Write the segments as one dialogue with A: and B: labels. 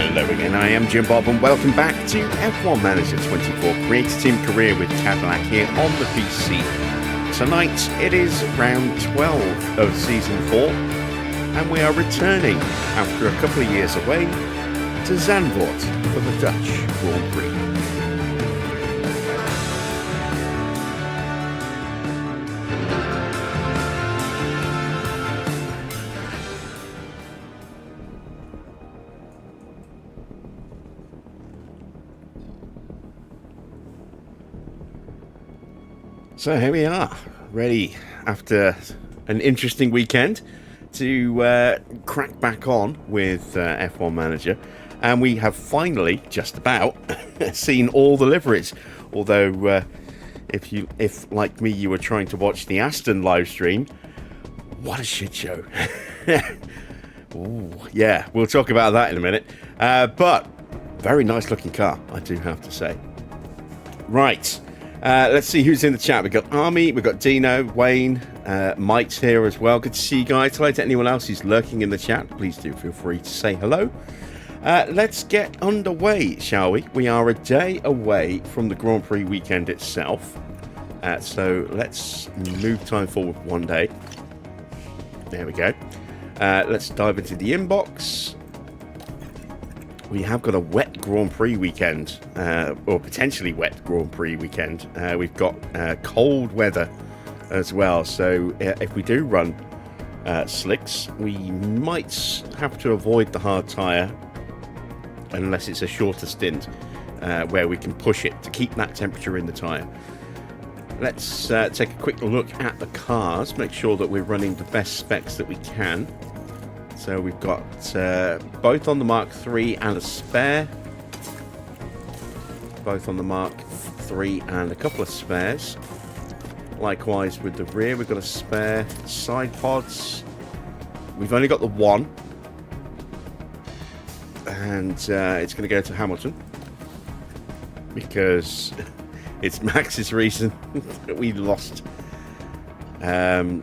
A: Hello again, I am Jim Bob and welcome back to F1 Manager 24 Create a Team Career with Cadillac here on the PC. Tonight it is round 12 of Season 4 and we are returning after a couple of years away to Zandvoort for the Dutch Grand Prix. So here we are, ready after an interesting weekend to crack back on with F1 Manager, and we have finally just about seen all the liveries. Although, if like me you were trying to watch the Aston live stream, what a shit show! Ooh, yeah, we'll talk about that in a minute. But very nice looking car, I do have to say. Right. Let's see who's in the chat. We've got Army, we've got Dino, Wayne, Mike's here as well. Good to see you guys. Hello to anyone else who's lurking in the chat. Please do feel free to say hello. Let's get underway, shall we? We are a day away from the Grand Prix weekend itself. So let's move time forward one day. There we go. Let's dive into the inbox. We have got a wet Grand Prix weekend, or potentially wet Grand Prix weekend. We've got cold weather as well, so if we do run slicks, we might have to avoid the hard tyre unless it's a shorter stint where we can push it to keep that temperature in the tyre. Let's take a quick look at the cars, make sure that we're running the best specs that we can. So we've got both on the Mark III and a spare. Both on the Mark III and a couple of spares. Likewise with the rear, we've got a spare. Side pods, we've only got the one. And it's going to go to Hamilton. Because it's Max's reason that we lost a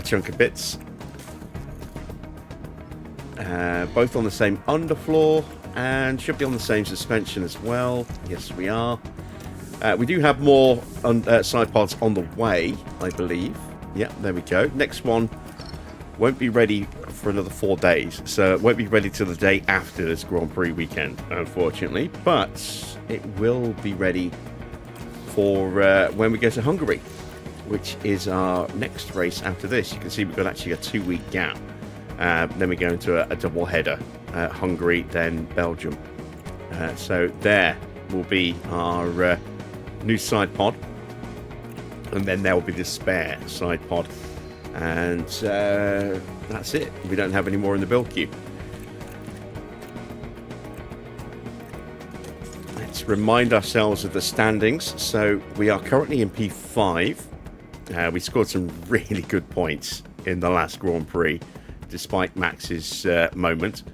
A: chunk of bits. Both on the same underfloor and should be on the same suspension as well. Yes, we are. We do have more side pods on the way, I believe. Yeah, there we go. Next one won't be ready for another 4 days, so it won't be ready till the day after this Grand Prix weekend, unfortunately. But it will be ready for when we go to Hungary, which is our next race after this. You can see we've got actually a 2-week gap. Then we go into a double header, Hungary, then Belgium. So there will be our new side pod, and then there will be the spare side pod, and that's it. We don't have any more in the build queue. Let's remind ourselves of the standings. So we are currently in P5. We scored some really good points in the last Grand Prix, despite Max's moment.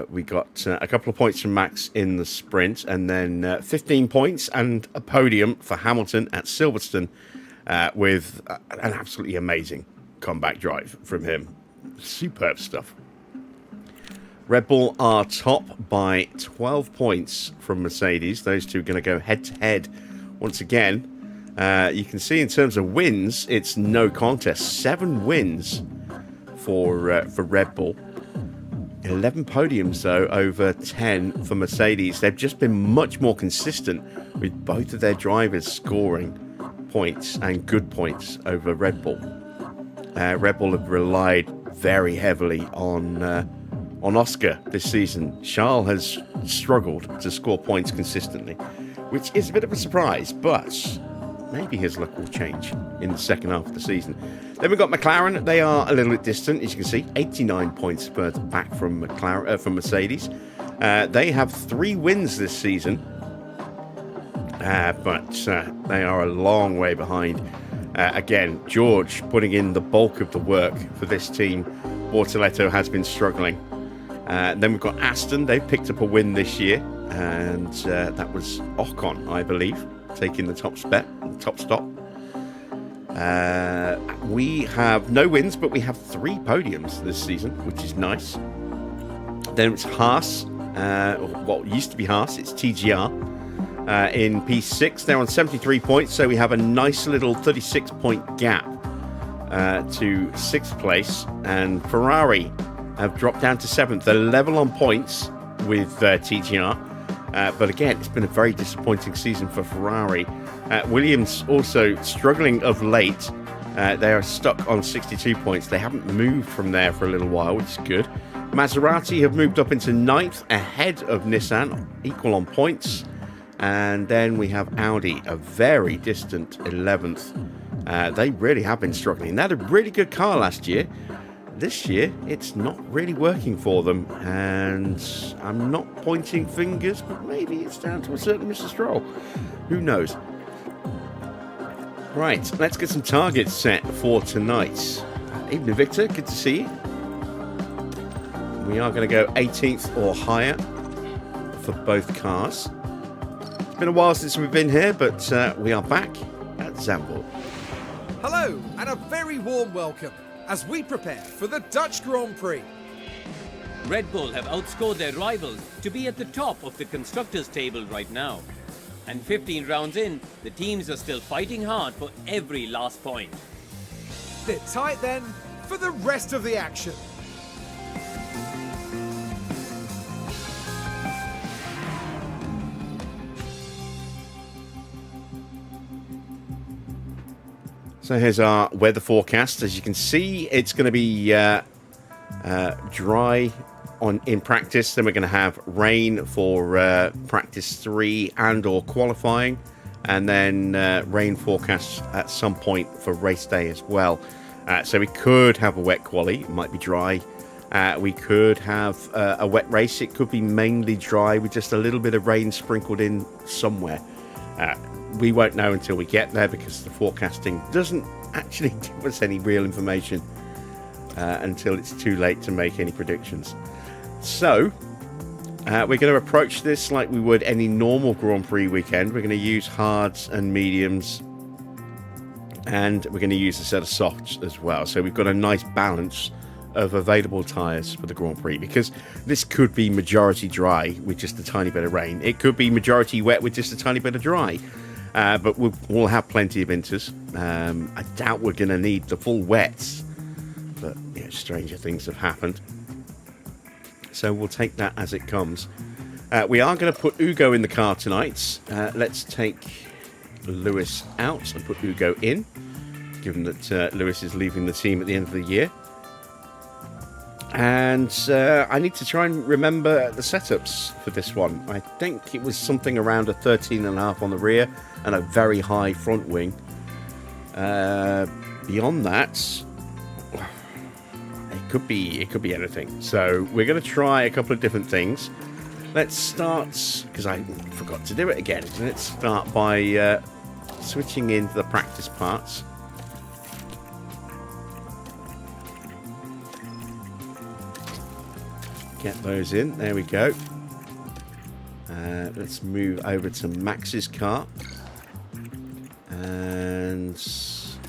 A: We got a couple of points from Max in the sprint, and then 15 points and a podium for Hamilton at Silverstone with an absolutely amazing comeback drive from him. Superb stuff. RedBull are top by 12 points from Mercedes. Those two are going to go head-to-head once again. You can see in terms of wins, it's no contest. 7 wins for RedBull. 11 podiums, though, over 10 for Mercedes. They've just been much more consistent with both of their drivers scoring points and good points over RedBull. RedBull have relied very heavily on Oscar this season. Charles has struggled to score points consistently, which is a bit of a surprise, but maybe his luck will change in the second half of the season. Then we've got McLaren. They are a little bit distant, as you can see. 89 points further back from Mercedes. They have 3 wins this season, but they are a long way behind. Again, George putting in the bulk of the work for this team. Bortoletto has been struggling. Then we've got Aston. They've picked up a win this year, and that was Ocon, I believe, taking the top stop. We have no wins, but we have 3 podiums this season, which is nice. Then it's Haas. what used to be Haas, it's TGR, in P6. They're on 73 points, so we have a nice little 36-point gap to 6th place. And Ferrari have dropped down to 7th. They're level on points with TGR. But again, it's been a very disappointing season for Ferrari. Williams also struggling of late. They are stuck on 62 points. They haven't moved from there for a little while, which is good. Maserati have moved up into 9th, ahead of Nissan, equal on points. And then we have Audi, a very distant 11th. They really have been struggling. They had a really good car last year. This year, it's not really working for them, and I'm not pointing fingers, but maybe it's down to a certain Mr. Stroll. Who knows? Right, let's get some targets set for tonight. Evening, Victor. Good to see you. We are going to go 18th or higher for both cars. It's been a while since we've been here, but we are back at Zandvoort.
B: Hello, and a very warm welcome as we prepare for the Dutch Grand Prix.
C: Red Bull have outscored their rivals to be at the top of the constructors' table right now. And 15 rounds in, the teams are still fighting hard for every last point.
B: Sit tight then for the rest of the action.
A: So here's our weather forecast. As you can see, it's going to be dry in practice. Then we're going to have rain for practice 3 and or qualifying, and then rain forecast at some point for race day as well. So we could have a wet quali. It might be dry. We could have a wet race. It could be mainly dry with just a little bit of rain sprinkled in somewhere. We won't know until we get there because the forecasting doesn't actually give us any real information until it's too late to make any predictions. So we're going to approach this like we would any normal Grand Prix weekend. We're going to use hards and mediums, and we're going to use a set of softs as well. So we've got a nice balance of available tyres for the Grand Prix, because this could be majority dry with just a tiny bit of rain. It could be majority wet with just a tiny bit of dry. But we'll have plenty of inters. I doubt we're going to need the full wets, but yeah, stranger things have happened. So we'll take that as it comes. We are going to put Ugo in the car tonight. Let's take Lewis out and put Ugo in, given that Lewis is leaving the team at the end of the year. And I need to try and remember the setups for this one. I think it was something around a 13.5 on the rear and a very high front wing. Beyond that, it could be anything. So we're going to try a couple of different things. Let's start, because I forgot to do it again. Let's start by switching into the practice parts. Get those in. There we go. Let's move over to Max's car. And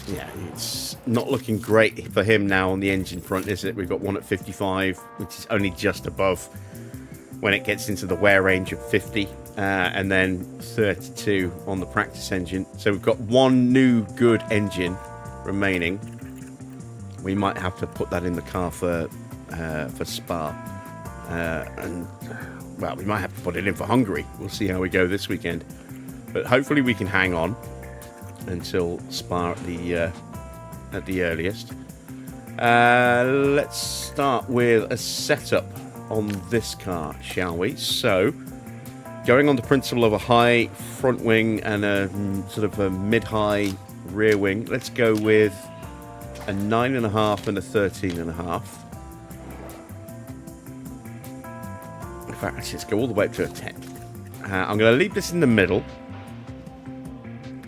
A: yeah, it's not looking great for him now on the engine front, is it? We've got one at 55, which is only just above when it gets into the wear range of 50, and then 32 on the practice engine. So we've got one new good engine remaining. We might have to put that in the car for Spa. And well, we might have to put it in for Hungary. We'll see how we go this weekend, but hopefully we can hang on until Spa at the earliest. Let's start with a setup on this car, shall we? So, going on the principle of a high front wing and a sort of a mid-high rear wing, let's go with a 9.5 and a 13.5. In fact, let's go all the way up to a 10. I'm going to leave this in the middle.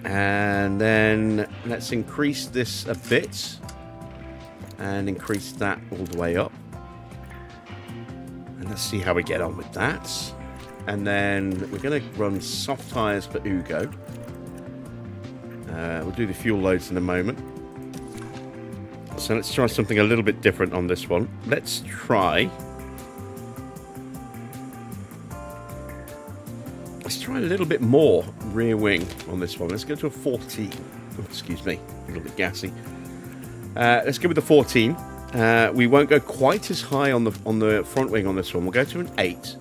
A: And then let's increase this a bit. And increase that all the way up. And let's see how we get on with that. And then we're going to run soft tyres for Ugo. We'll do the fuel loads in a moment. So let's try something a little bit different on this one. Let's try try a little bit more rear wing on this one. Let's go to a 14. Oh, excuse me, a little bit gassy. Let's go with the 14. We won't go quite as high on the front wing on this one. We'll go to an 8.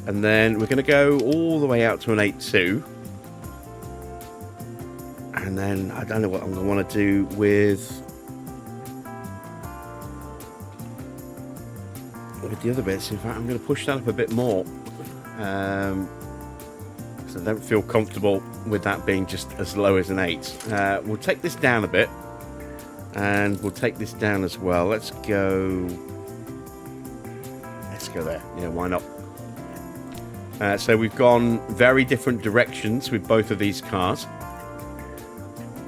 A: And then we're going to go all the way out to an 8.2. And then I don't know what I'm going to want to do with the other bits. In fact, I'm going to push that up a bit more. So I don't feel comfortable with that being just as low as an 8. We'll take this down a bit. And we'll take this down as well. Let's go there. Yeah, why not? So we've gone very different directions with both of these cars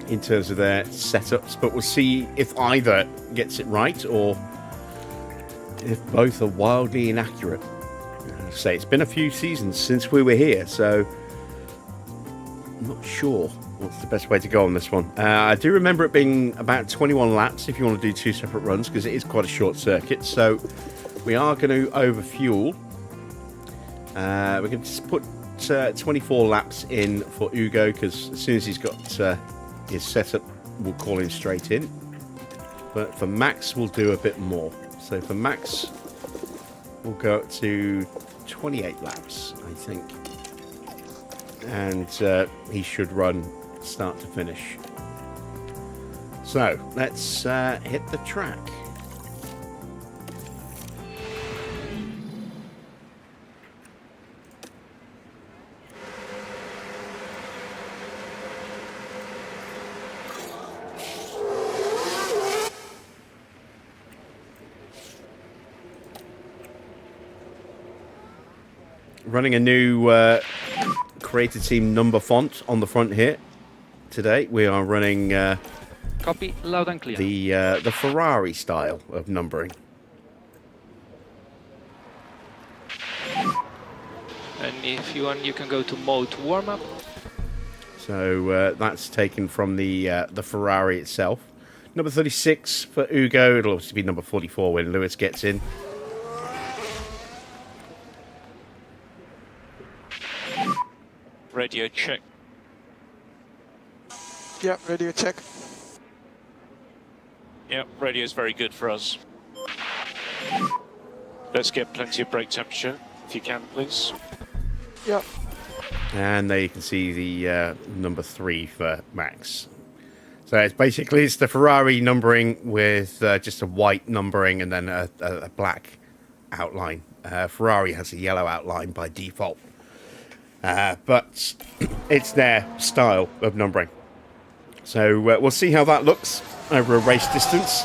A: in terms of their setups, but we'll see if either gets it right or if both are wildly inaccurate. Say it's been a few seasons since we were here, so I'm not sure what's the best way to go on this one. I do remember it being about 21 laps if you want to do 2 separate runs, because it is quite a short circuit. So we are going to overfuel. We're going to just put 24 laps in for Ugo, because as soon as he's got his setup, we'll call him straight in. But for Max, we'll do a bit more. So for Max, we'll go up to 28 laps, I think. And he should run start to finish. So let's hit the track. Running a new Creator Team number font on the front here. Today we are running
D: Copy, loud and clear.
A: The Ferrari style of numbering.
D: And if you want, you can go to mode warm up.
A: So that's taken from the Ferrari itself. Number 36 for Ugo. It'll obviously be number 44 when Lewis gets in.
D: Radio check.
E: Yeah, radio check.
D: Yeah, radio is very good for us. Let's get plenty of brake temperature, if you can, please.
E: Yeah.
A: And there you can see the number 3 for Max. So it's basically the Ferrari numbering with just a white numbering and then a black outline. Ferrari has a yellow outline by default. But it's their style of numbering. So we'll see how that looks over a race distance.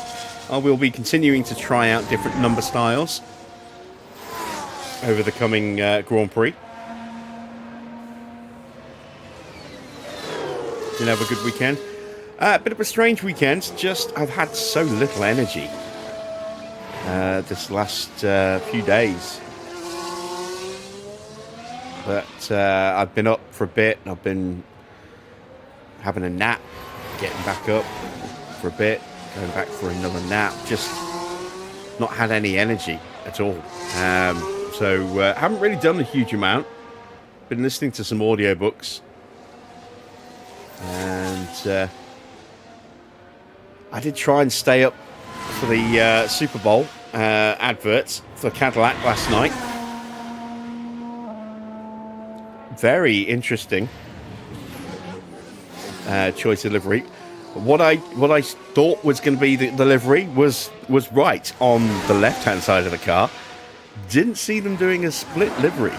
A: I will be continuing to try out different number styles over the coming Grand Prix. Did have a good weekend. Bit of a strange weekend. Just I've had so little energy this last few days. But I've been up for a bit. I've been having a nap, getting back up for a bit, going back for another nap. Just not had any energy at all. So haven't really done a huge amount. Been listening to some audiobooks. And I did try and stay up for the Super Bowl adverts for Cadillac last night. Very interesting choice of livery. What I thought was going to be the livery was right on the left-hand side of the car. Didn't see them doing a split livery.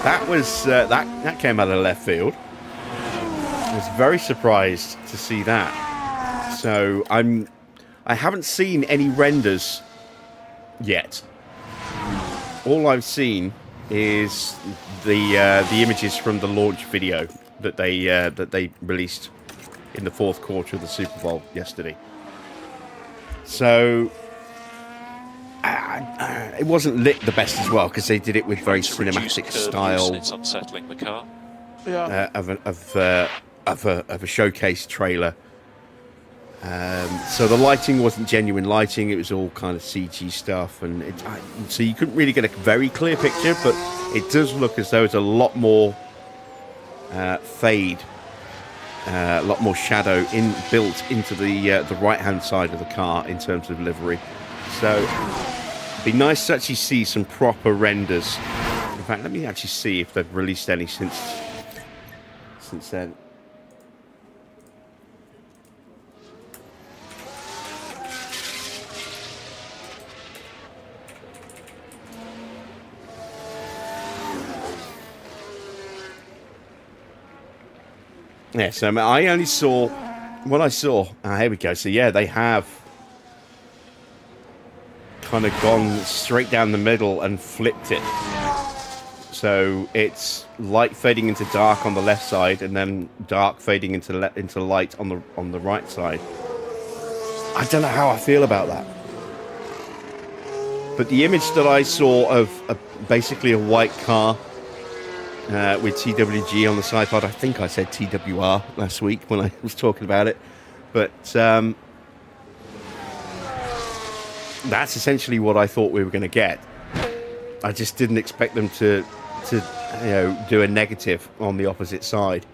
A: That was that came out of left field. I was very surprised to see that. So I haven't seen any renders yet. All I've seen is the images from the launch video that they released in the fourth quarter of the Super Bowl yesterday. So it wasn't lit the best as well because they did it with very cinematic style.
D: It's unsettling the car.
E: Yeah.
A: Of a showcase trailer So the lighting wasn't genuine lighting. It was all kind of CG stuff. And so you couldn't really get a very clear picture, but it does look as though it's a lot more fade, a lot more shadow built into the right-hand side of the car in terms of livery. So it'd be nice to actually see some proper renders. In fact, let me actually see if they've released any since then. Yeah, so I only saw what I saw. Here we go. So yeah, they have kind of gone straight down the middle and flipped it. So it's light fading into dark on the left side, and then dark fading into light on the right side. I don't know how I feel about that. But the image that I saw of basically a white car with TWG on the side pod, I think I said TWR last week when I was talking about it, but that's essentially what I thought we were going to get. I just didn't expect them to do a negative on the opposite side,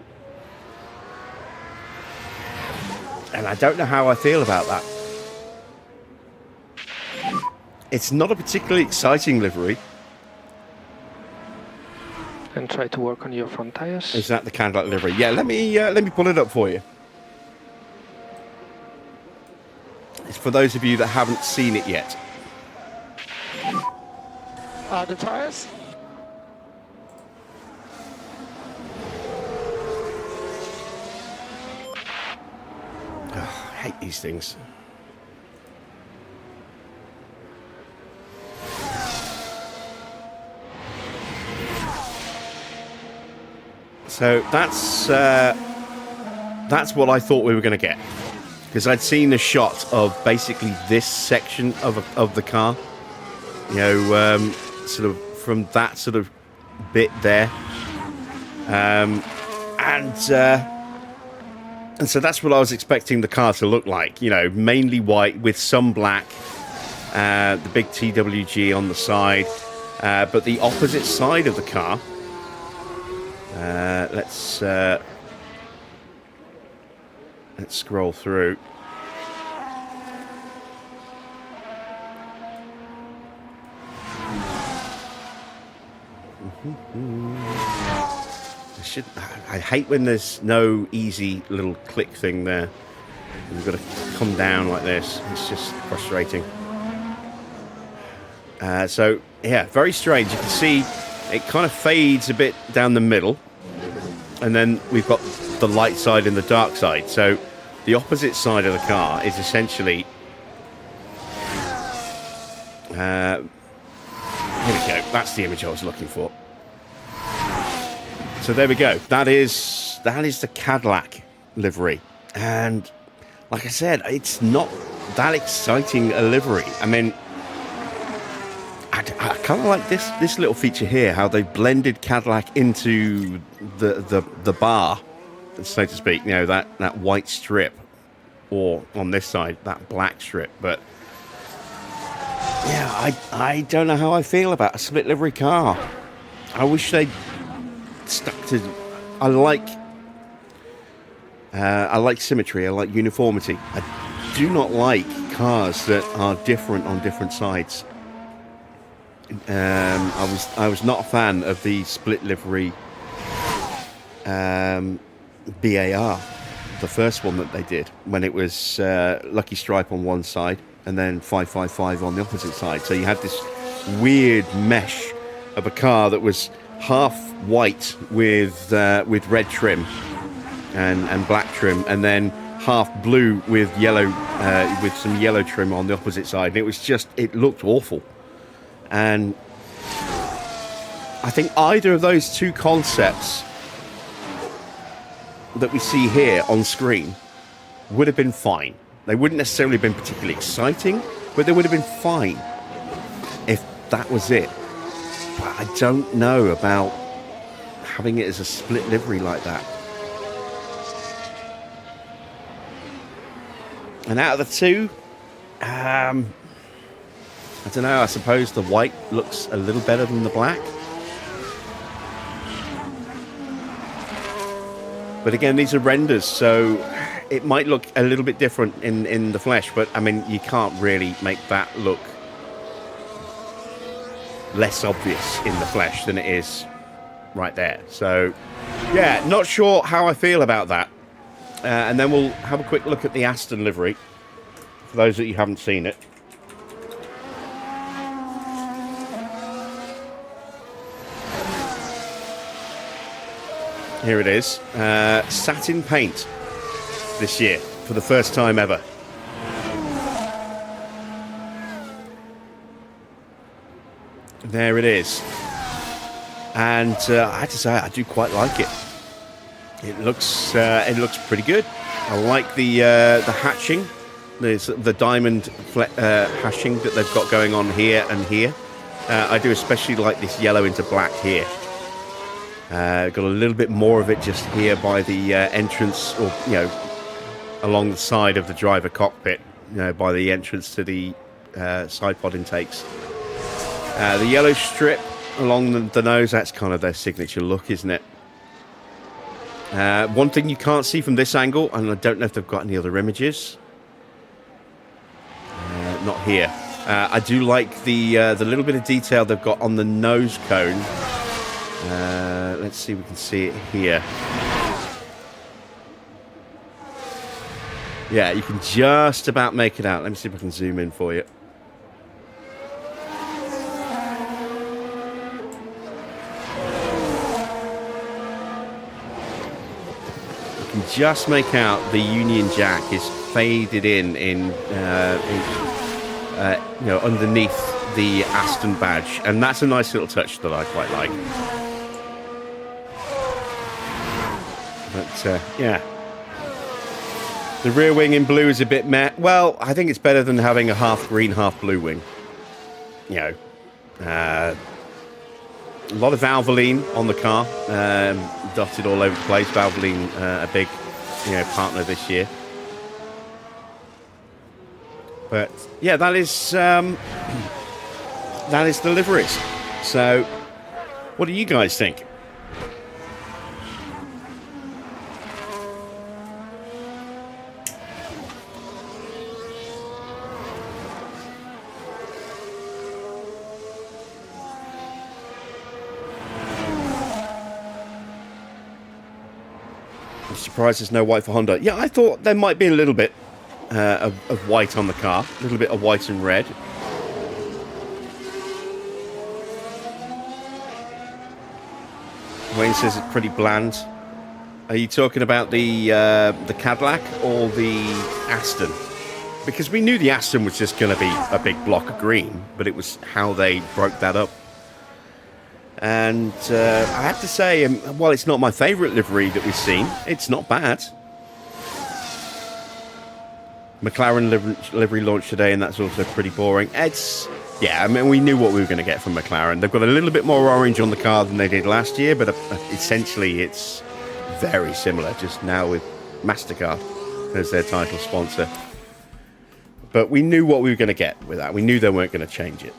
A: and I don't know how I feel about that. It's not a particularly exciting livery.
D: And try to work on your front tires.
A: Is that the Cadillac livery? Yeah, let me pull it up for you. It's for those of you that haven't seen it yet.
E: The tires?
A: Oh, I hate these things. So that's what I thought we were going to get, because I'd seen a shot of basically this section of the car, sort of from that sort of bit there, and so that's what I was expecting the car to look like. Mainly white with some black, the big TWG on the side, but the opposite side of the car. Let's scroll through. I hate when there's no easy little click thing there. You've got to come down like this. It's just frustrating. So yeah, very strange. You can see it kind of fades a bit down the middle, and then we've got the light side and the dark side. So the opposite side of the car is essentially here we go. That's the image I was looking for. So there we go. That is the Cadillac livery, and like I said, it's not that exciting a livery. I mean, I kind of like this little feature here, how they blended Cadillac into the bar, so to speak. That white strip, or on this side that black strip. But yeah, I don't know how I feel about a split livery car. I wish they'd stuck to. I like symmetry. I like uniformity. I do not like cars that are different on different sides. I was not a fan of the split livery BAR, the first one that they did, when it was Lucky Stripe on one side and then 555 on the opposite side. So you had this weird mesh of a car that was half white with red trim and black trim, and then half blue with yellow with some yellow trim on the opposite side. And it looked awful. And I think either of those two concepts that we see here on screen would have been fine. They wouldn't necessarily have been particularly exciting, but they would have been fine if that was it. But I don't know about having it as a split livery like that. And out of the two, I don't know, I suppose the white looks a little better than the black. But again, these are renders, so it might look a little bit different in the flesh, but I mean, you can't really make that look less obvious in the flesh than it is right there. So, yeah, not sure how I feel about that. And then we'll have a quick look at the Aston livery, for those that you haven't seen it. Here it is. Satin paint this year for the first time ever. There it is. And I have to say, I do quite like it. It looks pretty good. I like the hatching. There's the diamond hashing that they've got going on here and here. I do especially like this yellow into black here. Got a little bit more of it just here by the entrance, or along the side of the driver cockpit, by the entrance to the side pod intakes. The yellow strip along the nose, that's kind of their signature look, isn't it? One thing you can't see from this angle, and I don't know if they've got any other images. Not here. I do like the little bit of detail they've got on the nose cone. Let's see if we can see it here. Yeah, you can just about make it out. Let me see if I can zoom in for you. You can just make out the Union Jack is faded in underneath the Aston badge, and that's a nice little touch that I quite like. But, yeah. The rear wing in blue is a bit meh. Well, I think it's better than having a half green, half blue wing. A lot of Valvoline on the car. Dotted all over the place. Valvoline, a big, partner this year. But, yeah, that is the liveries. So, what do you guys think? I'm surprised there's no white for Honda. Yeah, I thought there might be a little bit of white on the car. A little bit of white and red. Wayne says it's pretty bland. Are you talking about the Cadillac or the Aston? Because we knew the Aston was just going to be a big block of green, but it was how they broke that up. And I have to say, while it's not my favourite livery that we've seen, it's not bad. McLaren livery launched today, and that's also pretty boring. We knew what we were going to get from McLaren. They've got a little bit more orange on the car than they did last year, but essentially it's very similar, just now with MasterCard as their title sponsor. But we knew what we were going to get with that. We knew they weren't going to change it.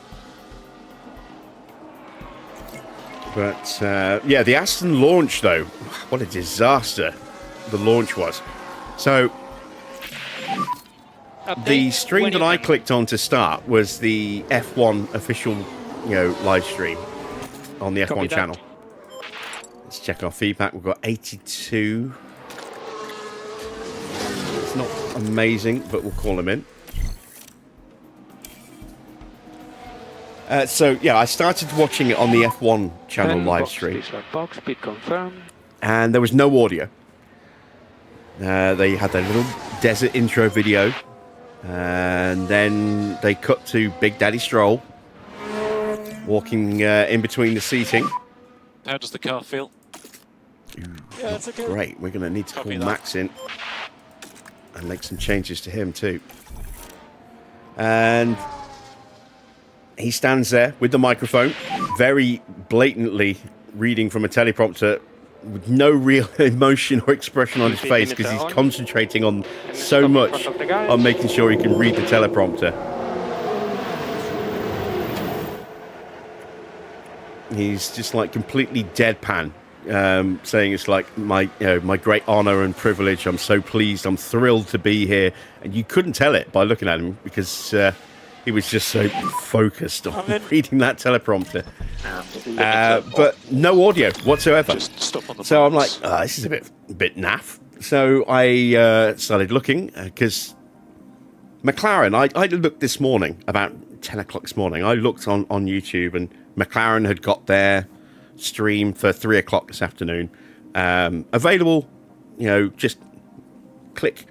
A: But, yeah, the Aston launch, though, what a disaster the launch was. So, the stream that I clicked on to start was the F1 official, live stream on the F1 channel. Let's check our feedback. We've got 82. It's not amazing, but we'll call them in. So, yeah, I started watching it on the F1 channel live stream.
D: Box, speed confirmed.
A: And there was no audio. They had their little desert intro video. And then they cut to Big Daddy Stroll walking in between the seating.
F: How does the car feel?
A: Yeah, that's okay. Great. We're going to need to call Max in and make some changes to him too. And he stands there with the microphone, very blatantly reading from a teleprompter with no real emotion or expression on his face because he's concentrating on so much on making sure he can read the teleprompter. He's just like completely deadpan, saying it's like my great honor and privilege. I'm so pleased. I'm thrilled to be here. And you couldn't tell it by looking at him because he was just so focused on reading that teleprompter. But no audio whatsoever. So I'm like, this is a bit naff. So I started looking because McLaren, I looked this morning, about 10 o'clock this morning. I looked on YouTube and McLaren had got their stream for 3 o'clock this afternoon. Available, just click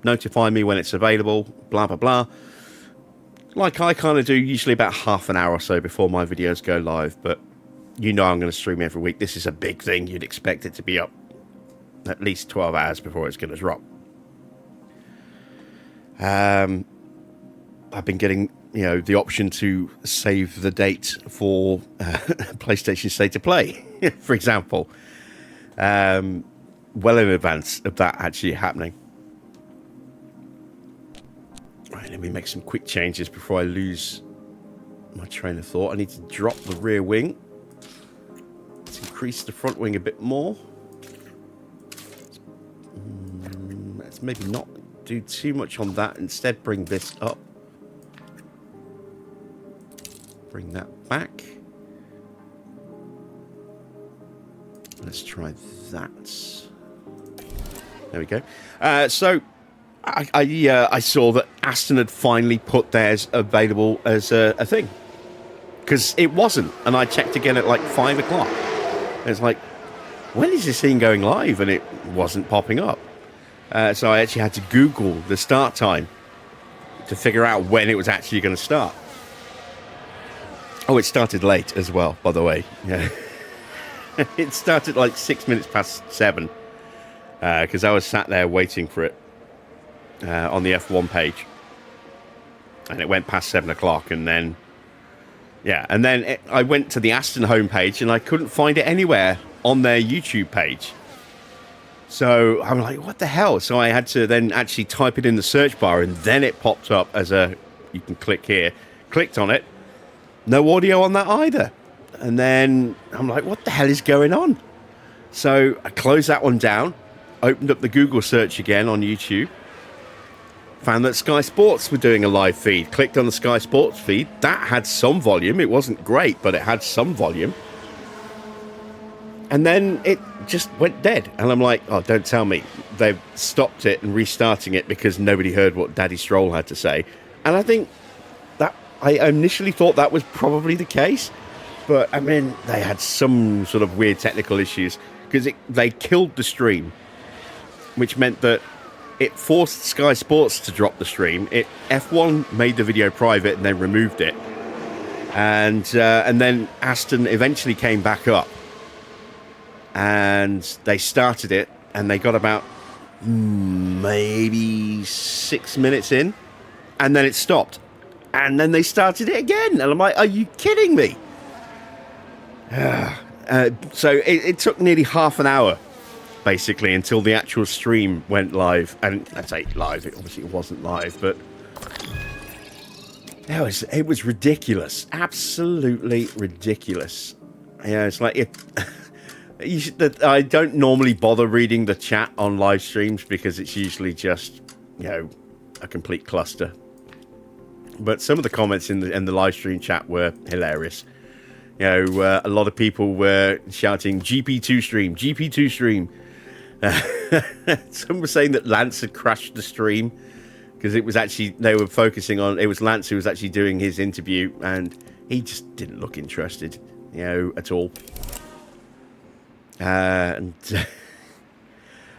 A: notify me when it's available, blah, blah, blah. Like I kind of do usually about half an hour or so before my videos go live, but I'm going to stream every week. This is a big thing. You'd expect it to be up at least 12 hours before it's going to drop. I've been getting, the option to save the date for PlayStation State to Play, for example. Well in advance of that actually happening. Right, let me make some quick changes before I lose my train of thought. I need to drop the rear wing. Let's increase the front wing a bit more. Let's maybe not do too much on that. Instead, bring this up. Bring that back. Let's try that. There we go. So I saw that Aston had finally put theirs available as a thing. Because it wasn't. And I checked again at like 5 o'clock. It's like, when is this thing going live? And it wasn't popping up. So I actually had to Google the start time to figure out when it was actually going to start. Oh, it started late as well, by the way. Yeah. It started like 6 minutes past 7. Because I was sat there waiting for it on the F1 page. And it went past 7 o'clock. And then, I went to the Aston homepage and I couldn't find it anywhere on their YouTube page. So I'm like, what the hell? So I had to then actually type it in the search bar and then it popped up as you can click here. Clicked on it. No audio on that either. And then I'm like, what the hell is going on? So I closed that one down, opened up the Google search again on YouTube, found that Sky Sports were doing a live feed. Clicked on the Sky Sports feed. That had some volume. It wasn't great, but it had some volume. And then it just went dead. And I'm like, oh, don't tell me. They've stopped it and restarting it because nobody heard what Daddy Stroll had to say. And I think that I initially thought that was probably the case. But, I mean, they had some sort of weird technical issues because they killed the stream, which meant that it forced Sky Sports to drop the stream. F1 made the video private and then removed it. And then Aston eventually came back up. And they started it, and they got about maybe 6 minutes in, and then it stopped. And then they started it again. And I'm like, are you kidding me? So it took nearly half an hour, basically, until the actual stream went live. And I'd say live, obviously it wasn't live, but it was ridiculous. Absolutely ridiculous. It's like I don't normally bother reading the chat on live streams because it's usually just, a complete cluster. But some of the comments in the live stream chat were hilarious. A lot of people were shouting GP2 stream, GP2 stream. Some were saying that Lance had crashed the stream because it was actually, they were focusing on, it was Lance who was actually doing his interview and he just didn't look interested, at all. And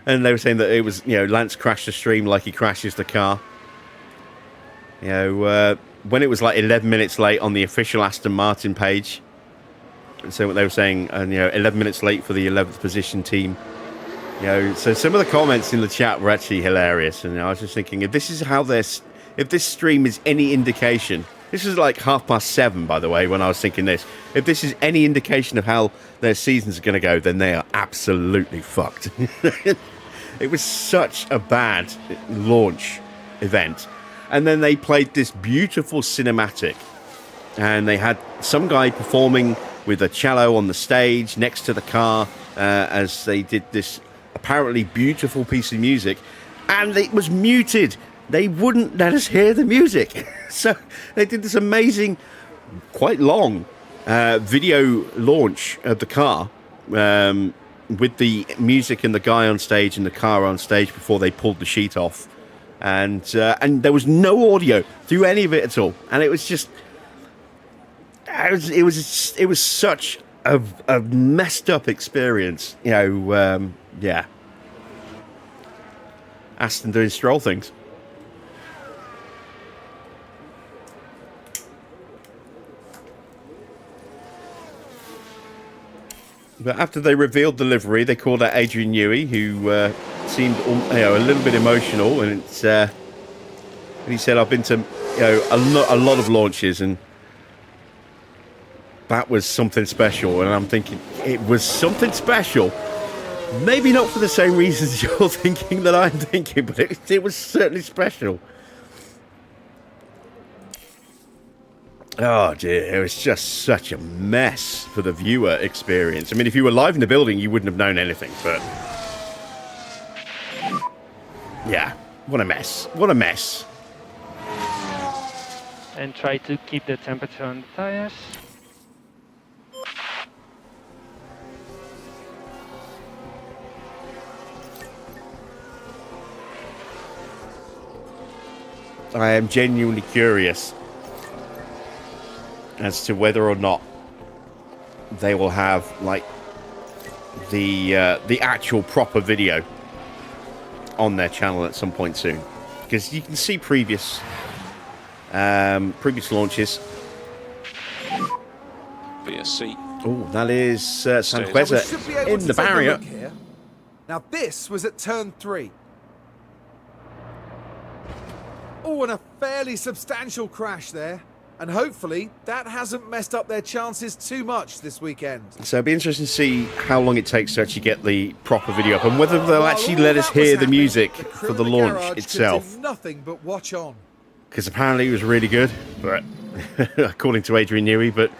A: they were saying that it was, Lance crashed the stream like he crashes the car. When it was like 11 minutes late on the official Aston Martin page. So what they were saying, 11 minutes late for the 11th position team. So some of the comments in the chat were actually hilarious. And I was just thinking, if this stream is any indication This was like 7:30, by the way, when I was thinking this. If this is any indication of how their seasons are going to go, then they are absolutely fucked. It was such a bad launch event. And then they played this beautiful cinematic. And they had some guy performing with a cello on the stage next to the car as they did this apparently beautiful piece of music. And it was muted. They wouldn't let us hear the music. So they did this amazing, quite long video launch of the car with the music and the guy on stage and the car on stage before they pulled the sheet off. And there was no audio through any of it at all. And it was just... It was such a messed up experience. You know, yeah. Aston doing Stroll things. But after they revealed the livery, they called out Adrian Newey, who seemed a little bit emotional, and he said, "I've been to a lot of launches, and that was something special." And I'm thinking, it was something special. Maybe not for the same reasons you're thinking that I'm thinking, but it was certainly special. Oh dear, it was just such a mess for the viewer experience. I mean, if you were live in the building, you wouldn't have known anything, but... yeah, what a mess. What a mess.
E: And try to keep the temperature on the tires.
A: I am genuinely curious as to whether or not they will have like the actual proper video on their channel at some point soon, because you can see previous launches.
F: VSC.
A: Oh, that is
F: Now,
B: we should be able
A: in
B: to
A: the
B: take a
A: barrier.
B: look here. Now this was at turn 3. Oh, and a fairly substantial crash there. And hopefully that hasn't messed up their chances too much this weekend.
A: So it'll be interesting to see how long it takes to actually get the proper video up, and whether they'll
B: While
A: actually
B: all
A: let us
B: that was
A: hear the
B: happening,
A: music
B: the
A: for
B: crew
A: the
B: in
A: launch
B: garage could
A: itself.
B: do nothing but watch on.
A: Because apparently it was really good, but according to Adrian Newey, but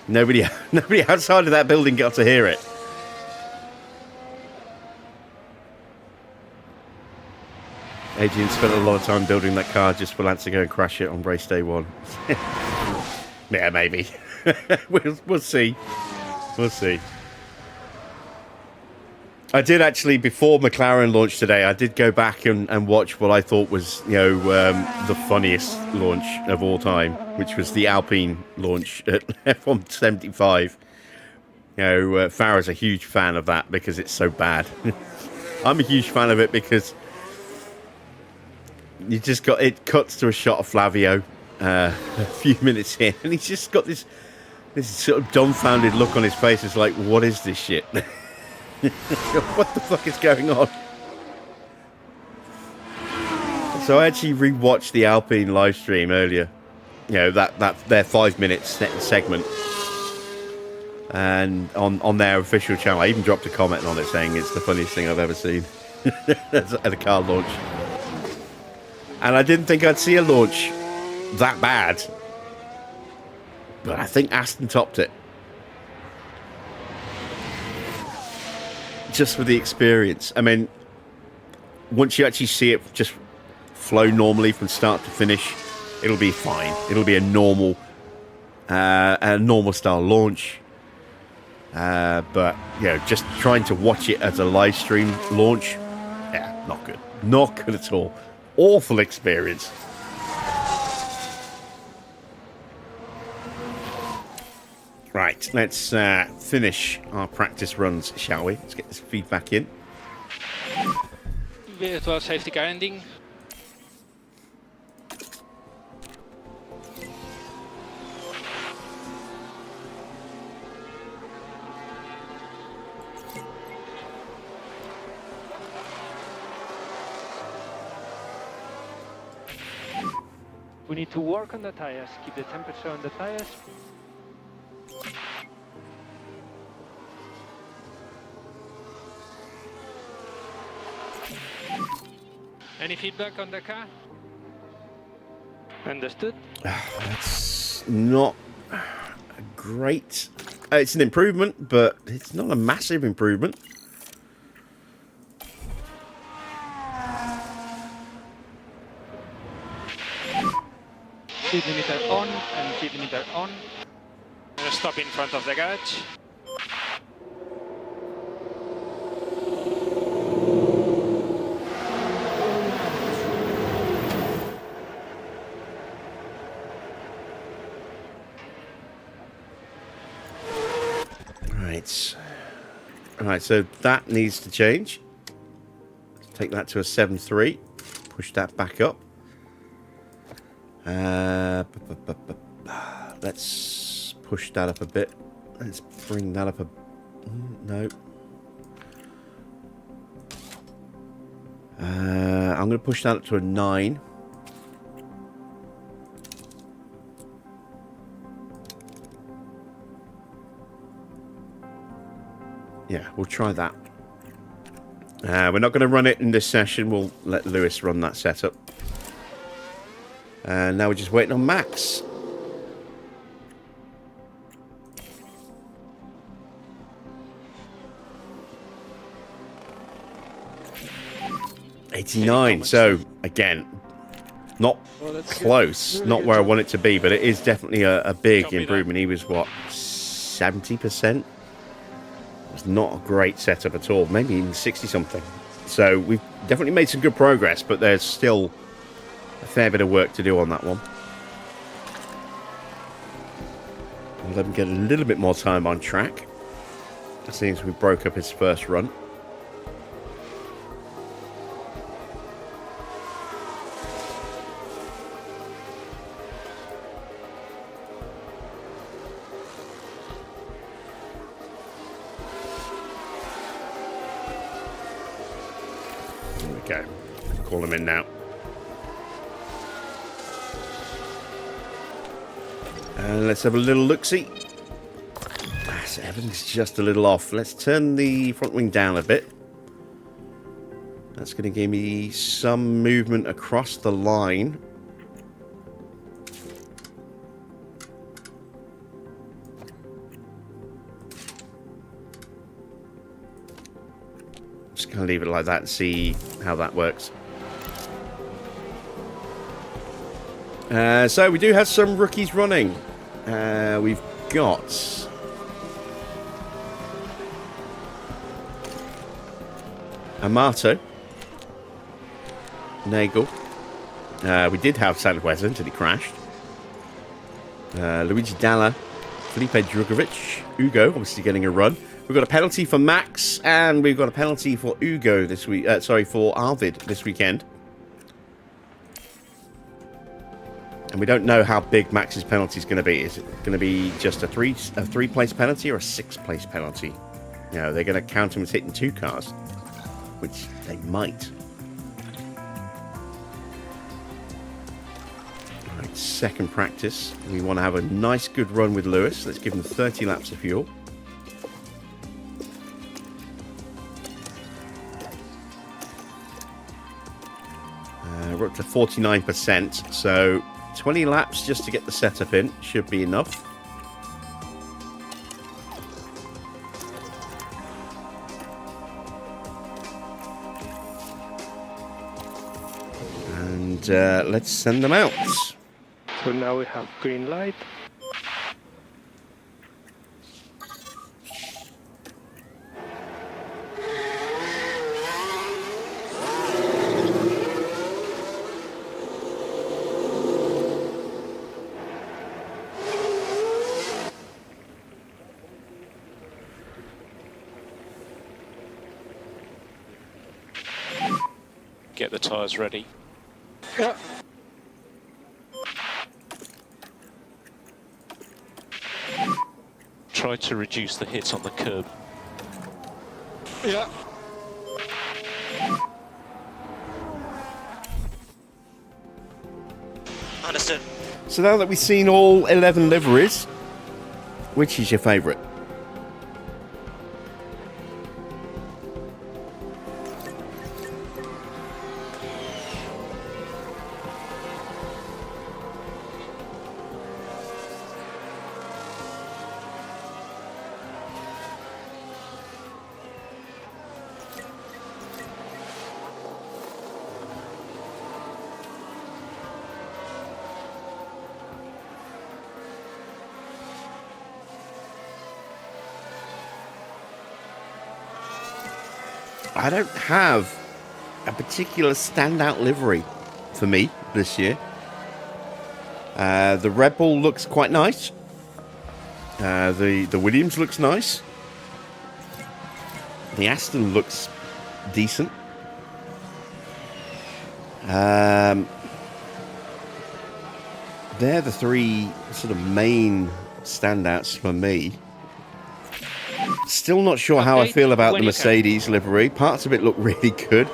A: nobody outside of that building got to hear it. Adrian spent a lot of time building that car just for Lance to go and crash it on race day 1. Yeah, maybe. We'll see. We'll see. I did actually, before McLaren launched today, I did go back and watch what I thought was, the funniest launch of all time, which was the Alpine launch at F1 75. Farah's a huge fan of that because it's so bad. I'm a huge fan of it because you just got, it cuts to a shot of Flavio a few minutes in, and he's just got this sort of dumbfounded look on his face. It's like, what is this shit? What the fuck is going on? So I actually rewatched the Alpine live stream earlier. That their 5-minute segment, and on their official channel, I even dropped a comment on it saying it's the funniest thing I've ever seen at a car launch. And I didn't think I'd see a launch that bad, but I think Aston topped it. Just for the experience. I mean, once you actually see it just flow normally from start to finish, it'll be fine. It'll be a normal style launch. But just trying to watch it as a live stream launch, yeah, not good. Not good at all. Awful experience. Right, let's finish our practice runs, shall we? Let's get this feedback in.
D: Virtual safety car ending.
E: We need to work on the tires, keep the temperature on the tires. Any feedback on the car? Understood.
A: That's not great. It's an improvement, but it's not a massive improvement.
E: Speed limiter on and speed limiter on.
D: I'm gonna stop in front of the garage.
A: Right, so that needs to change. Take that to a 7.3. Push that back up. Let's push that up a bit. Let's bring that up a... No. I'm going to push that up to a 9. Yeah, we'll try that. We're not going to run it in this session. We'll let Lewis run that setup. And now we're just waiting on Max. '89. So again, not close, not where I want it to be, but it is definitely a big improvement. He was what, 70%? It's not a great setup at all, maybe even 60 something. So we've definitely made some good progress, but there's still a fair bit of work to do on that one. We'll let him get a little bit more time on track. It seems we broke up his first run. Okay, call him in now. And let's have a little look-see. So everything's just a little off. Let's turn the front wing down a bit. That's going to give me some movement across the line. Just going to leave it like that and see how that works. So we do have some rookies running. We've got Amato, Nagel. We did have Sanchez until he crashed. Luigi Dalla, Felipe Drugovic, Ugo obviously getting a run. We've got a penalty for Max, and we've got a penalty for Ugo this week. For Arvid this weekend. And we don't know how big Max's penalty is going to be. Is it going to be just a three-place penalty or a 6-place penalty? You know, they're going to count him as hitting 2 cars, which they might. All right, second practice. We want to have a nice, good run with Lewis. Let's give him 30 laps of fuel. We're up to 49%, so 20 laps just to get the setup in should be enough. And let's send them out.
E: So now we have green light.
F: Get the tyres ready.
E: Yeah.
F: Try to reduce the hit on the curb.
E: Yeah.
G: Understood.
A: So now that we've seen all 11 liveries, which is your favourite? I don't have a particular standout livery for me this year. The RedBull looks quite nice. The Williams looks nice. The Aston looks decent. They're the three sort of main standouts for me. Still not sure how I feel about the Mercedes livery. Parts of it look really good.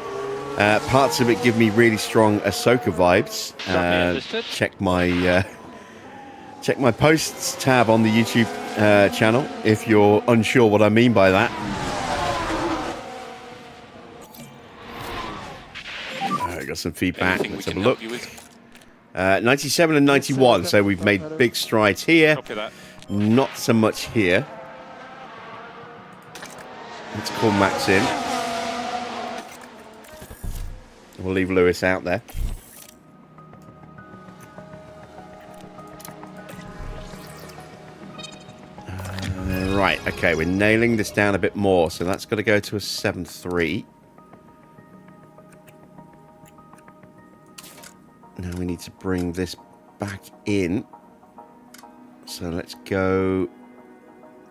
A: Parts of it give me really strong Ahsoka vibes. Check my posts tab on the YouTube channel if you're unsure what I mean by that. I got some feedback. Let's have a look. 97 and 91, so we've made big strides here. Not so much here. Let's call Max in. We'll leave Lewis out there. Right, okay, we're nailing this down a bit more, so that's got to go to a 7.3. Now we need to bring this back in. So let's go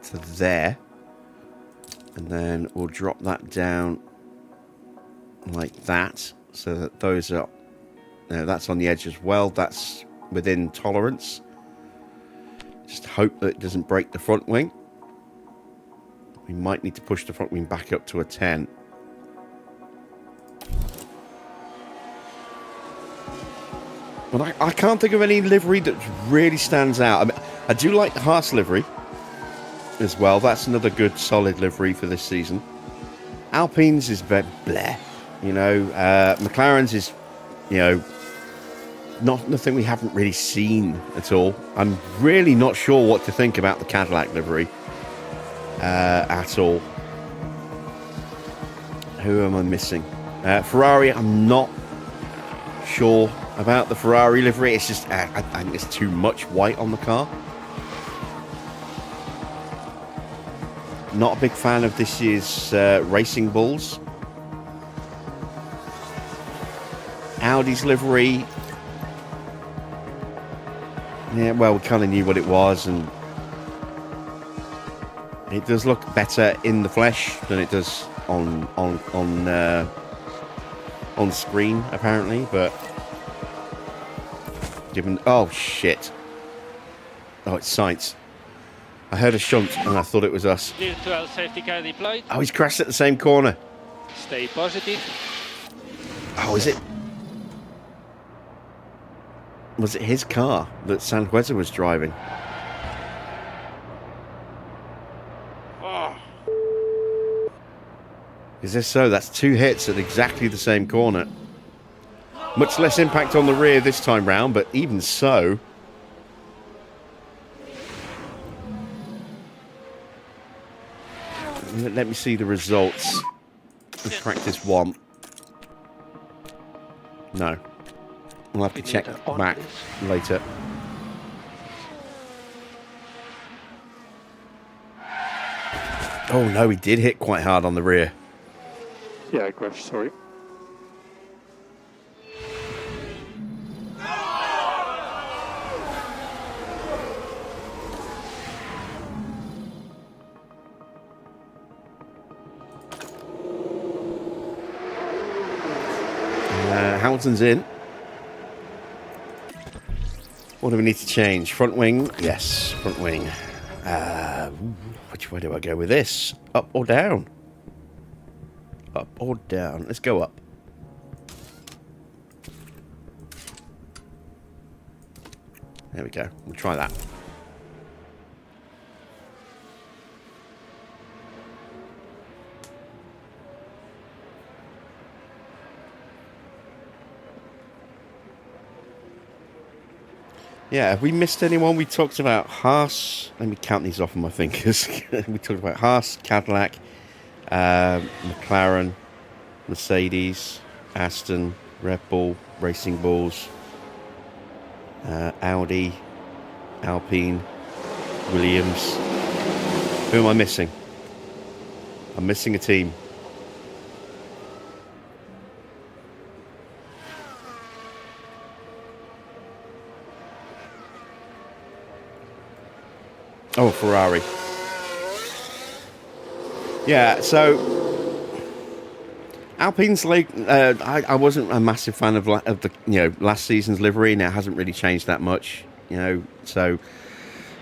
A: to there. And then we'll drop that down like that. So that those are... Now that's on the edge as well. That's within tolerance. Just hope that it doesn't break the front wing. We might need to push the front wing back up to a 10. But I can't think of any livery that really stands out. I mean, I do like the Haas Livery as well. That's another good, solid livery for this season. Alpine's is very bleh. You know, McLaren's is, you know, nothing we haven't really seen at all. I'm really not sure what to think about the Cadillac livery at all. Who am I missing? Ferrari, I'm not sure about the Ferrari livery. It's just, I think there's too much white on the car. Not a big fan of this year's Racing Bulls. Audi's livery. Yeah, well, we kind of knew what it was, and it does look better in the flesh than it does on screen, apparently. But given, oh shit! Oh, it's Sainz. I heard a shunt and I thought it was us.
D: Virtual safety car deployed.
A: Oh, he's crashed at the same corner.
D: Stay positive.
A: Oh, is it? Was it his car that Sanhueza was driving? Is this so? That's two hits at exactly the same corner. Much less impact on the rear this time round, but even so. Let me see the results of practice one. No. We'll have to check back later. Oh no, he did hit quite hard on the rear.
E: Yeah, I crashed, sorry.
A: Hamilton's in. What do we need to change? Front wing? Yes, front wing. Which way do I go with this? Up or down? Up or down? Let's go up. There we go. We'll try that. Yeah, have we missed anyone? We talked about Haas. Let me count these off on my fingers. We talked about Haas, Cadillac, McLaren, Mercedes, Aston, RedBull, Racing Bulls, Audi, Alpine, Williams. Who am I missing? I'm missing a team. Oh, Ferrari. Yeah, so Alpine's like I wasn't a massive fan of the last season's livery, and it hasn't really changed that much. So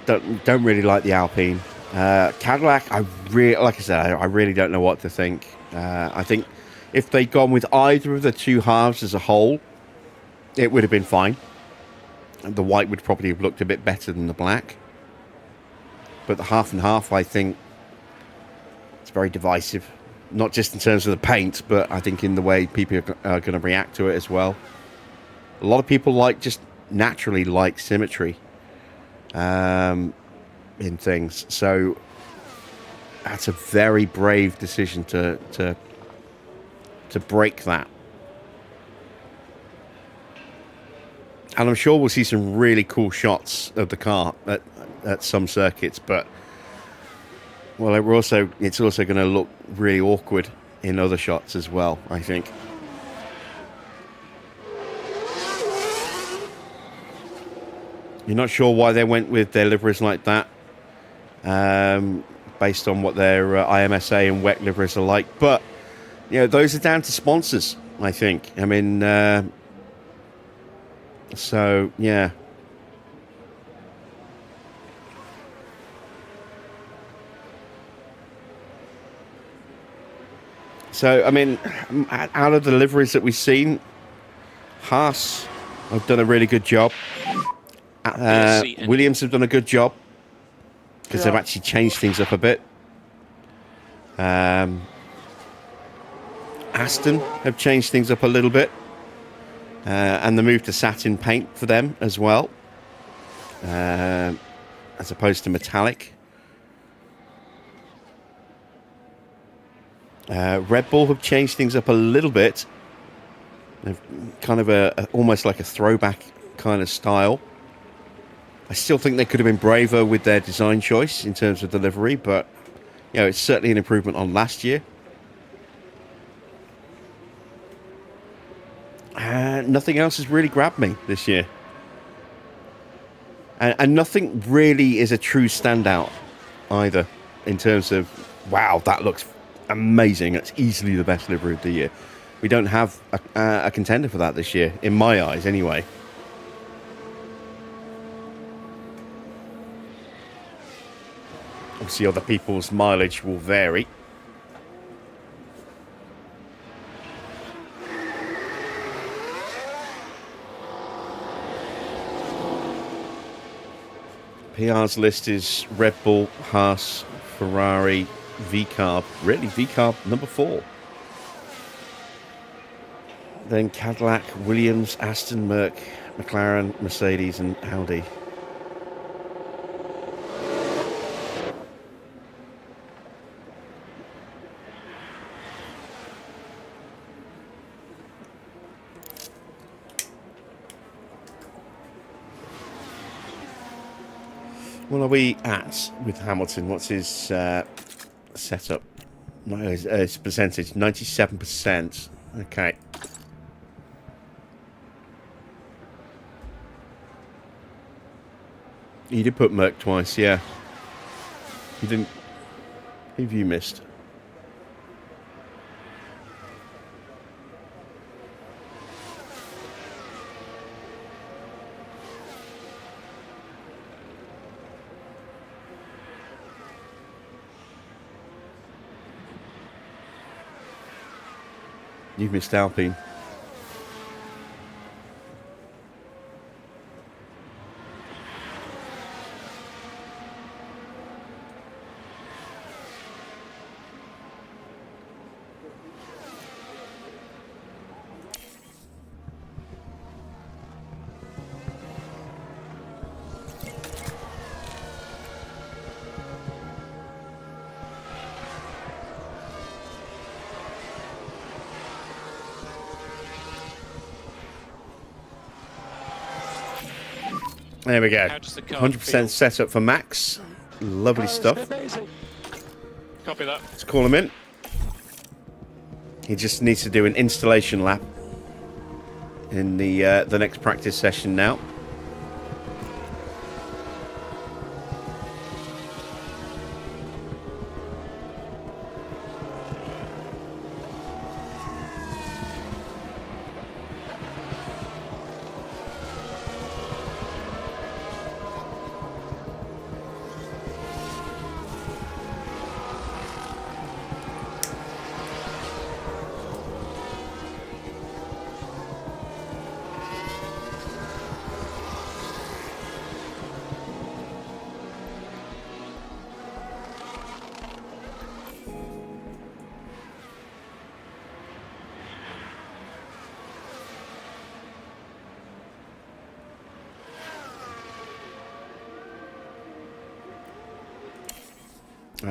A: don't really like the Alpine. Cadillac, like I said, I really don't know what to think. I think if they'd gone with either of the two halves as a whole, it would have been fine. The white would probably have looked a bit better than the black. But the half and half, I think, it's very divisive. Not just in terms of the paint, but I think in the way people are going to react to it as well. A lot of people just naturally like symmetry in things. So that's a very brave decision to break that. And I'm sure we'll see some really cool shots of the car at some circuits, but it's also going to look really awkward in other shots as well, I think. You're not sure why they went with their liveries like that, based on what their IMSA and WEC liveries are like, but those are down to sponsors, I think. I mean, so yeah. So, I mean, out of the liveries that we've seen, Haas have done a really good job. Williams have done a good job because they've actually changed things up a bit. Aston have changed things up a little bit. And the move to satin paint for them as well, as opposed to metallic. RedBull have changed things up a little bit. They've kind of almost like a throwback kind of style. I still think they could have been braver with their design choice in terms of delivery, but it's certainly an improvement on last year. Nothing else has really grabbed me this year. And nothing really is a true standout either in terms of, wow, that looks amazing. That's easily the best livery of the year. We don't have a contender for that this year, in my eyes anyway. Obviously other people's mileage will vary. PR's list is RedBull, Haas, Ferrari, V-Carb. Really, V-Carb number 4. Then Cadillac, Williams, Aston, Merc, McLaren, Mercedes and Audi. What are we at with Hamilton? What's his setup? No, his percentage, 97%. Okay. You did put Merc twice, yeah. You didn't. Who have you missed? You've missed Alpine. There we go.
F: How does the car
A: 100%
F: feel?
A: set up for Max. Lovely stuff.
E: Amazing.
F: Copy that.
A: Let's call him in. He just needs to do an installation lap in the next practice session now.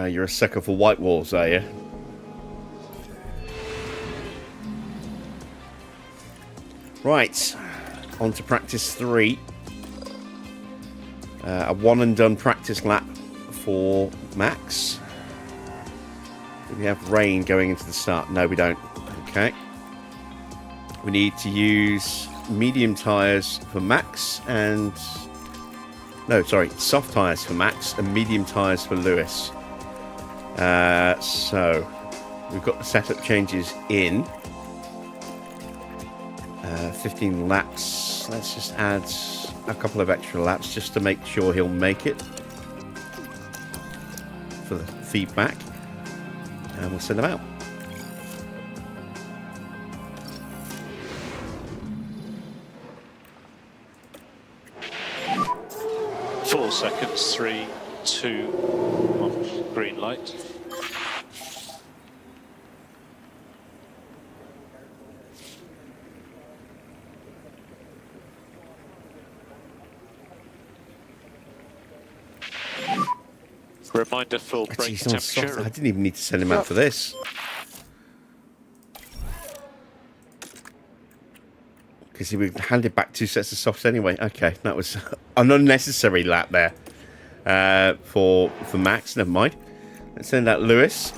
A: You're a sucker for white walls, are you? Right, on to practice 3. A one and done practice lap for Max. Do we have rain going into the start? No, we don't. Okay. We need to use medium tyres for Max and... No, sorry, soft tyres for Max and medium tyres for Lewis. So we've got the setup changes in. 15 laps. Let's just add a couple of extra laps just to make sure he'll make it for the feedback, and we'll send him out.
F: Four seconds. 3, 2, 1. Green light. Reminder full
A: Actually,
F: brake
A: he's on soft.
F: temperature.
A: I didn't even need to send him out for this. Because he would hand it back 2 sets of softs anyway. Okay, that was an unnecessary lap there for Max. Never mind. Let's send out Lewis.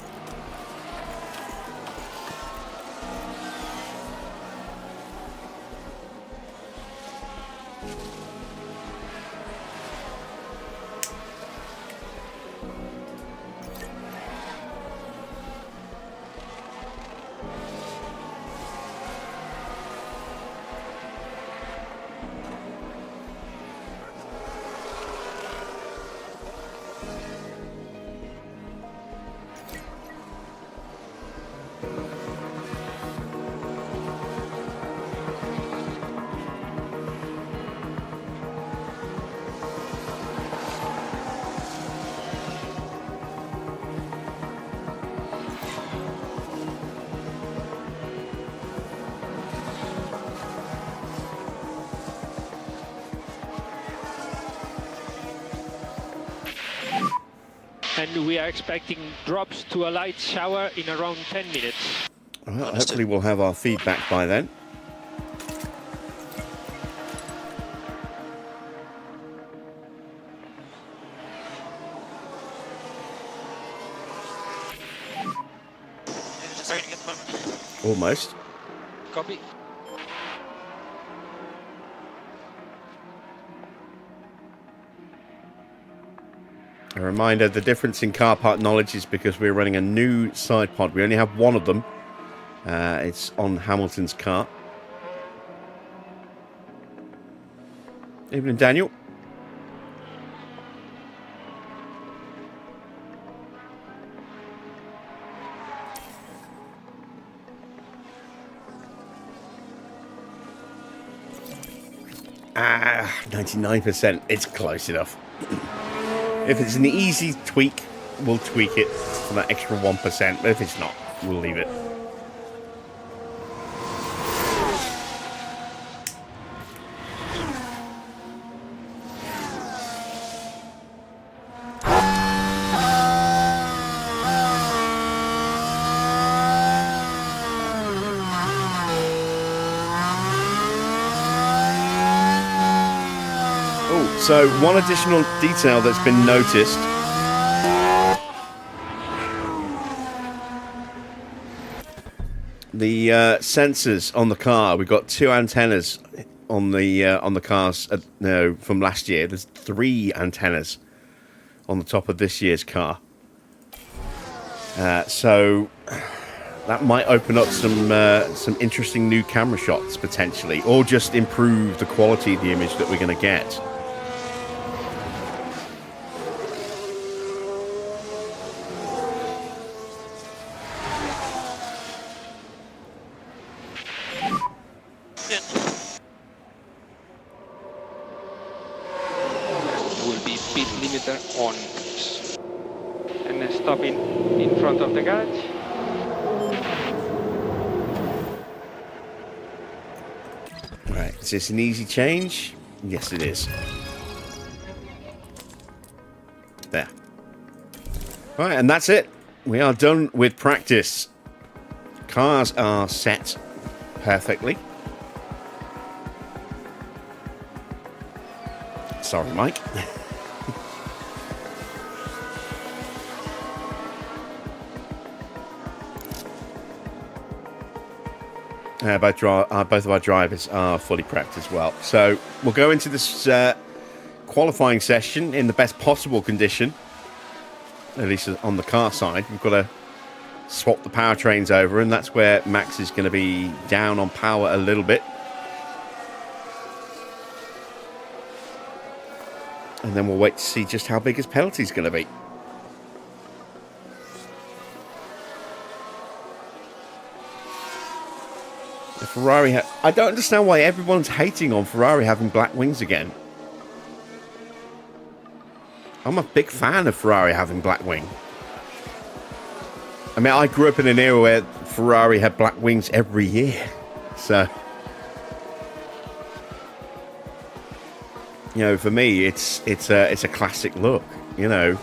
D: And we are expecting drops to a light shower in around 10 minutes.
A: Well, hopefully we'll have our feedback by then. Almost.
D: Copy.
A: A reminder, the difference in car part knowledge is because we're running a new side pod. We only have one of them. It's on Hamilton's car. Evening, Daniel. Ah, 99%. It's close enough. If it's an easy tweak, we'll tweak it for that extra 1%. But if it's not, we'll leave it. Cool. So one additional detail that's been noticed. The sensors on the car. We've got 2 antennas on the cars. No, from last year. There's 3 antennas on the top of this year's car. So that might open up some interesting new camera shots potentially, or just improve the quality of the image that we're going to get.
D: Will be speed limiter on. And then stop in front of the garage.
A: Right, is this an easy change? Yes, it is. There. Right, and that's it. We are done with practice. Cars are set perfectly. Sorry, Mike. Both of our drivers are fully prepped as well. So we'll go into this qualifying session in the best possible condition, at least on the car side. We've got to swap the powertrains over, and that's where Max is going to be down on power a little bit. And then we'll wait to see just how big his penalty is going to be. The Ferrari... I don't understand why everyone's hating on Ferrari having black wings again. I'm a big fan of Ferrari having black wing. I mean, I grew up in an era where Ferrari had black wings every year. So... you know, for me, it's a classic look, you know.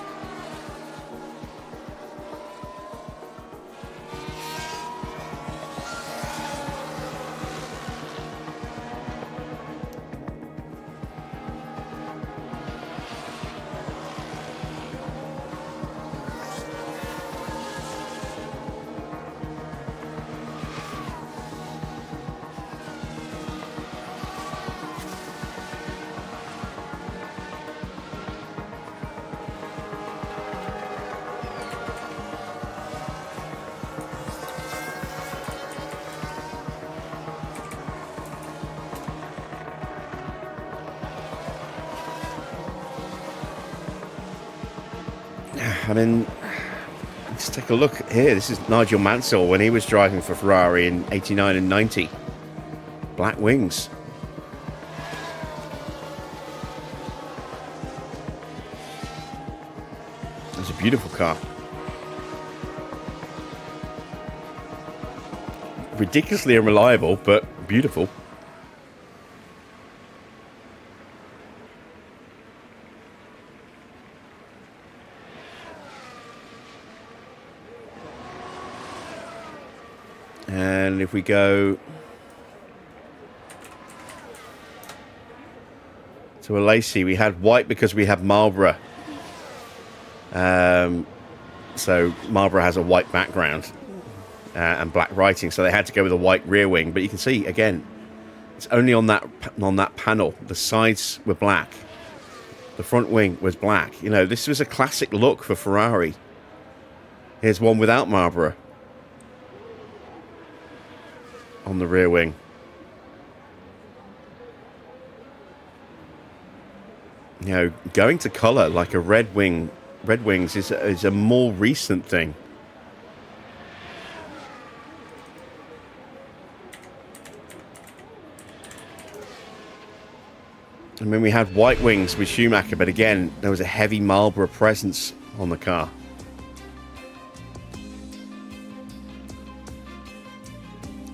A: I mean, just take a look here. This is Nigel Mansell when he was driving for Ferrari in 89 and 90. Black wings. It's a beautiful car. Ridiculously unreliable, but beautiful. And if we go to a Lacey, we had white because we have Marlboro. So Marlboro has a white background and black writing, so they had to go with a white rear wing. But you can see again, it's only on that panel. The sides were black, the front wing was black. You know, this was a classic look for Ferrari. Here's one without Marlboro on the rear wing. You know, going to colour like a red wings is a more recent thing. I mean, we had white wings with Schumacher, but again, there was a heavy Marlboro presence on the car.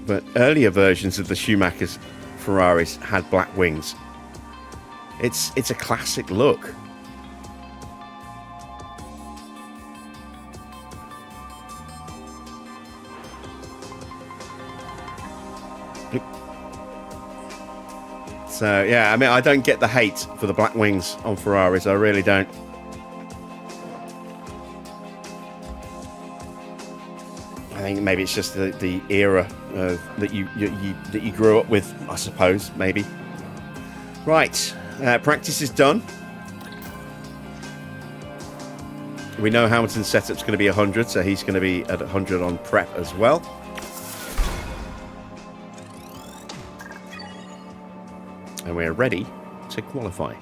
A: But earlier versions of the Schumacher's Ferraris had black wings. It's a classic look. So, yeah, I mean, I don't get the hate for the black wings on Ferraris. I really don't. I think maybe it's just the era that you grew up with, I suppose, maybe. Right, practice is done. We know Hamilton's setup's going to be 100, so he's going to be at 100 on prep as well. And we're ready to qualify.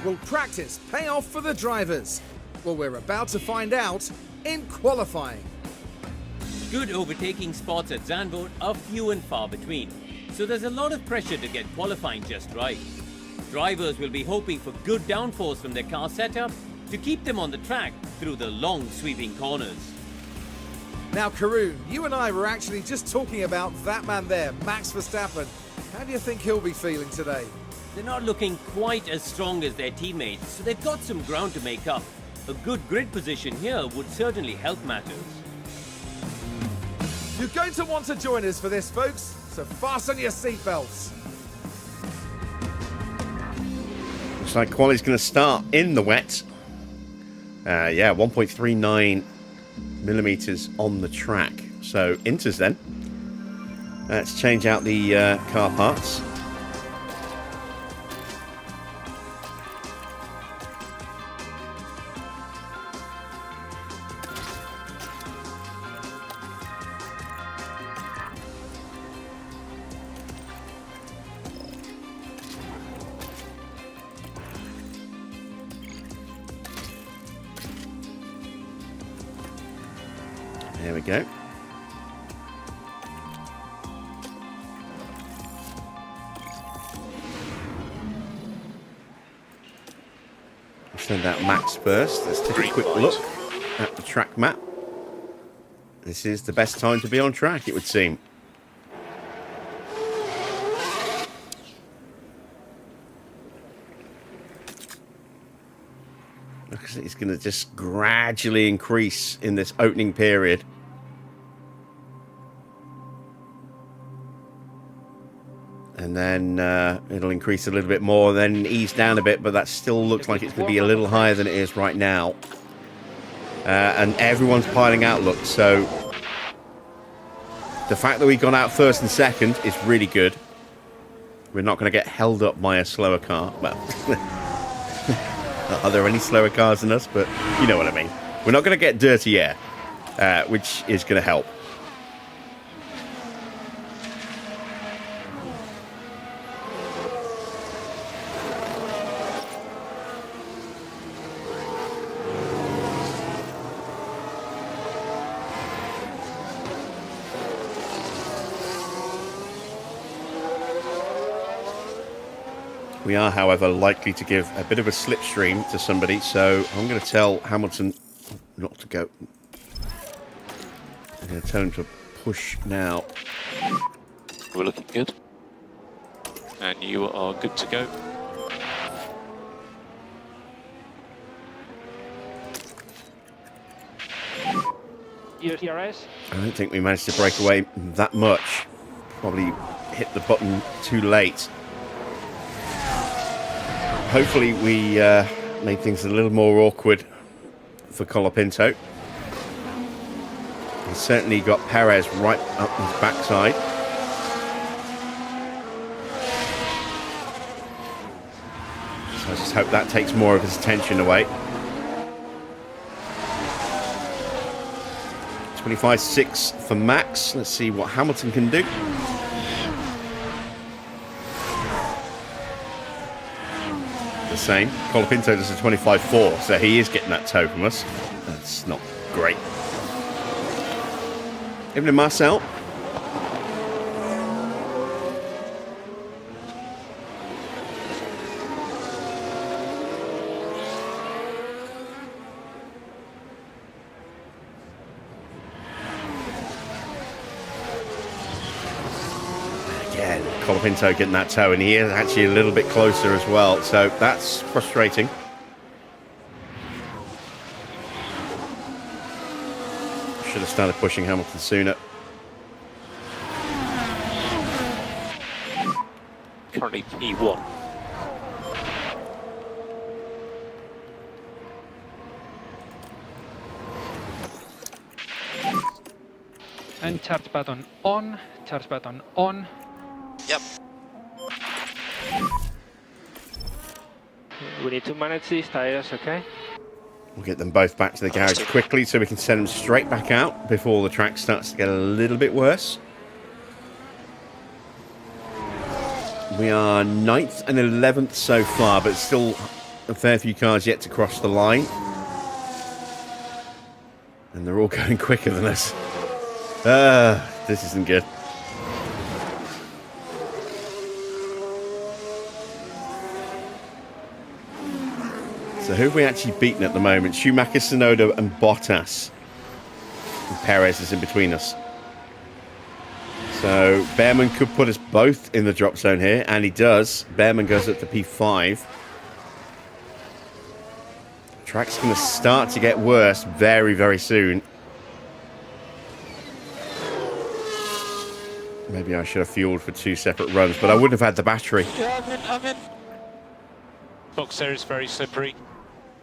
B: Will practice pay off for the drivers? Well, we're about to find out in qualifying.
C: Good overtaking spots at Zandvoort are few and far between, so there's a lot of pressure to get qualifying just right. Drivers will be hoping for good downforce from their car setup to keep them on the track through the long sweeping corners.
B: Now, Karun, you and I were actually just talking about that man there, Max Verstappen. How do you think he'll be feeling today?
C: They're not looking quite as strong as their teammates, so they've got some ground to make up. A good grid position here would certainly help matters.
B: You're going to want to join us for this, folks, so fasten your seatbelts.
A: Looks like quali's going to start in the wet. Yeah, 1.39 millimeters on the track. So, inters then. Let's change out the car parts. There we go. Let's send out Max first. Let's take a quick look at the track map. This is the best time to be on track, it would seem. It's going to just gradually increase in this opening period. And then it'll increase a little bit more, then ease down a bit, but that still looks like it's going to be a little higher than it is right now. And everyone's piling out, look, so the fact that we've gone out first and second is really good. We're not going to get held up by a slower car. Well, are there any slower cars than us? But you know what I mean. We're not going to get dirty air, which is going to help. We are, however, likely to give a bit of a slipstream to somebody, so I'm going to tell Hamilton not to go. I'm going to tell him to push now.
F: We're looking good. And you are good to go.
D: ERS.
A: I don't think we managed to break away that much. Probably hit the button too late. Hopefully we made things a little more awkward for Colapinto. He's certainly got Perez right up his backside. So I just hope that takes more of his attention away. 25.6 for Max. Let's see what Hamilton can do. insane. Colapinto does a 25.4, so he is getting that toe from us. That's not great. Evening, Marcel. Again, Colapinto getting that toe, and he is actually a little bit closer as well, so that's frustrating. Should have started pushing Hamilton sooner.
F: Currently P1.
D: And charge button on, charge button on.
G: Yep.
D: We need to manage these tires, okay?
A: We'll get them both back to the garage quickly so we can send them straight back out before the track starts to get a little bit worse. We are 9th and 11th so far, but still a fair few cars yet to cross the line. And they're all going quicker than us. This isn't good. So who have we actually beaten at the moment? Schumacher, Tsunoda and Bottas. And Perez is in between us. So Bearman could put us both in the drop zone here, and he does. Bearman goes up to P5. The track's going to start to get worse very, very soon. Maybe I should have fueled for 2 separate runs, but I wouldn't have had the battery.
F: Yeah, I'm in. Box there is very slippery.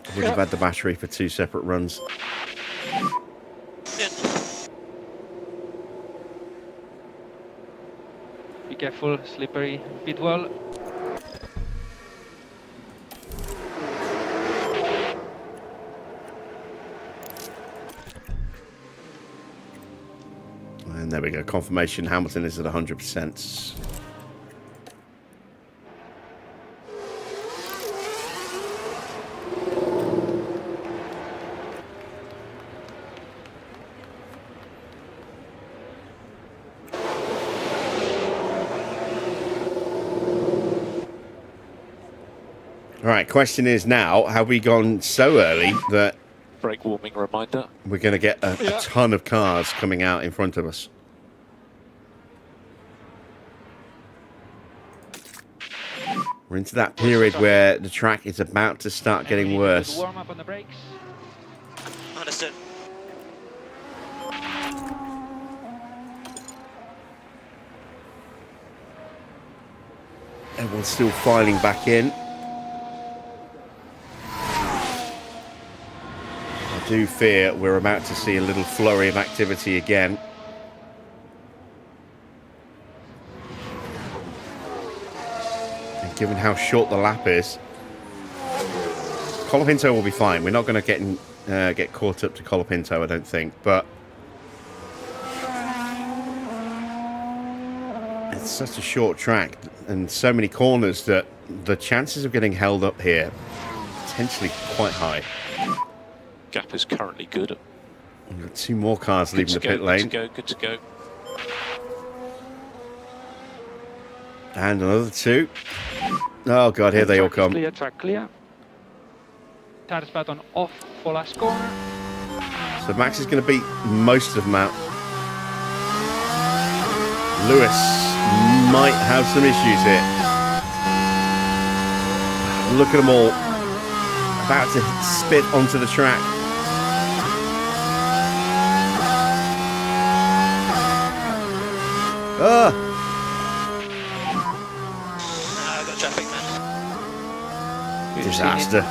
A: I would have had the battery for 2 separate runs.
F: In.
D: Be careful, slippery pit wall.
A: And there we go. Confirmation Hamilton is at 100%. All right, question is now, have we gone so early that
F: Brake warming reminder.
A: we're going to get a ton of cars coming out in front of us? We're into that period where the track is about to start getting worse.
D: Warm up on the brakes.
G: Understood.
A: Everyone's still filing back in. I do fear we're about to see a little flurry of activity again. And given how short the lap is, Colapinto will be fine. We're not going to get caught up to Colapinto, I don't think. But it's such a short track and so many corners that the chances of getting held up here are potentially quite high.
F: Gap is currently good.
A: We've got 2 more cars leaving the pit lane.
F: Good to go.
A: And another 2. Oh god, here they all come.
D: Clear, track clear. Charge button off for last corner.
A: So Max is going to beat most of them out. Lewis might have some issues here. Look at them all. About to spit onto the track. Ah!
G: I got traffic, man.
A: Disaster.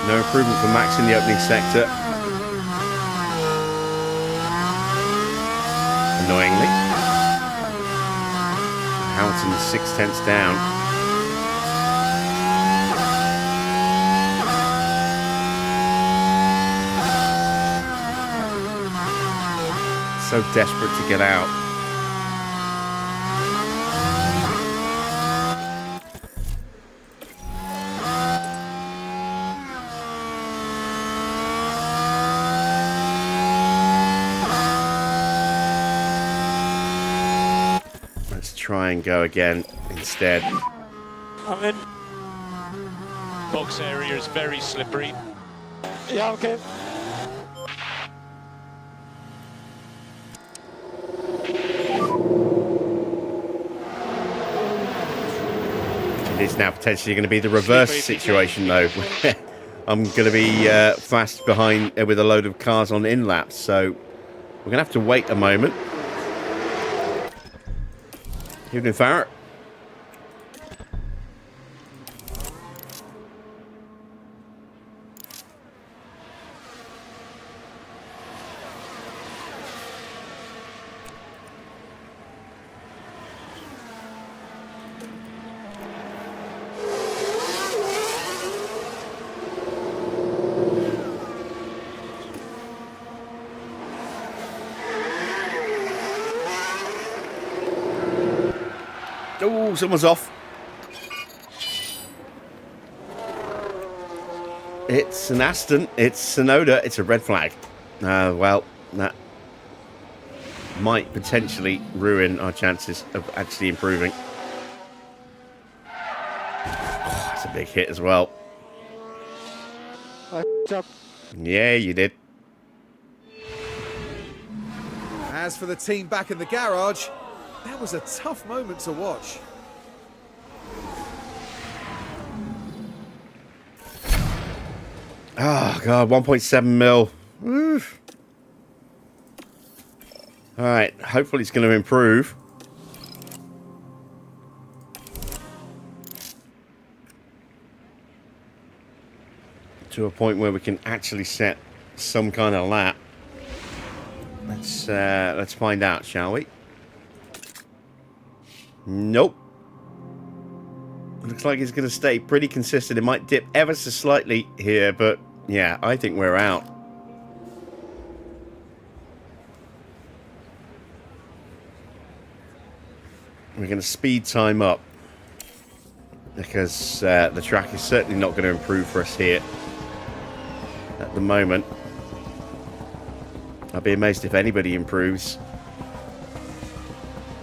A: No improvement for Max in the opening sector. Annoyingly. Hamilton's 6/10 down. So desperate to get out. try and go again instead.
E: I'm in.
F: Box area is very slippery.
E: Yeah, okay.
A: It is now potentially going to be the reverse situation, though. I'm going to be fast behind with a load of cars on in-laps, so we're going to have to wait a moment. Evening, Farrett. Oh, someone's off. It's an Aston. It's Sonoda. It's a red flag. Well, that might potentially ruin our chances of actually improving. Oh, that's a big hit as well.
E: I f***ed up.
A: Yeah, you did.
B: As for the team back in the garage, that was a tough moment to watch.
A: Oh, God, 1.7 mil. Oof. All right, hopefully it's going to improve. To a point where we can actually set some kind of lap. Let's find out, shall we? Nope. Looks like it's going to stay pretty consistent. It might dip ever so slightly here, but yeah, I think we're out. We're going to speed time up because the track is certainly not going to improve for us here at the moment. I'd be amazed if anybody improves.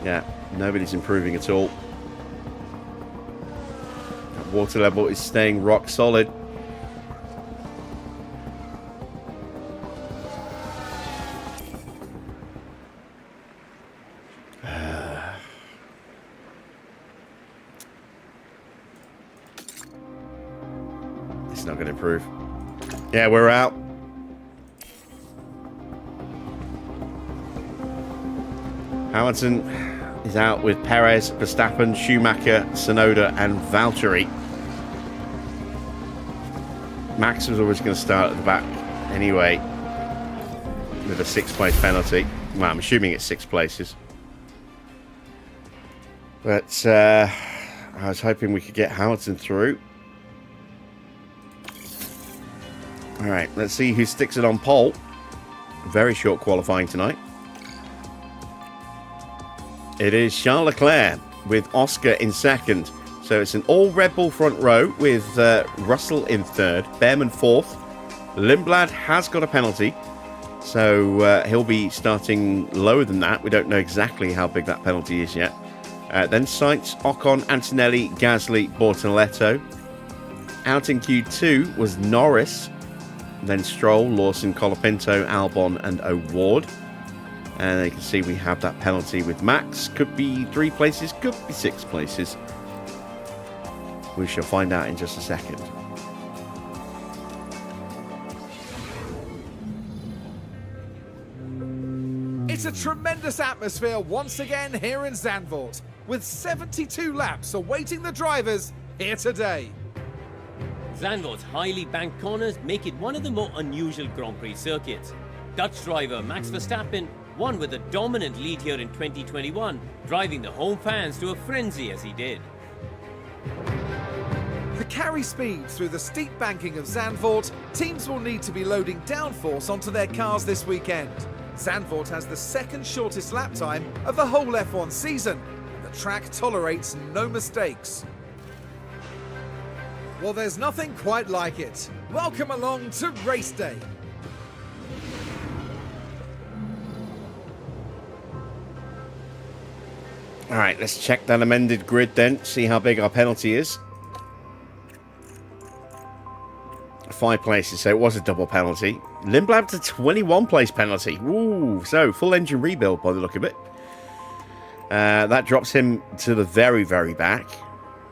A: Yeah, nobody's improving at all. That water level is staying rock solid. It's not going to improve. Yeah, we're out. Hamilton is out with Perez, Verstappen, Schumacher, Sonoda and Valtteri. Max was always going to start at the back anyway with a 6th-place penalty. Well, I'm assuming it's 6 places. But I was hoping we could get Hamilton through. All right, let's see who sticks it on pole. Very short qualifying tonight. It is Charles Leclerc with Oscar in second. So it's an all Red Bull front row with Russell in third, Bearman fourth. Lindblad has got a penalty, so he'll be starting lower than that. We don't know exactly how big that penalty is yet. Then Sainz, Ocon, Antonelli, Gasly, Bortoletto. Out in Q2 was Norris, then Stroll, Lawson, Colapinto, Albon and O'Ward. And you can see we have that penalty with Max. Could be 3 places, could be 6 places. We shall find out in just a second.
B: It's a tremendous atmosphere once again here in Zandvoort, with 72 laps awaiting the drivers here today.
C: Zandvoort's highly banked corners make it one of the more unusual Grand Prix circuits. Dutch driver Max Verstappen won with a dominant lead here in 2021, driving the home fans to a frenzy as he did.
B: To carry speed through the steep banking of Zandvoort, teams will need to be loading downforce onto their cars this weekend. Zandvoort has the 2nd shortest lap time of the whole F1 season. The track tolerates no mistakes. Well, there's nothing quite like it. Welcome along to race day.
A: All right, let's check that amended grid then, see how big our penalty is. 5 places, so it was a double penalty. Lindblad, a 21 place penalty. Ooh, so full engine rebuild by the look of it. That drops him to the very, very back.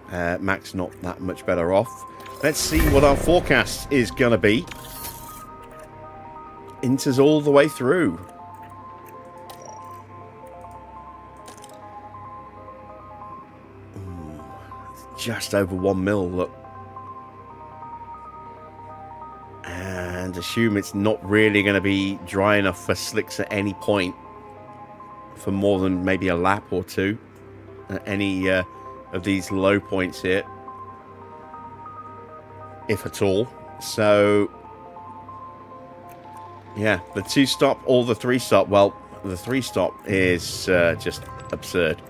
A: Max not that much better off. Let's see what our forecast is going to be. Inter's all the way through. Ooh, just over 1 mil, look. And assume it's not really going to be dry enough for slicks at any point for more than maybe a lap or two at any of these low points here, if at all. So yeah, the 2-stop or the 3-stop. Well, the 3-stop is just absurd.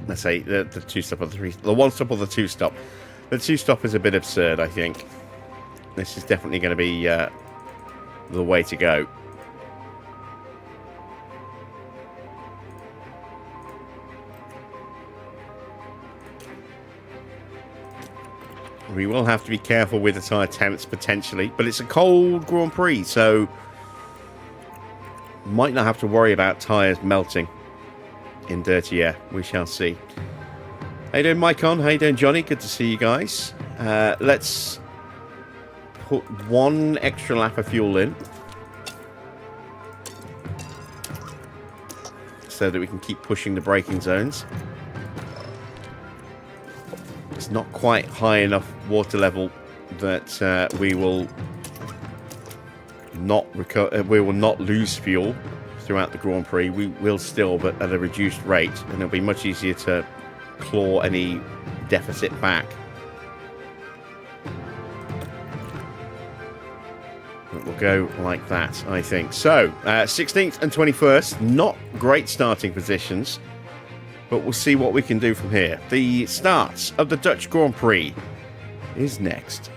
A: Let's say the 2-stop or the 1-stop or the 2-stop. The 2-stop is a bit absurd, I think. This is definitely going to be the way to go. We will have to be careful with the tyre temps potentially, but it's a cold Grand Prix, so might not have to worry about tyres melting in dirty air. We shall see. How you doing, Mycon? How you doing, Johnny? Good to see you guys. Let's put 1 extra lap of fuel in so that we can keep pushing the braking zones. It's not quite high enough water level that we will not lose fuel throughout the Grand Prix. We will still, but at a reduced rate, and it'll be much easier to claw any deficit back. It will go like that, I think. So, 16th and 21st, not great starting positions, but we'll see what we can do from here. The start of the Dutch Grand Prix is next.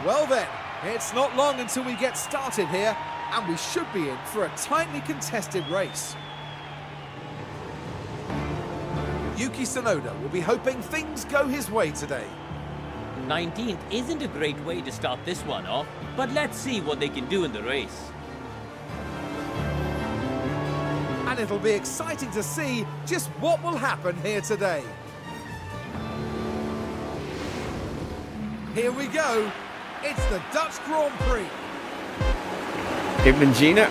B: Well then, it's not long until we get started here, and we should be in for a tightly contested race. Yuki Tsunoda will be hoping things go his way today.
C: 19th isn't a great way to start this one off, but let's see what they can do in the race.
B: And it'll be exciting to see just what will happen here today. Here we go. It's the Dutch Grand Prix.
A: Ibn Gina.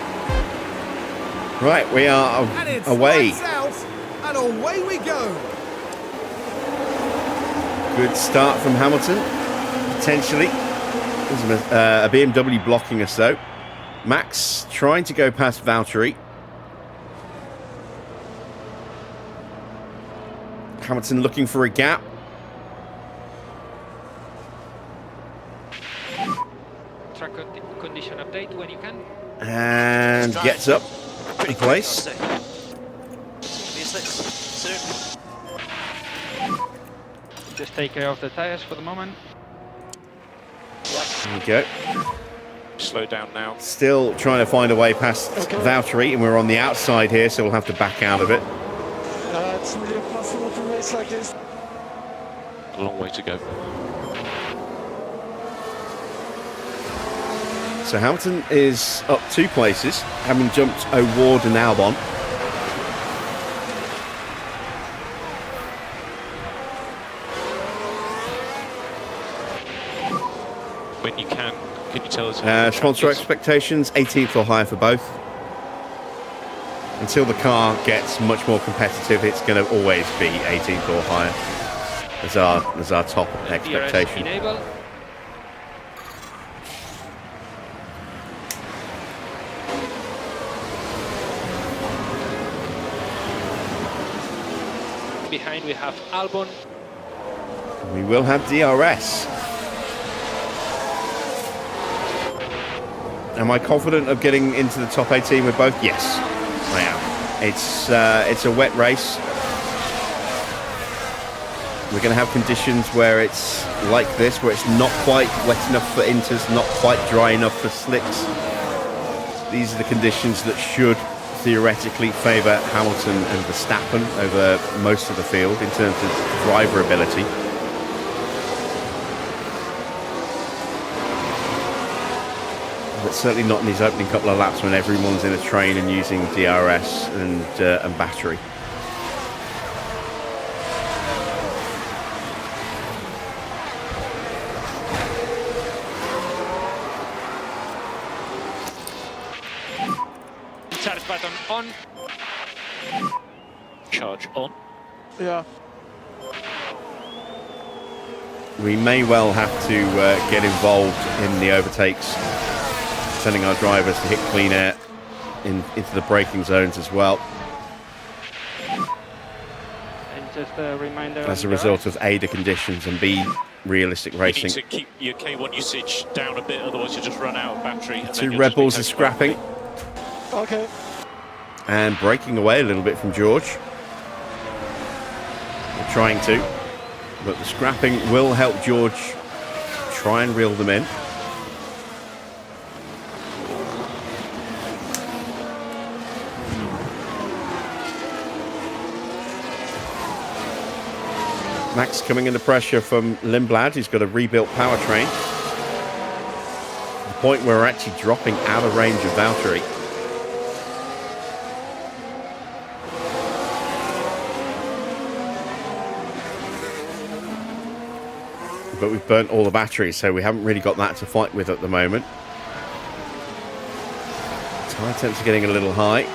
A: Right, we are
B: And it's
A: away.
B: lights out, and away we go.
A: Good start from Hamilton, potentially. There's a BMW blocking us though. Max trying to go past Valtteri. Hamilton looking for a gap.
D: Track condition update when you can.
A: And gets up in place.
D: Just take care of the tires for the moment.
A: There we go.
F: Slow down now.
A: Still trying to find a way past Valtteri, and we're on the outside here, so we'll have to back out of it.
E: It's really impossible to race like this.
F: A long way to go.
A: So Hamilton is up 2 places, having jumped O'Ward and Albon.
F: When you can you tell us?
A: Sponsor expectations, 18th or higher for both. Until the car gets much more competitive, it's going to always be 18th or higher as our top expectation.
D: Enable. behind we have Albon.
A: We will have DRS. Am I confident of getting into the top 18 with both? Yes, I am. It's a wet race. We're going to have conditions where it's like this, where it's not quite wet enough for inters, not quite dry enough for slicks. These are the conditions that should theoretically favour Hamilton and Verstappen over most of the field in terms of driver ability. But certainly not in these opening couple of laps when everyone's in a train and using DRS and battery.
D: Charge button on.
F: Charge on.
E: Yeah.
A: We may well have to get involved in the overtakes, sending our drivers to hit clean air into the braking zones as well.
D: And just a reminder.
A: As a result of A, the conditions, and B, realistic
F: You
A: racing.
F: need to keep your K1 usage down a bit, otherwise you just run out of battery. And
A: Two
F: then
A: Red Bulls are scrapping
E: Okay.
A: and breaking away a little bit from George. They're trying to, but the scrapping will help George try and reel them in. Max coming under pressure from Lindblad, who's got a rebuilt powertrain. The point where we're actually dropping out of range of Valtteri. But we've burnt all the batteries, so we haven't really got that to fight with at the moment. Tyre temps are getting a little high.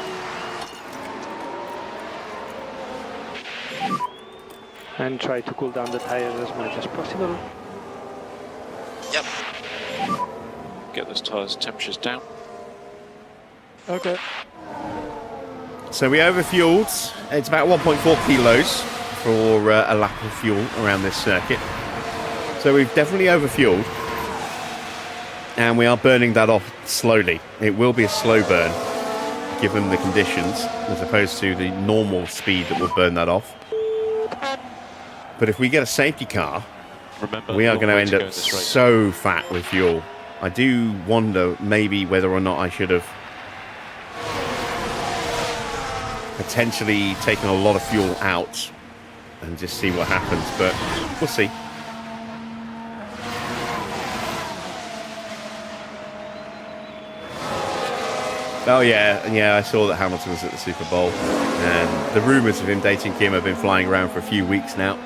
D: And try to cool down the tires as much as possible.
G: Yep.
F: Get those tyres' temperatures down.
E: Okay.
A: So we overfueled. It's about 1.4 kilos for a lap of fuel around this circuit. So we've definitely overfueled. And we are burning that off slowly. It will be a slow burn, given the conditions, as opposed to the normal speed that will burn that off. But if we get a safety car,
F: Remember,
A: we are going to end
F: go
A: up
F: in this race.
A: so fat with fuel. I do wonder maybe whether or not I should have potentially taken a lot of fuel out and just see what happens, but we'll see. Oh yeah, I saw that Hamilton was at the Super Bowl, and the rumours of him dating Kim have been flying around for a few weeks now.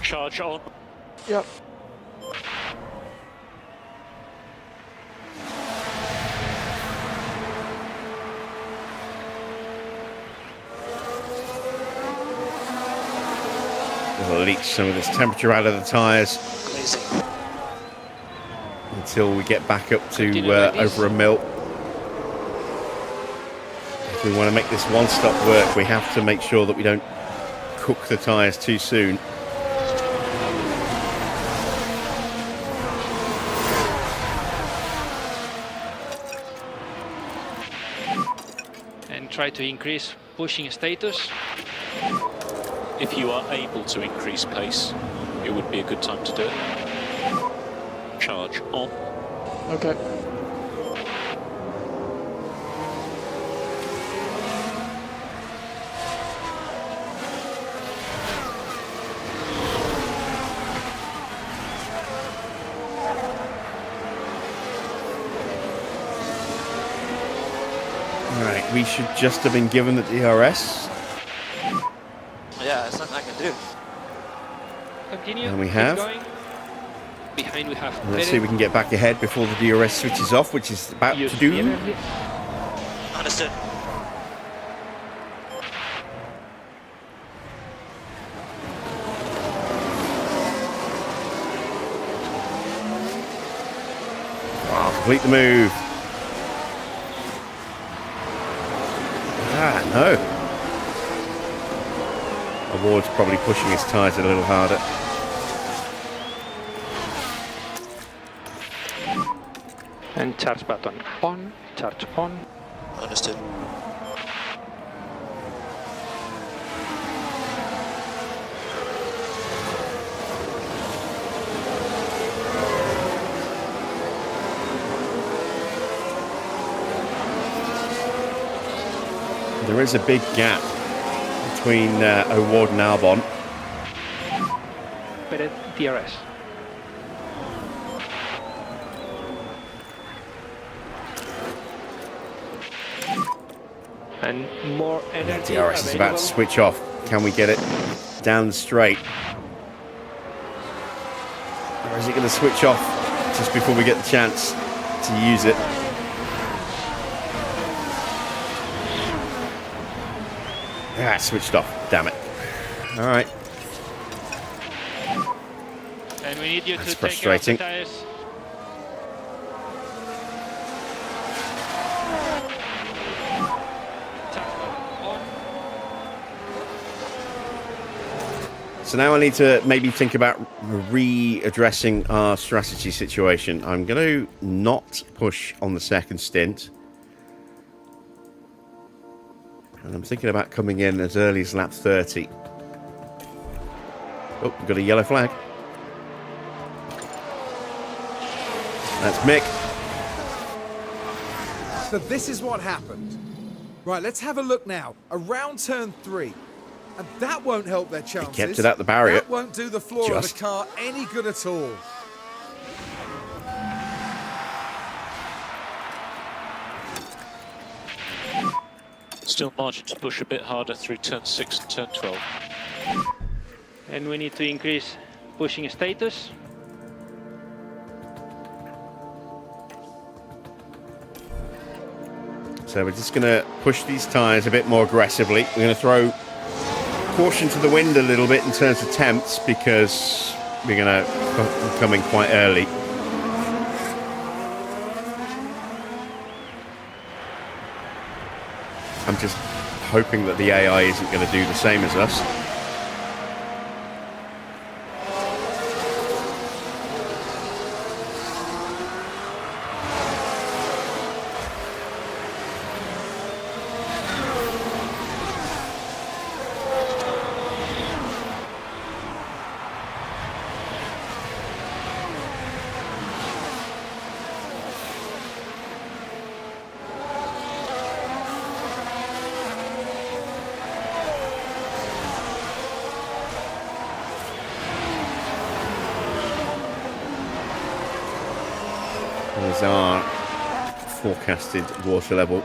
F: Charge on.
E: Yep.
A: We'll leach some of this temperature out of the tyres
G: Crazy.
A: until we get back up to
D: Continue like this.
A: over a mil. If we want to make this one-stop work, we have to make sure that we don't cook the tyres too soon.
D: And try to increase pushing status.
F: If you are able to increase pace, it would be a good time to do it. Charge on.
E: Okay.
A: Alright, we should just have been given the DRS.
G: Yeah, there's nothing I can do.
D: Continue.
A: And we
D: keep
A: have.
D: going. Behind we have
A: Let's see if we can get back ahead before the DRS switches off, which is about to do.
G: Understood.
A: Oh, complete the move. Ah, no. Award's probably pushing his tyres a little harder.
D: And charge button on, charge on.
G: Understood.
A: There is a big gap between Award and Albon.
D: Better DRS. And more energy.
A: DRS is about to switch off. Can we get it down the straight? Or is it going to switch off just before we get the chance to use it? Ah, switched off. Damn it. All right.
D: And we need you
A: That's
D: to
A: frustrating.
D: take off the tires.
A: So now I need to maybe think about readdressing our strategy situation. I'm going to not push on the second stint. And I'm thinking about coming in as early as lap 30. Oh, we've got a yellow flag. That's Mick.
B: So this is what happened. Right, let's have a look now. Around turn 3. And that won't help their chances.
A: He kept it at the barrier.
B: That won't do the floor of the car any good at all.
F: Still margin to push a bit harder through turn 6 and turn 12.
D: And we need to increase pushing status.
A: So we're just going to push these tyres a bit more aggressively. We're going to throw caution to the wind a little bit in terms of temps because we're going to come in quite early. I'm just hoping that the AI isn't going to do the same as us. There's our forecasted water level.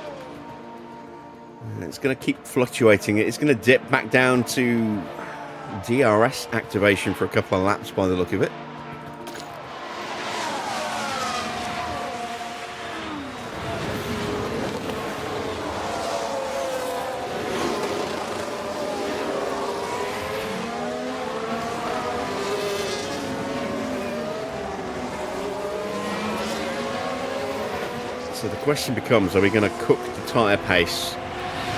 A: And it's going to keep fluctuating. It's going to dip back down to DRS activation for a couple of laps by the look of it. So the question becomes, are we going to cook the tyre pace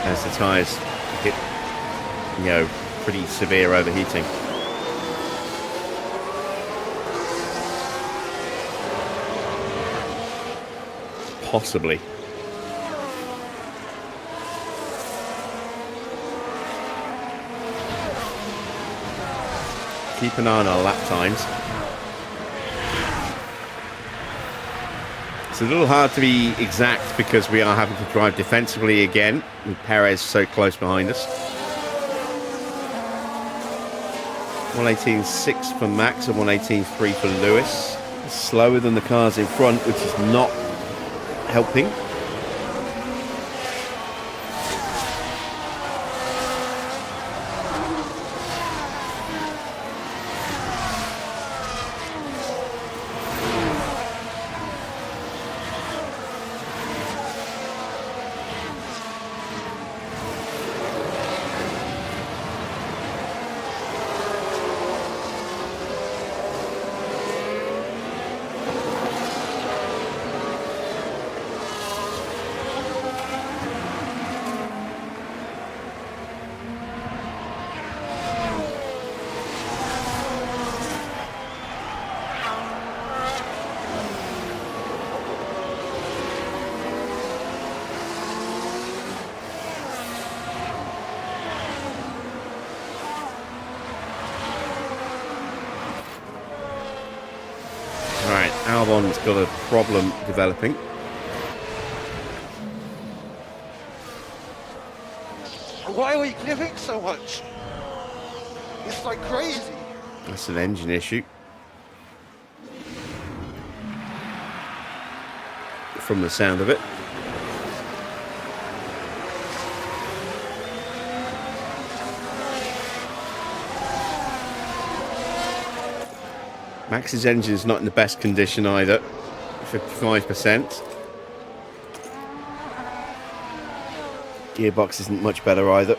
A: as the tyres get, you know, pretty severe overheating? Possibly. Keep an eye on our lap times. It's a little hard to be exact because we are having to drive defensively again with Perez so close behind us. 1:18.6 for Max and 1:18.3 for Lewis. Slower than the cars in front, which is not helping. Carbon's got a problem developing.
E: Why are we clipping so much? It's like crazy.
A: That's an engine issue. From the sound of it. Max's engine's not in the best condition either. 55%. Gearbox isn't much better either.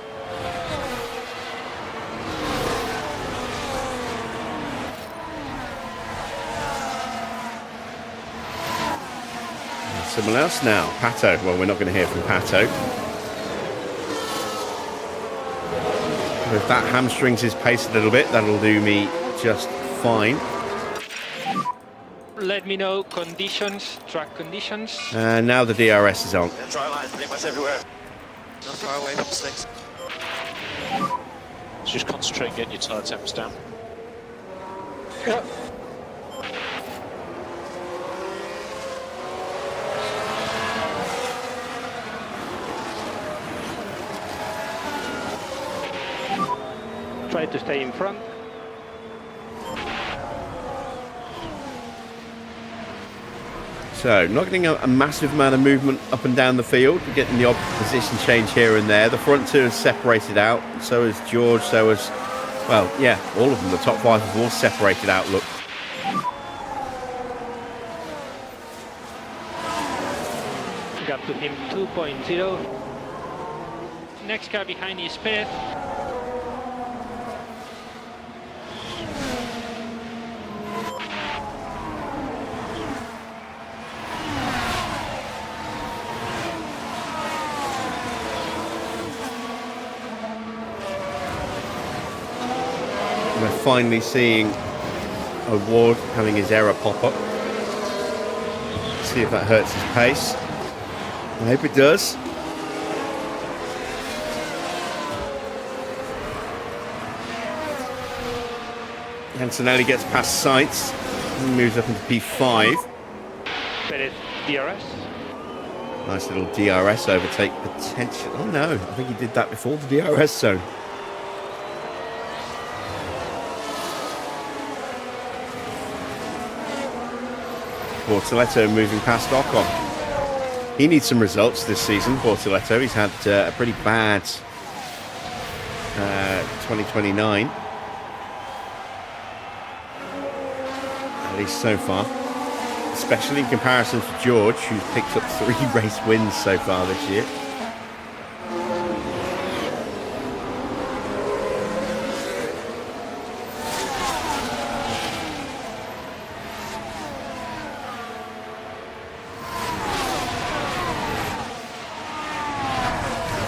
A: And someone else now, Pato. Well, we're not going to hear from Pato. If that hamstrings his pace a little bit, that'll do me just fine.
D: Let me know conditions, track conditions.
A: And now the DRS is on.
G: Dry lines pretty much everywhere. Not far away from slicks.
F: So just concentrate on getting your tyre temps down.
E: Yeah.
D: Try to stay in front.
A: So, not getting a massive amount of movement up and down the field. We're getting the odd position change here and there. The front two are separated out. So is George, so is, well, yeah, all of them. The top five have all separated out, look.
D: Gap to him 2.0. Next car behind is Perez.
A: We're finally seeing Ward having his error pop up. See if that hurts his pace. I hope it does. Antonelli gets past Sainz and moves up into P5.
D: Perez DRS.
A: Nice little DRS overtake potential. Oh no, I think he did that before the DRS zone. Bortoletto moving past Ocon. He needs some results this season, Bortoletto. He's had a pretty bad 2029. At least so far. Especially in comparison to George, who's picked up 3 race wins so far this year.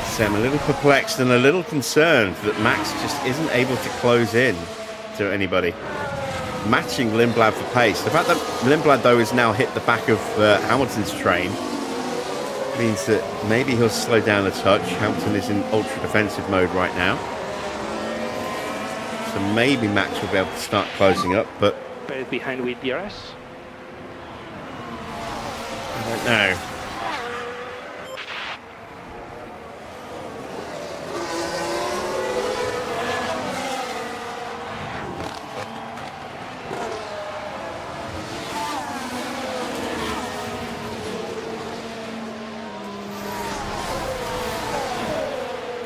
A: So I'm a little perplexed and a little concerned that Max just isn't able to close in to anybody. Matching Lindblad for pace. The fact that Lindblad, though, has now hit the back of Hamilton's train means that maybe he'll slow down a touch. Hamilton is in ultra-defensive mode right now. So maybe Max will be able to start closing up, but
D: Perez behind with DRS.
A: I don't know.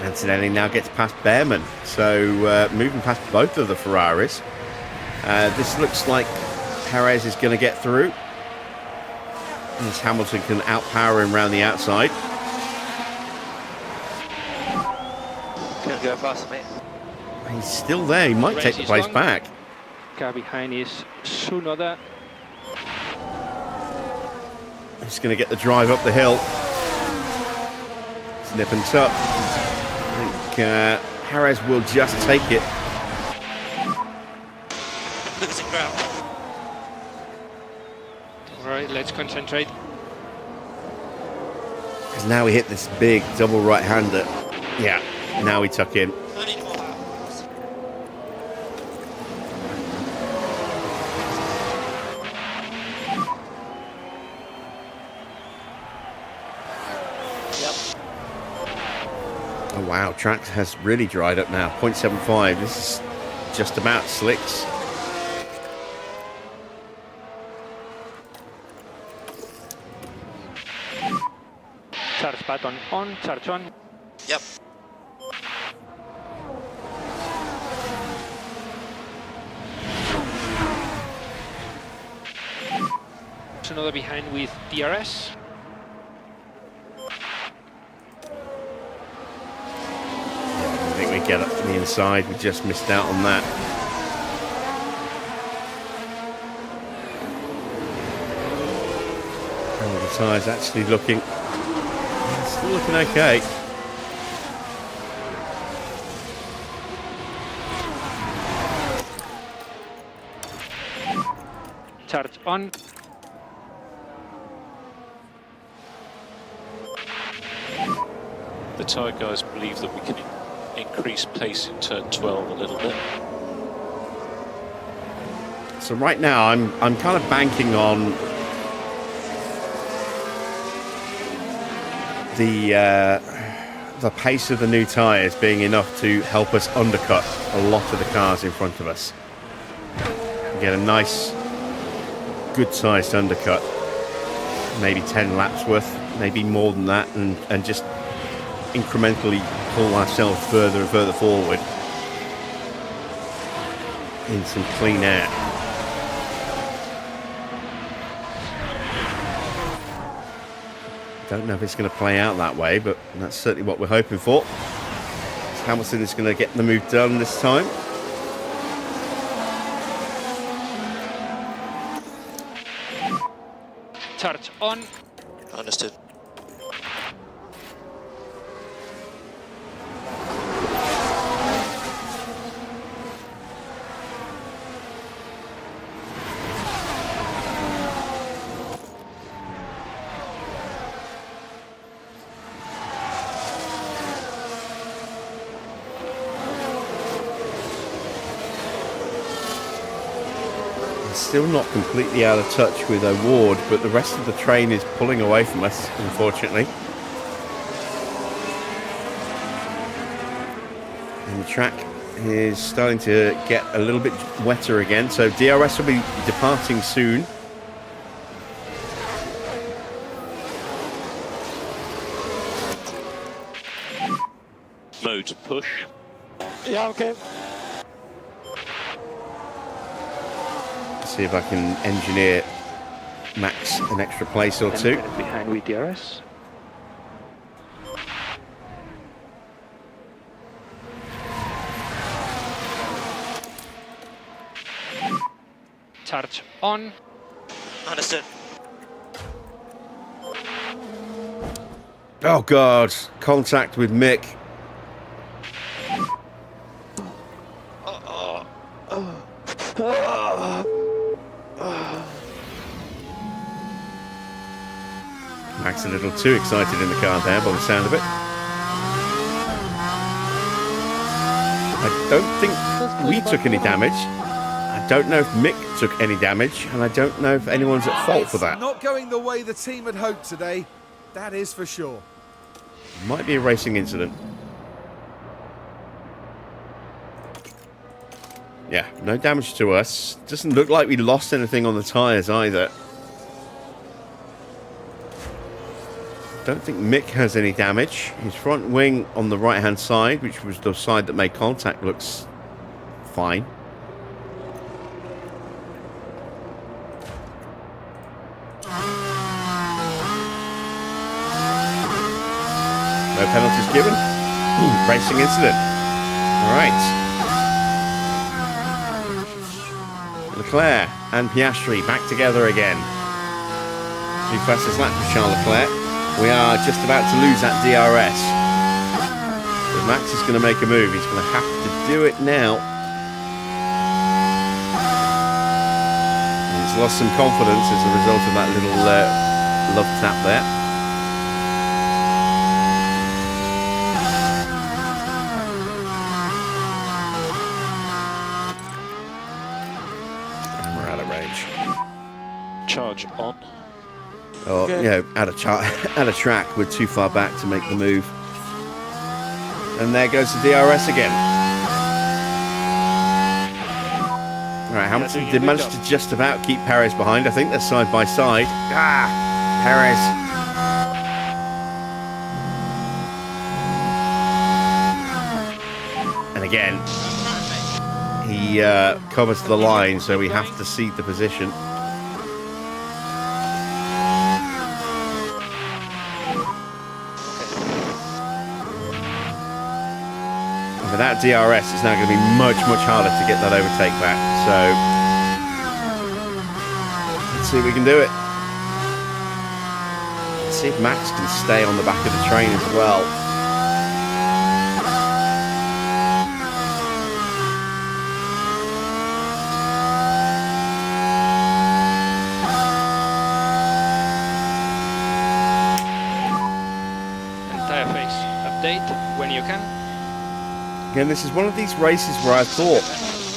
A: Antonelli now gets past Bearman, so moving past both of the Ferraris. This looks like Perez is going to get through, as Hamilton can outpower him around the outside.
G: Can't go fast, mate.
A: He's still there, he might take the place back.
D: Car behind is Tsunoda.
A: He's going to get the drive up the hill. It's nip and tuck. I think Perez will just take it.
G: Losing ground.
D: Alright, let's concentrate.
A: Because now we hit this big double right-hander. Yeah, now we tuck in.
G: I need more laps.
A: Wow, track has really dried up now. 0.75. This is just about slicks.
D: Charge button on, charge on.
G: Yep.
D: There's another behind with DRS.
A: I think we get up to the inside. We just missed out on that. Oh, the tyres actually looking... Still looking okay.
D: Charge on.
F: The tyre guys believe that we can increase pace in turn 12 a little bit.
A: So right now I'm kind of banking on the pace of the new tyres being enough to help us undercut a lot of the cars in front of us. Get a nice, good sized undercut, maybe 10 laps worth, maybe more than that, and just incrementally pull ourselves further and further forward in some clean air. Don't know if it's going to play out that way, but that's certainly what we're hoping for. Hamilton is going to get the move done this time.
D: Charge on.
G: Understood.
A: Still not completely out of touch with Ward, but the rest of the train is pulling away from us, unfortunately. And the track is starting to get a little bit wetter again, so DRS will be departing soon.
F: Mode push.
E: Yeah, okay.
A: See if I can engineer Max an extra place or two.
D: Behind with DRS. Charge on.
G: Understood.
A: Oh God, contact with Mick. Max a little too excited in the car there by the sound of it. I don't think we took any damage. I don't know if Mick took any damage, and I don't know if anyone's at fault for that.
B: Not going the way the team had hoped today, that is for sure.
A: Might be a racing incident. Yeah, no damage to us. Doesn't look like we lost anything on the tyres either. Don't think Mick has any damage. His front wing on the right hand side, which was the side that made contact, looks fine. No penalties given. Racing incident. All right. Leclerc and Piastri back together again. New fastest lap for Charles Leclerc. We are just about to lose that DRS. But Max is going to make a move. He's going to have to do it now. He's lost some confidence as a result of that little love tap there. And we're out of range.
F: Charge on.
A: Or, you know, out of track, we're too far back to make the move. And there goes the DRS again. Right, Hamilton did manage to just about keep Perez behind. I think they're side by side. Perez. And again, he covers the line, so we have to cede the position. Without DRS, it's now going to be much, much harder to get that overtake back. So, let's see if we can do it. Let's see if Max can stay on the back of the train as well.
D: Entire face update when you can.
A: Again, this is one of these races where I thought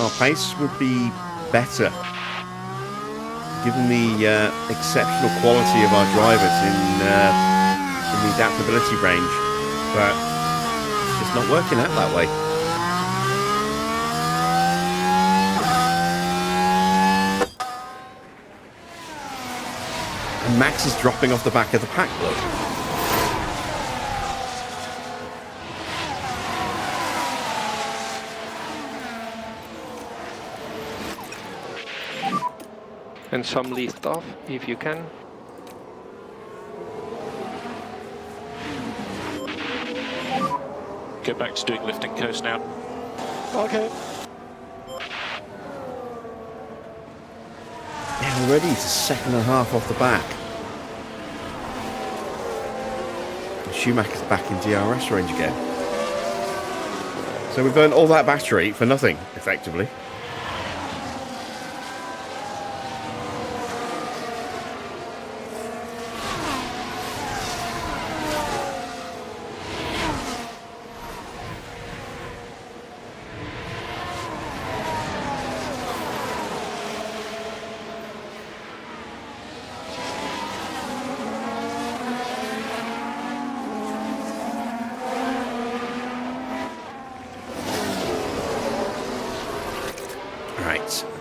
A: our pace would be better, given the exceptional quality of our drivers in the adaptability range, but it's just not working out that way. And Max is dropping off the back of the pack, look.
D: And some lift off if you can.
F: Go back to doing lift and coast now.
E: Okay.
A: Yeah, already it's a second and a half off the back. Schumacher's back in DRS range again. So we've earned all that battery for nothing, effectively.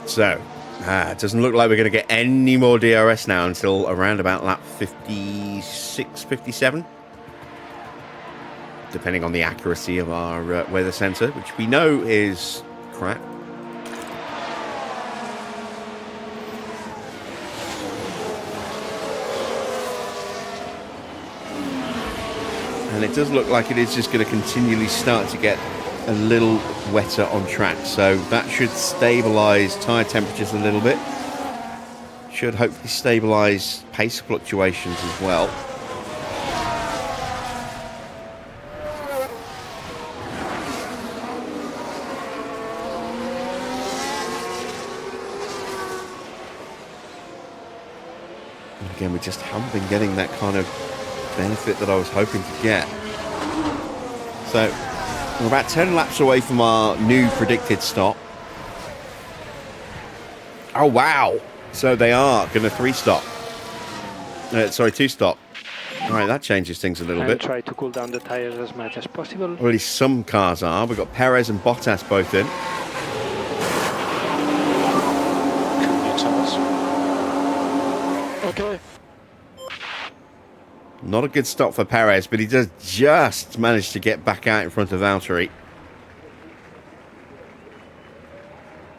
A: So, it doesn't look like we're going to get any more DRS now until around about lap 56, 57. Depending on the accuracy of our weather sensor, which we know is crap. And it does look like it is just going to continually start to get a little wetter on track, so that should stabilize tire temperatures a little bit, should hopefully stabilize pace fluctuations as well. And again, we just haven't been getting that kind of benefit that I was hoping to get. So we're about 10 laps away from our new predicted stop. Oh, wow. So they are going to 3-stop. Sorry, 2-stop. All right, that changes things a little bit.
D: Try to cool down the tires as much as possible.
A: Or at least some cars are. We've got Perez and Bottas both in.
E: Okay.
A: Not a good stop for Perez, but he does just manage to get back out in front of Valtteri.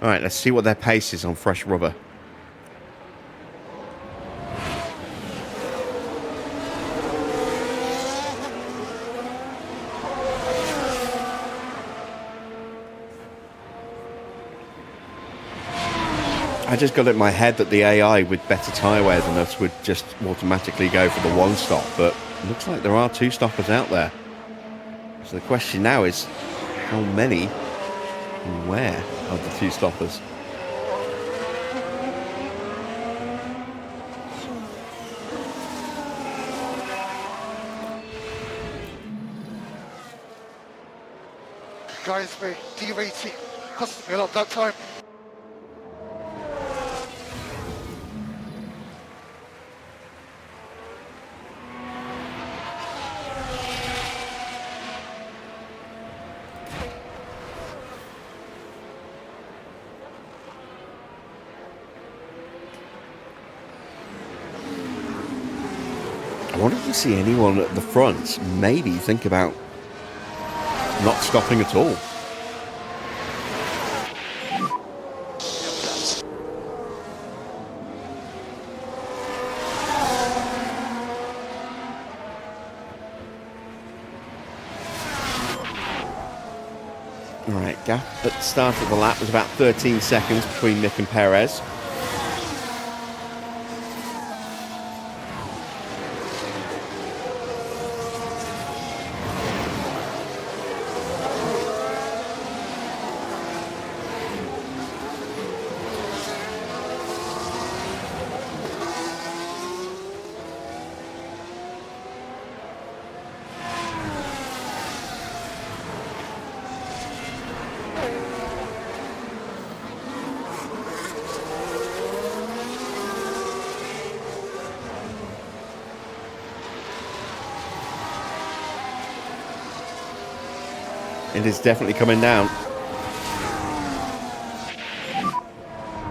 A: All right, let's see what their pace is on fresh rubber. I just got it in my head that the AI with better tyre wear than us would just automatically go for the 1-stop, but it looks like there are 2-stoppers out there. So the question now is, how many and where are the 2-stoppers?
E: Guys, we're derating. Cost me a lot of that time.
A: I wonder if we see anyone at the front maybe think about not stopping at all. Alright, gap at the start of the lap was about 13 seconds between Mick and Perez. It is definitely coming down.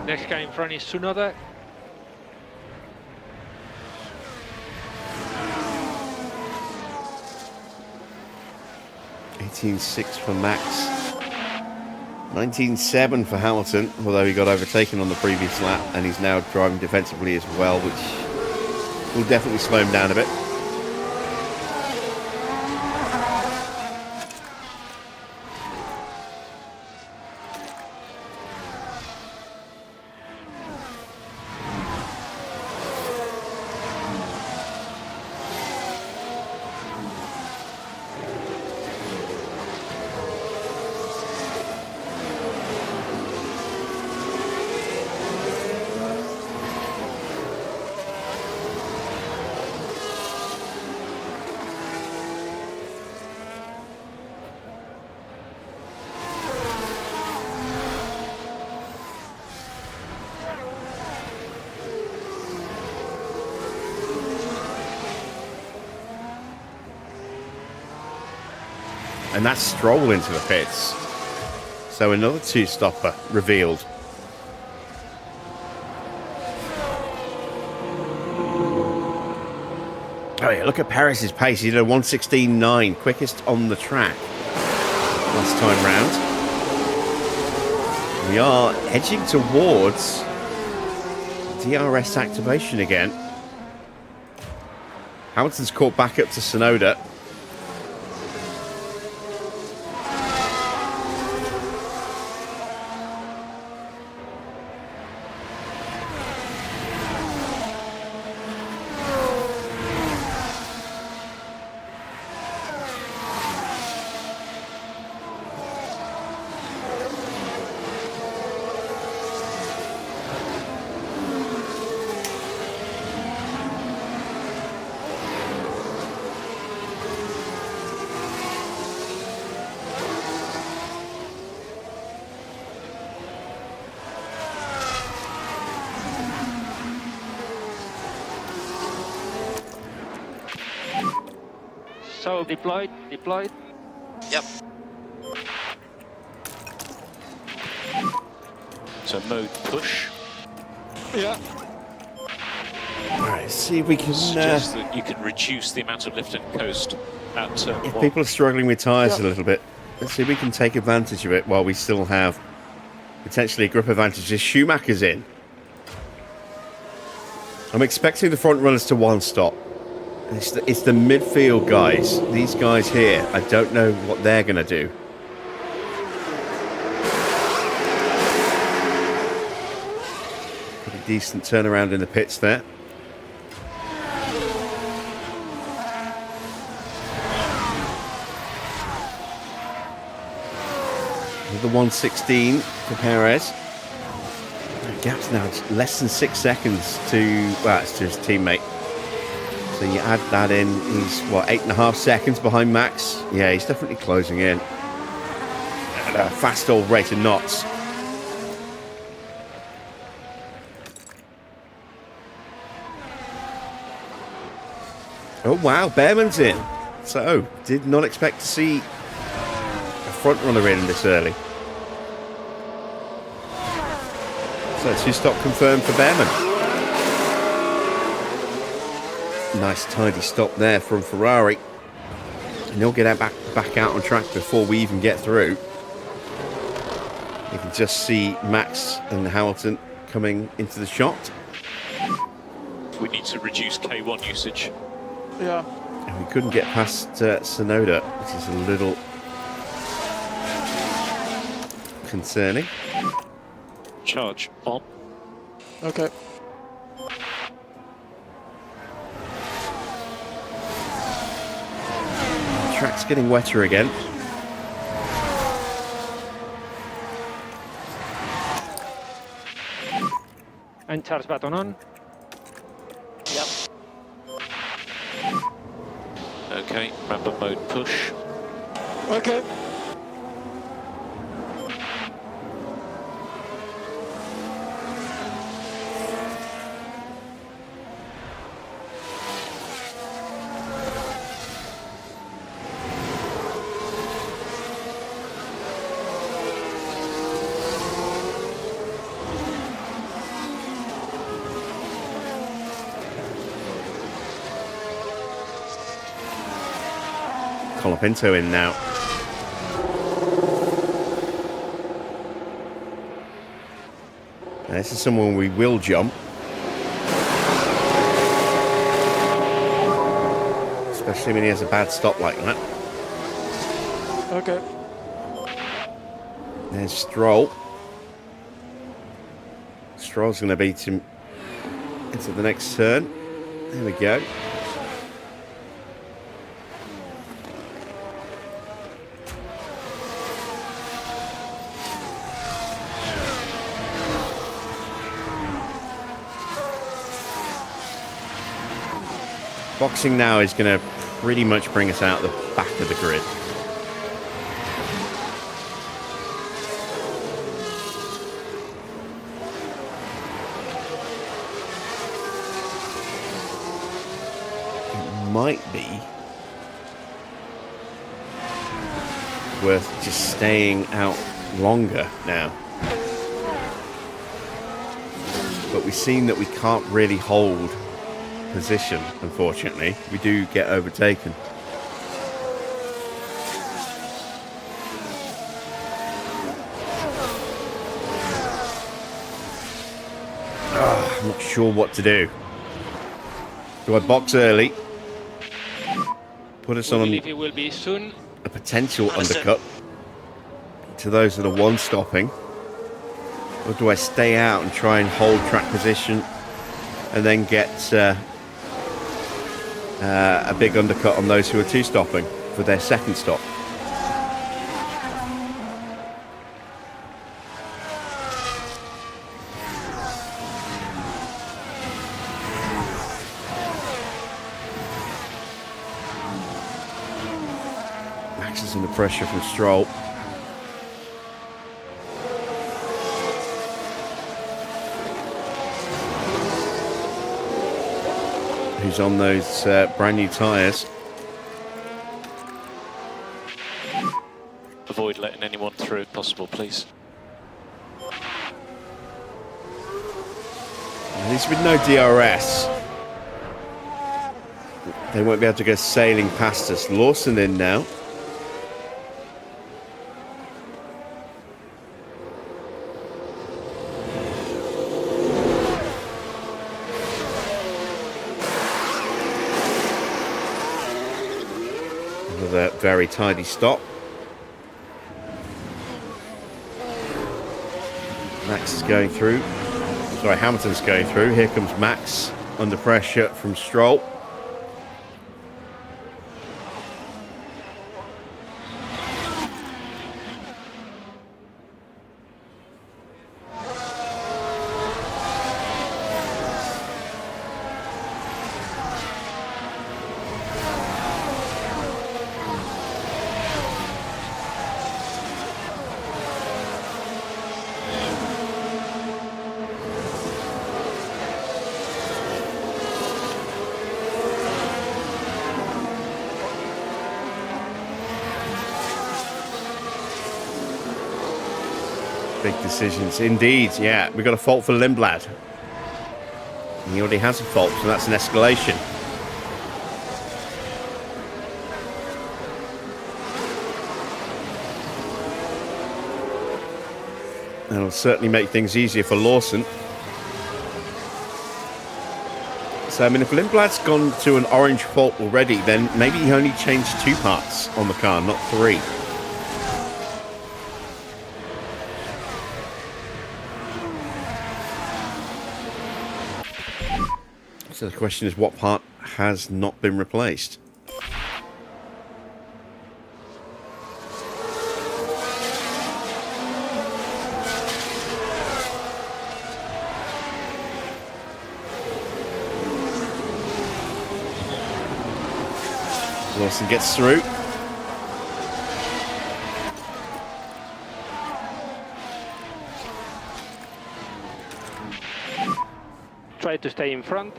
D: Next guy in front is Tsunoda.
A: $18.6 for Max. 19.7 for Hamilton, although he got overtaken on the previous lap, and he's now driving defensively as well, which will definitely slow him down a bit. And that's Stroll into the pits. So another two-stopper revealed. Oh yeah, look at Perez's pace. He did a 1:16.9, quickest on the track last time round. We are edging towards DRS activation again. Hamilton's caught back up to Tsunoda.
D: So deployed.
G: Yep.
F: So mode push.
D: Yeah.
A: Alright, see if we can...
F: Suggests that you can reduce the amount of lift and coast at turn
A: if
F: 1.
A: people are struggling with tyres a little bit, let's see if we can take advantage of it while we still have potentially a grip advantage. As Schumacher's in, I'm expecting the front runners to one stop. It's the midfield guys. These guys here, I don't know what they're going to do. Pretty decent turnaround in the pits there. The 1:16 for Perez. The gap's now less than 6 seconds to, well, it's to his teammate. So you add that in, he's, what, 8.5 seconds behind Max? Yeah, he's definitely closing in at a fast old rate of knots. Oh wow, Bearman's in. So, did not expect to see a front runner in this early. So, two-stop confirmed for Bearman. Nice tidy stop there from Ferrari. And he'll get back out on track before we even get through. You can just see Max and Hamilton coming into the shot.
F: We need to reduce K1 usage.
E: Yeah.
A: And we couldn't get past Sonoda, which is a little concerning.
F: Charge on.
E: Okay.
A: The track's getting wetter again.
D: And charge button on.
G: Yep.
F: Okay, ramper mode push.
E: Okay.
A: Colapinto in now. Now, this is someone we will jump. Especially when he has a bad stop like that.
E: Okay.
A: There's Stroll. Stroll's going to beat him into the next turn. There we go. Boxing now is going to pretty much bring us out the back of the grid. It might be worth just staying out longer now. But we've seen that we can't really hold position, unfortunately. We do get overtaken. I'm not sure what to do. Do I box early? Put us
D: We
A: on
D: believe it will be soon.
A: a potential
G: Understood.
A: undercut to those that are one stopping? Or do I stay out and try and hold track position and then get a big undercut on those who are two stopping for their second stop? Max is under pressure from Stroll. Who's on those brand new tyres.
F: Avoid letting anyone through if possible, please.
A: At least with no DRS, they won't be able to go sailing past us. Lawson in now. Another very tidy stop. Max is going through. Sorry, Hamilton's going through. Here comes Max under pressure from Stroll. Big decisions indeed. Yeah, we got a fault for Lindblad. He already has a fault, so that's an escalation. That'll certainly make things easier for Lawson. So, I mean, if Lindblad's gone to an orange fault already, then maybe he only changed 2 parts on the car, not 3. So the question is, what part has not been replaced? Lawson gets through.
D: Try to stay in front.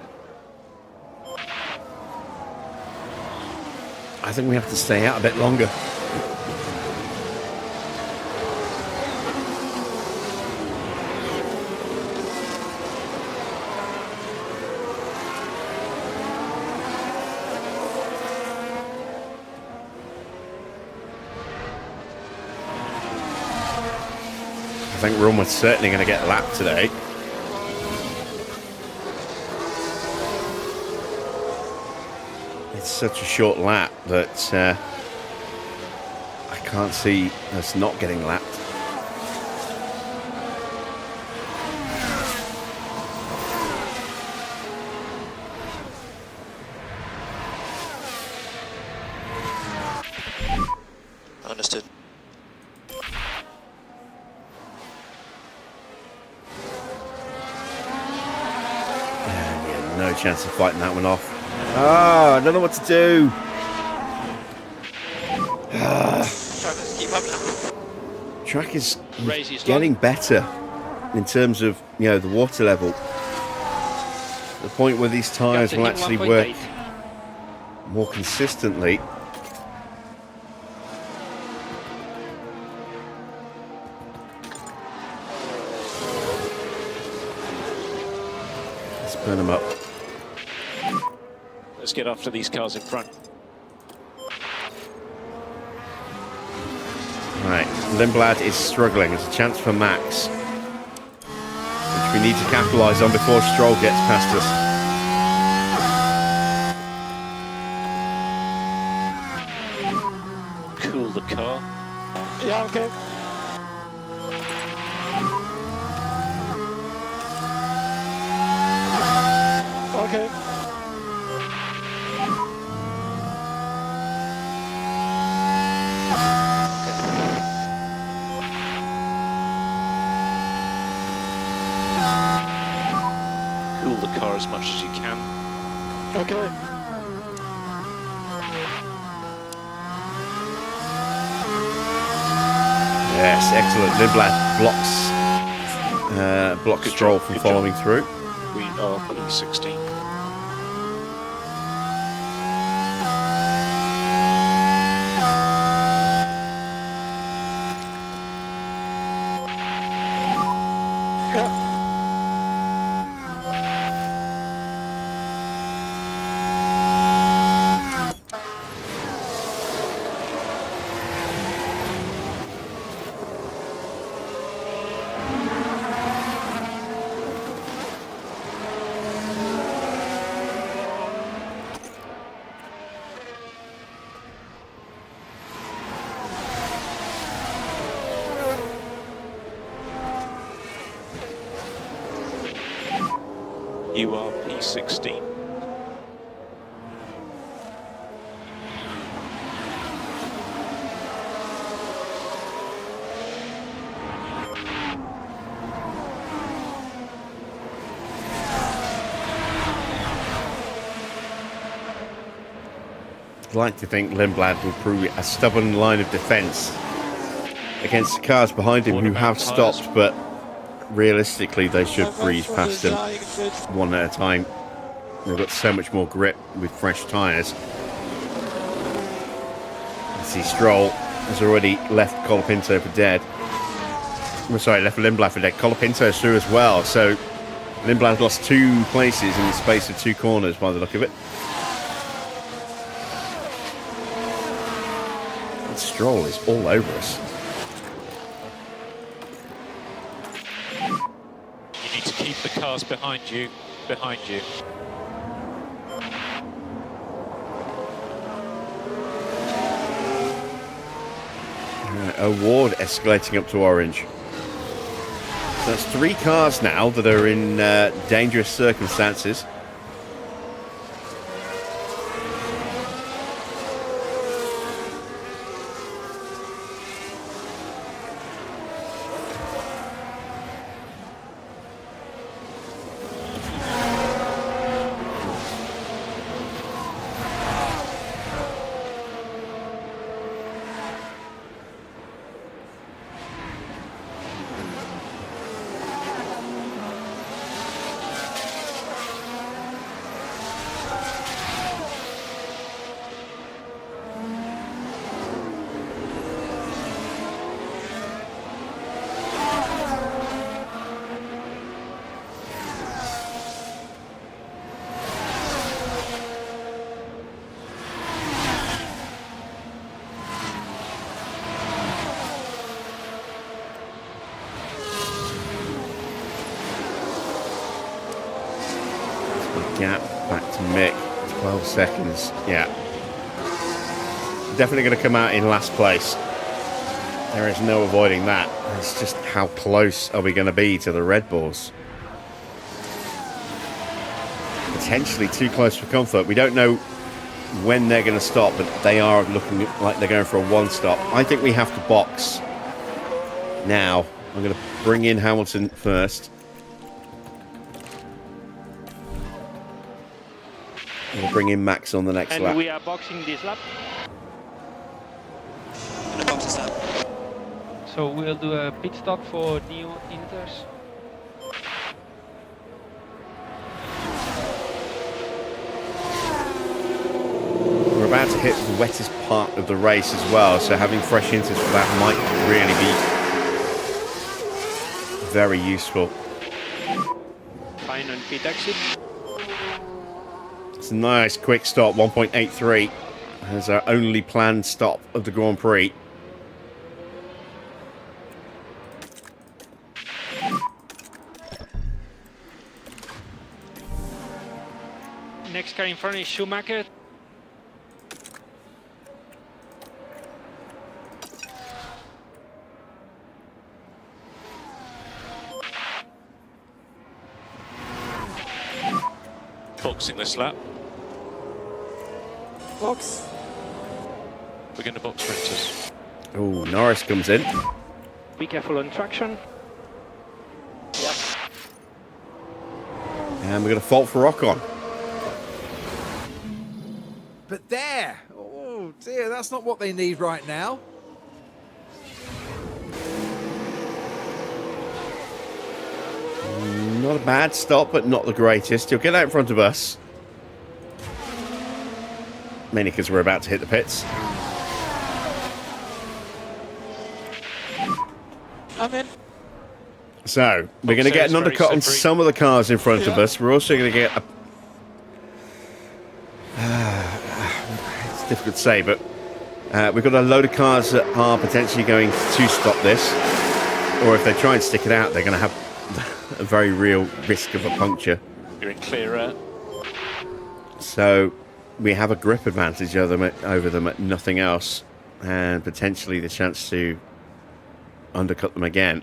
A: I think we have to stay out a bit longer. I think we're almost certainly going to get a lap today. It's such a short lap that I can't see us not getting lapped.
G: Understood.
A: Yeah, no chance of fighting that one off. Ah, I don't know what to do.
G: Keep up now.
A: Track is
D: Race is
A: getting better in terms of, you know, the water level. The point where these tyres will actually work more consistently. Let's burn them up.
F: Let's get after these cars in front.
A: Right, Lindblad is struggling. There's a chance for Max, which we need to capitalise on before Stroll gets past us.
F: Cool the car.
E: Yeah, okay. Okay.
F: Cool the car as much as you can.
E: Okay.
A: Yes, excellent. Lindblad blocks
F: Good
A: Stroll
F: job,
A: from
F: good
A: following
F: job.
A: through.
F: We are P16. You are P16.
A: I'd like to think Lindblad will prove a stubborn line of defence against the cars behind him who have stopped, but realistically they should breeze past him one at a time. They've got so much more grip with fresh tyres. You see Stroll has already left Colapinto for dead. I'm sorry, left Lindblad for dead. Colapinto's through as well, so Lindblad lost 2 places in the space of 2 corners by the look of it. And Stroll is all over us.
F: keep the cars behind you. Behind you.
A: Award escalating up to orange. So that's 3 cars now that are in dangerous circumstances. Gap back to Mick, 12 seconds. Yeah, definitely going to come out in last place. There is no avoiding that. It's just how close are we going to be to the Red Bulls? Potentially too close for comfort. We don't know when they're going to stop, but they are looking like they're going for a 1-stop. I think we have to box now. I'm going to bring in Hamilton first. We'll bring in Max on the next lap.
D: And we are boxing this lap.
G: The box is up.
D: So we'll do a pit stop for new inters.
A: We're about to hit the wettest part of the race as well, so having fresh inters for that might really be very useful.
D: Fine on pit exit.
A: It's a nice quick stop, 1.83. As our only planned stop of the Grand Prix.
D: Next car in front is Schumacher.
F: Boxing this lap.
G: Box.
F: We're going to box sprinters.
A: Oh, Norris comes in.
D: Be careful on traction.
G: Yep.
A: And we're going to fault for Ocon.
B: But there! Oh dear, that's not what they need right now.
A: Not a bad stop, but not the greatest. He'll get out in front of us. Mainly because we're about to hit the pits.
G: I'm in.
A: So, we're going to get an undercut on some of the cars in front of us. We're also going to get a... it's difficult to say, but we've got a load of cars that are potentially going to stop this. Or if they try and stick it out, they're going to have a very real risk of a puncture.
F: You're in clear air.
A: So we have a grip advantage over them at nothing else, and potentially the chance to undercut them again.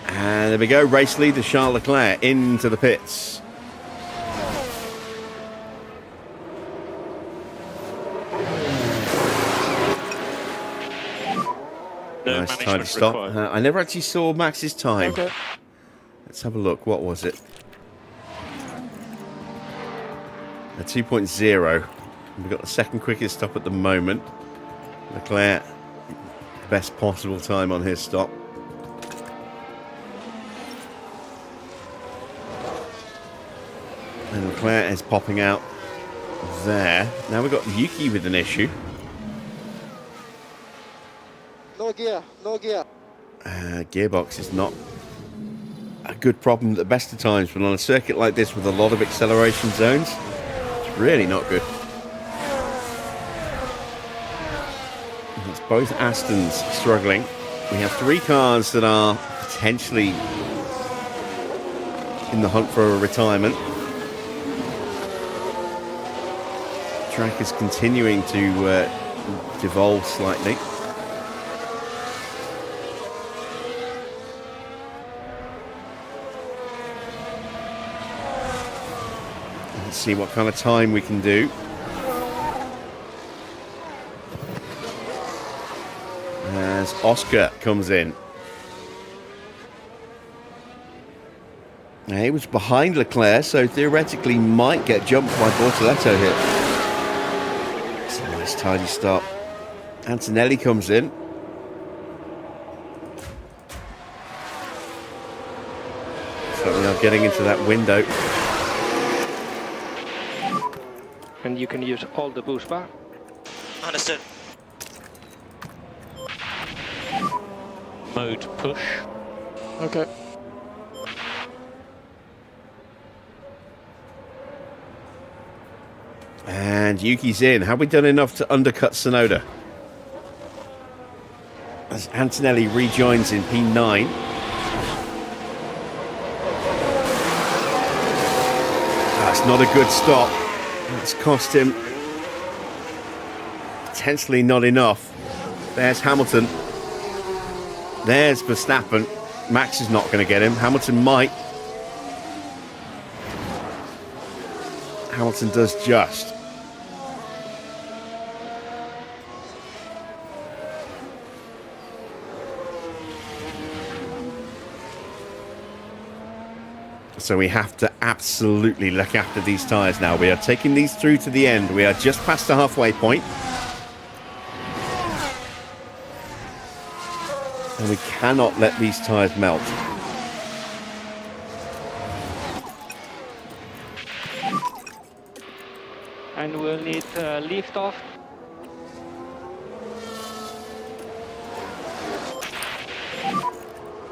A: And there we go, race leader Charles Leclerc into the pits.
F: No
A: Nice tidy
F: management
A: stop.
F: required.
A: I never actually saw Max's time.
G: Okay.
A: Let's have a look. What was it? A 2.0. We've got the second quickest stop at the moment. Leclerc, best possible time on his stop. And Leclerc is popping out there. Now we've got Yuki with an issue.
E: No gear, no gear.
A: Gearbox is not a good problem at the best of times, but on a circuit like this with a lot of acceleration zones, it's really not good. It's both Astons struggling. We have 3 cars that are potentially in the hunt for a retirement. Track is continuing to devolve slightly. Let's see what kind of time we can do. As Oscar comes in. Now, he was behind Leclerc, so theoretically might get jumped by Bortoletto here. It's a nice tidy stop. Antonelli comes in. So we are getting into that window.
D: And you can use all the boost bar.
G: Understood.
F: Mode push.
E: Okay.
A: And Yuki's in. Have we done enough to undercut Tsunoda? As Antonelli rejoins in P9. That's not a good stop. That's cost him potentially not enough. There's Hamilton. There's Verstappen. Max is not going to get him. Hamilton might. Hamilton does just. So we have to absolutely look after these tyres now. We are taking these through to the end. We are just past the halfway point. And we cannot let these tyres melt.
D: And we'll need lift off.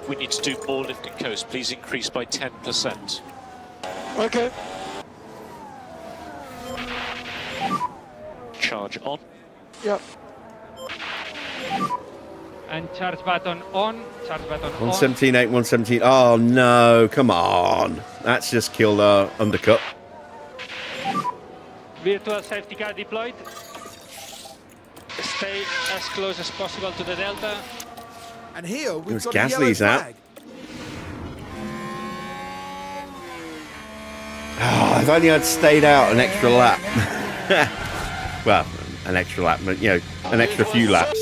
F: We need to do more lift and coast. Please increase by 10%.
E: Okay.
F: Charge on.
E: Yep.
D: And charge button on. Charge button on.
A: 117.8, 117. Oh no, come on. That's just killed our undercut.
D: Virtual safety car deployed. Stay as close as possible to the delta.
B: And here we've
A: There's
B: got a yellow
A: Gasly's out.
B: flag.
A: Oh, if only I'd stayed out an extra lap. Well, an extra lap, but you know, an extra few laps.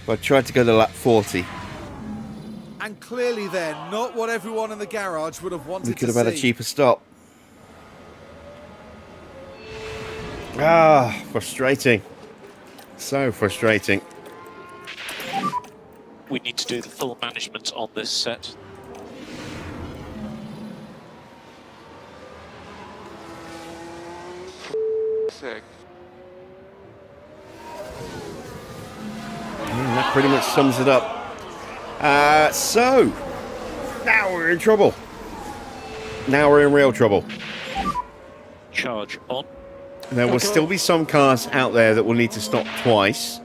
A: But I tried to go to lap 40.
B: And clearly then, not what everyone in the garage would have wanted
A: We
B: to
A: could have
B: see.
A: had a cheaper stop. Ah, frustrating. So frustrating.
F: We need to do the full management on this set.
E: Sick.
A: That pretty much sums it up. So, now we're in trouble. Now we're in real trouble.
F: Charge on.
A: There will still be some cars out there that will need to stop twice.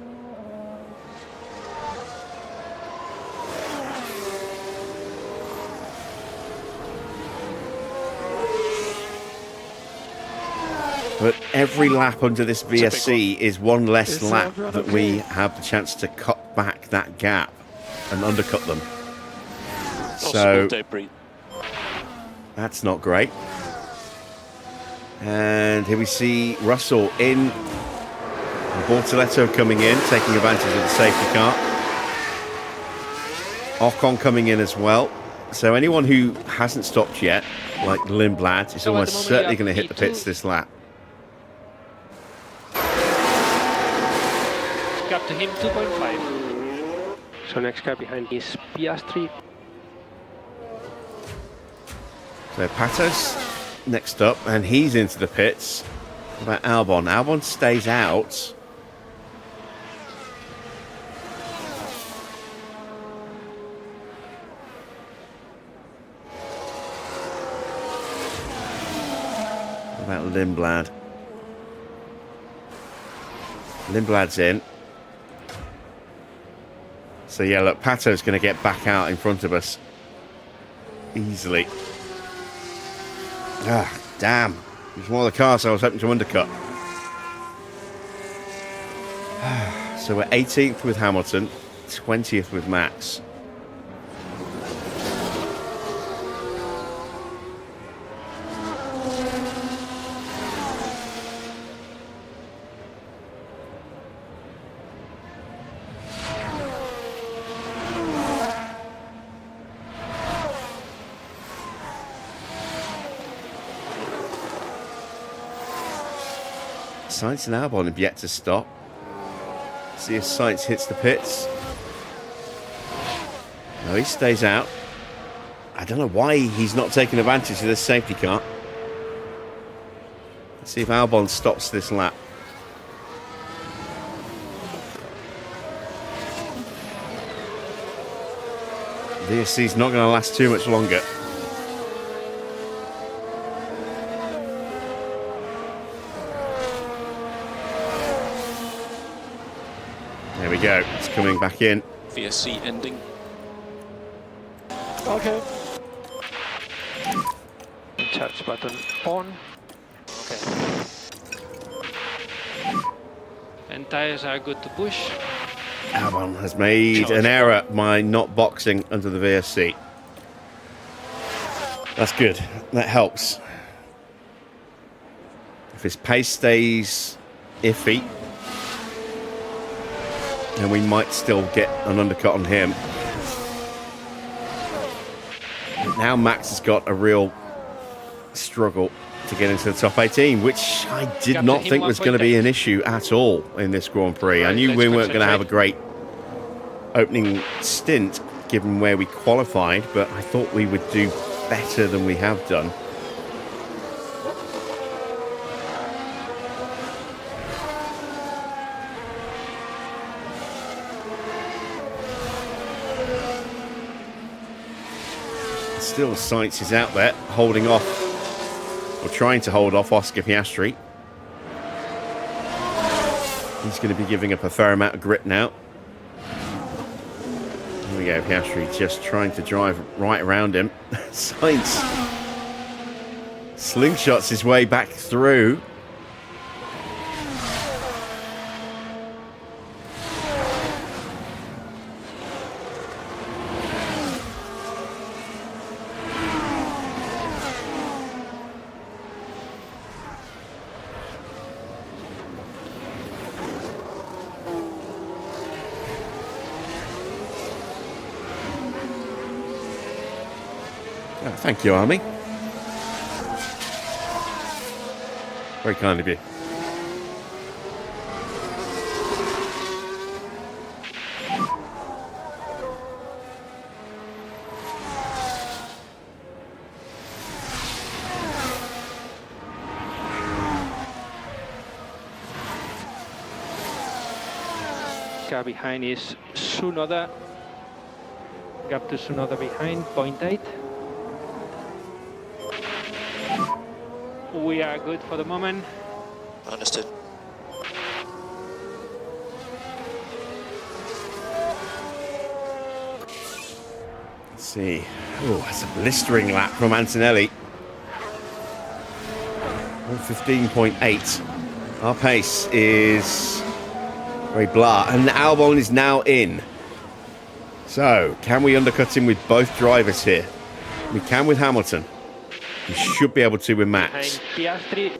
A: But every lap under this VSC is one less lap that we have the chance to cut back that gap and undercut them. So
F: Possible debris.
A: that's not great. And here we see Russell in. Bortoletto coming in, taking advantage of the safety car. Ocon coming in as well. So anyone who hasn't stopped yet, like Lindblad, is
D: So at
A: almost
D: the moment
A: certainly
D: we
A: going to
D: have
A: hit the pits
D: P2.
A: this lap.
D: Gap to him 2.5. So next car behind is Piastri.
A: So Patos next up, and he's into the pits. What about Albon? Albon stays out. What about Lindblad? Lindblad's in. So yeah, look, Pato's going to get back out in front of us easily. Ah, damn. It was one of the cars I was hoping to undercut. So we're 18th with Hamilton, 20th with Max. Sainz and Albon have yet to stop. See if Sainz hits the pits. No, he stays out. I don't know why he's not taking advantage of this safety car. Let's see if Albon stops this lap. VSC's not going to last too much longer. There we go. It's coming back in.
F: VSC ending.
D: Okay. Charge button on.
G: Okay.
D: And tires are good to push.
A: Albon has made an error by not boxing under the VSC. That's good. That helps. If his pace stays iffy, then we might still get an undercut on him. But now Max has got a real struggle to get into the top 18, which I did not think was going to be an issue at all in this Grand Prix. I knew we weren't going to have a great opening stint given where we qualified, but I thought we would do better than we have done. Still, Sainz is out there holding off, or trying to hold off Oscar Piastri. He's going to be giving up a fair amount of grip now. Here we go, Piastri just trying to drive right around him. Sainz slingshots his way back through. Oh, thank you, Army. Very kind of you.
D: Car behind is Tsunoda. Gap to Tsunoda behind, 0.8. We are good for the moment.
G: Understood.
A: Let's see. Oh, that's a blistering lap from Antonelli. 1:15.8. Our pace is very blah. And Albon is now in. So, can we undercut him with both drivers here? We can with Hamilton. We should be able to with Max.
D: Behind Piastri.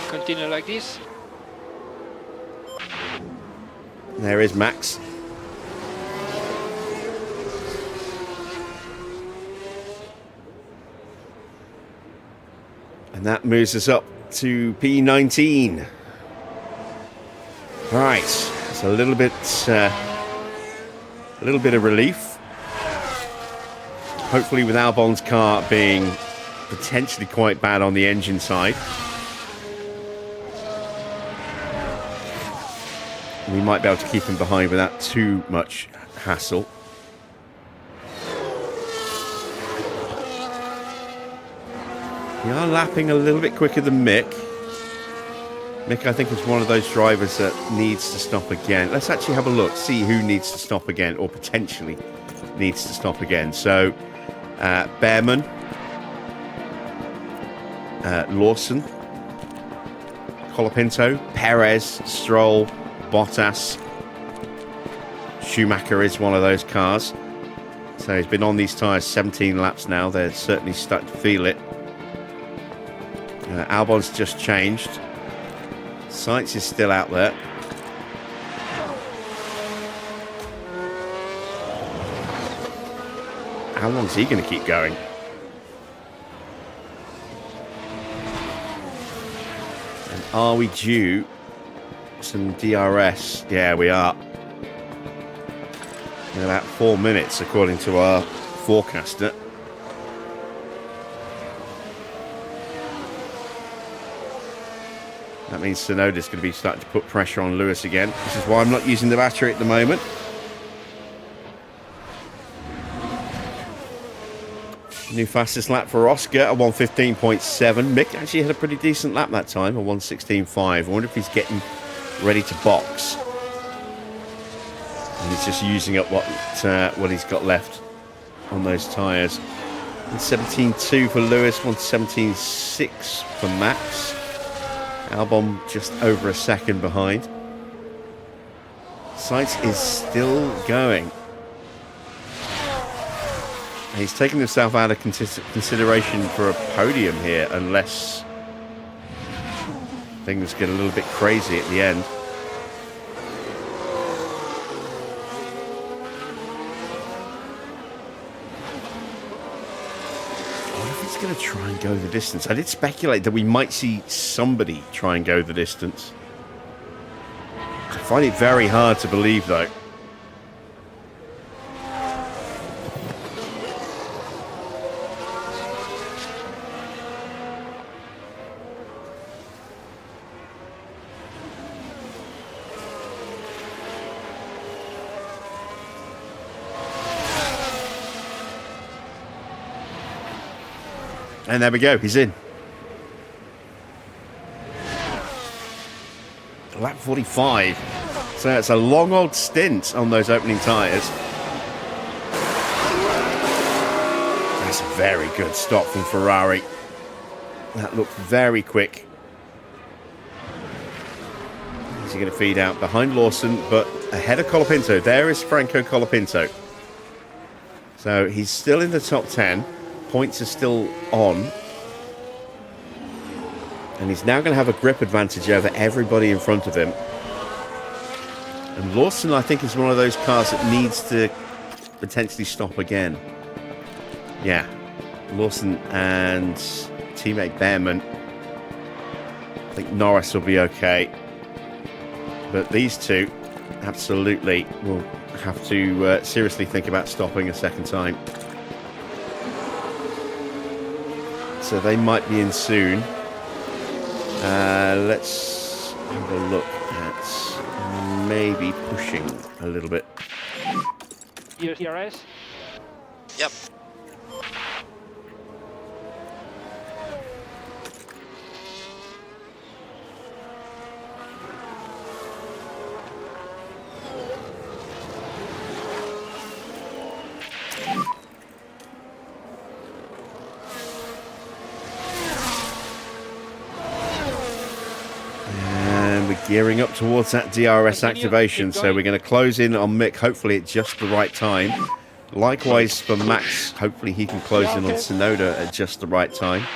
D: Continue like this.
A: There is Max. And that moves us up to P19. Right, it's a little bit of relief. Hopefully with Albon's car being potentially quite bad on the engine side, we might be able to keep him behind without too much hassle. We are lapping a little bit quicker than Mick. Mick, I think, is one of those drivers that needs to stop again. Let's actually have a look, see who needs to stop again, or potentially needs to stop again. So, Bearman, Lawson, Colapinto, Perez, Stroll, Bottas. Schumacher is one of those cars. So he's been on these tyres 17 laps now. They're certainly starting to feel it. Albon's just changed. Sainz is still out there. How long is he going to keep going? And are we due some DRS? Yeah, we are. In about 4 minutes, according to our forecaster. That means Tsunoda's going to be starting to put pressure on Lewis again. This is why I'm not using the battery at the moment. New fastest lap for Oscar, a 1:15.7. Mick actually had a pretty decent lap that time, a 1:16.5. I wonder if he's getting ready to box. And he's just using up what he's got left on those tyres. 1:17.2 for Lewis, 1:17.6 for Max. Albon just over a second behind. Sainz is still going. He's taken himself out of consideration for a podium here unless things get a little bit crazy at the end. Going to try and go the distance. I did speculate that we might see somebody try and go the distance. I find it very hard to believe, though. And there we go, he's in. Lap 45. So it's a long old stint on those opening tyres. That's a very good stop from Ferrari. That looked very quick. Is he going to feed out behind Lawson, but ahead of Colapinto? There is Franco Colapinto. So he's still in the top 10. Points are still on. And he's now going to have a grip advantage over everybody in front of him. And Lawson, I think, is one of those cars that needs to potentially stop again. Yeah. Lawson and teammate Bearman. I think Norris will be okay. But these two absolutely will have to seriously think about stopping a second time. So they might be in soon. Let's have a look at maybe pushing a little bit.
D: DRS?
G: Yep.
A: Gearing up towards that DRS activation, so we're going to close in on Mick, hopefully at just the right time. Likewise for Max, hopefully he can close in on Tsunoda at just the right time.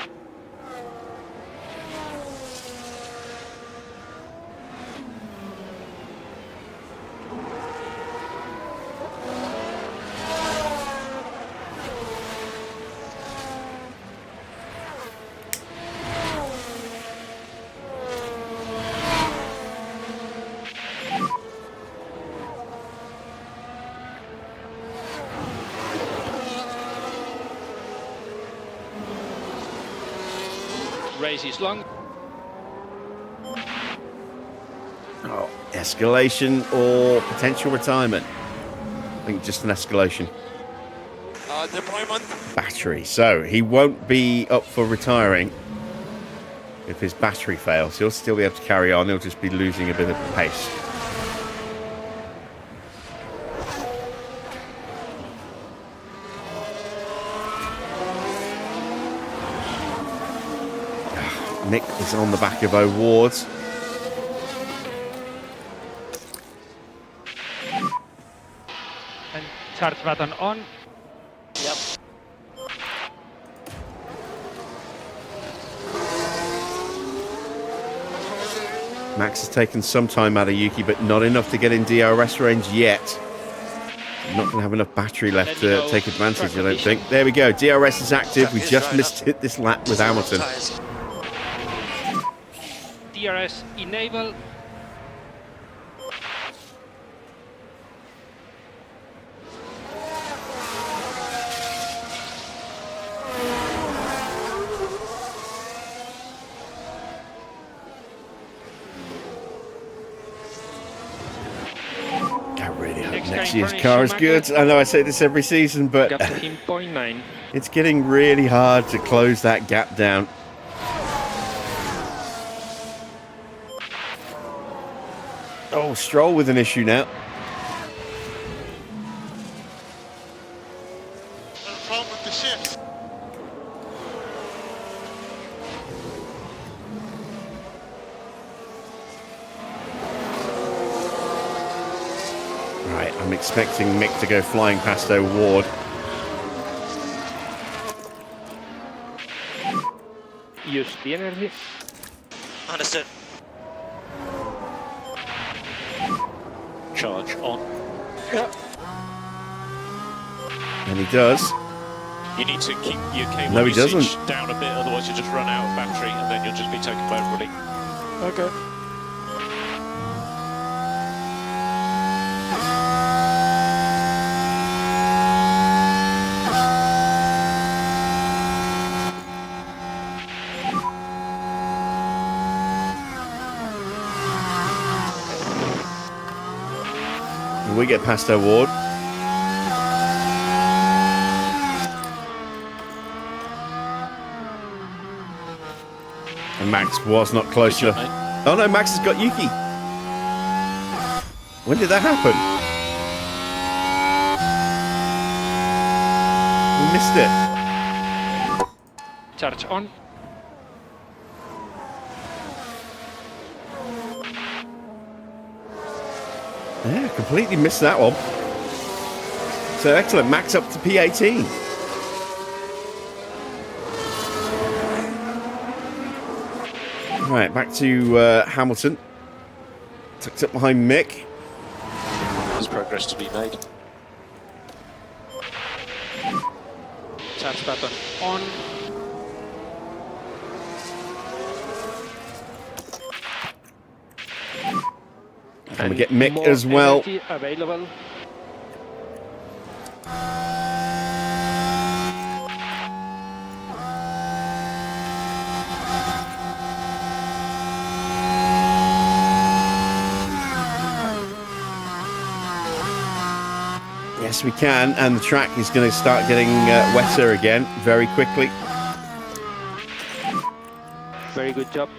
D: Race is long.
A: Oh, escalation or potential retirement? I think just an escalation.
G: Deployment.
A: Battery. So he won't be up for retiring. if his battery fails. He'll still be able to carry on. He'll just be losing a bit of pace. Nick is on the back of O'Ward's.
D: And charge button on.
G: Yep.
A: Max has taken some time out of Yuki, but not enough to get in DRS range yet. Not going to have enough battery left to take advantage, I don't think. There we go. DRS is active. We just missed it this lap with Hamilton.
D: DRS enable.
A: Next year's car is good. I know I say this every season, but
D: Got to him 0.9.
A: it's getting really hard to close that gap down. Oh, Stroll with an issue now.
E: Problem with the shift.
A: Right, I'm expecting Mick to go flying past O'Ward.
D: Use the energy.
G: Understood.
F: Charge on.
A: And he does.
F: You need to keep your cable
A: No, he
F: usage
A: doesn't.
F: down a bit, otherwise you'll just run out of battery and then you'll just be taken by everybody.
A: Okay. We get past O'Ward. And Max was not close enough. Oh no, Max has got Yuki. When did that happen? We missed it.
D: Charge on.
A: Yeah, completely missed that one. So excellent, Max up to P18. Right, back to Hamilton. Tucked up behind Mick.
F: There's progress to be made.
D: Charge button on.
A: And we get Mick
D: more
A: as well.
D: energy available.
A: Yes, we can, and the track is going to start getting wetter again very quickly.
D: Very good job.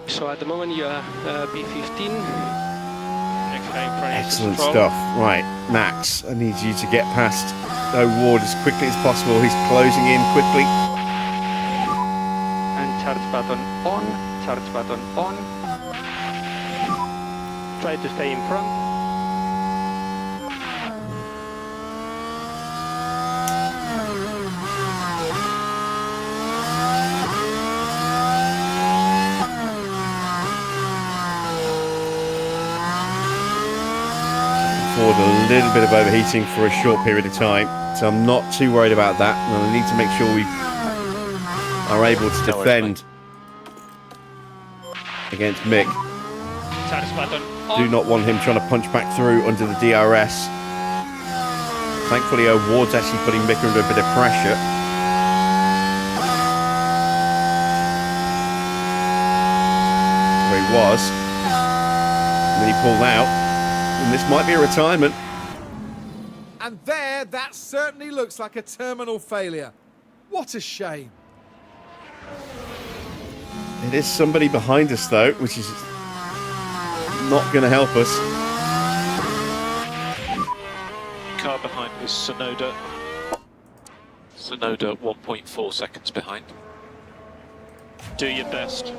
D: So at the moment you are P15.
A: Excellent stuff. Right, Max, I need you to get past O'Ward as quickly as possible. He's closing in quickly.
D: And charge button on. Charge button on. Try to stay in front.
A: A little bit of overheating for a short period of time, so I'm not too worried about that. And I need to make sure we are able to defend against Mick.
D: Charge button
A: Do
D: on.
A: not want him trying to punch back through under the DRS. Thankfully, O'Ward's actually putting Mick under a bit of pressure. Where he was, and then he pulled out. And this might be a retirement.
B: And there, that certainly looks like a terminal failure. What a shame.
A: It is somebody behind us, though, which is not going to help us.
F: Car behind is Sonoda. Sonoda 1.4 seconds behind. Do your best.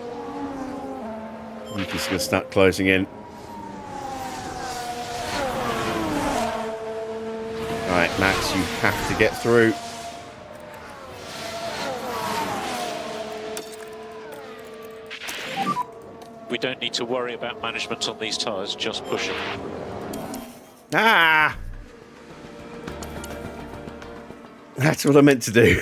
A: Yuki's going to start closing in. Right, Max, you have to get through.
F: We don't need to worry about management on these tyres, just push them.
A: Ah! That's what I meant to do.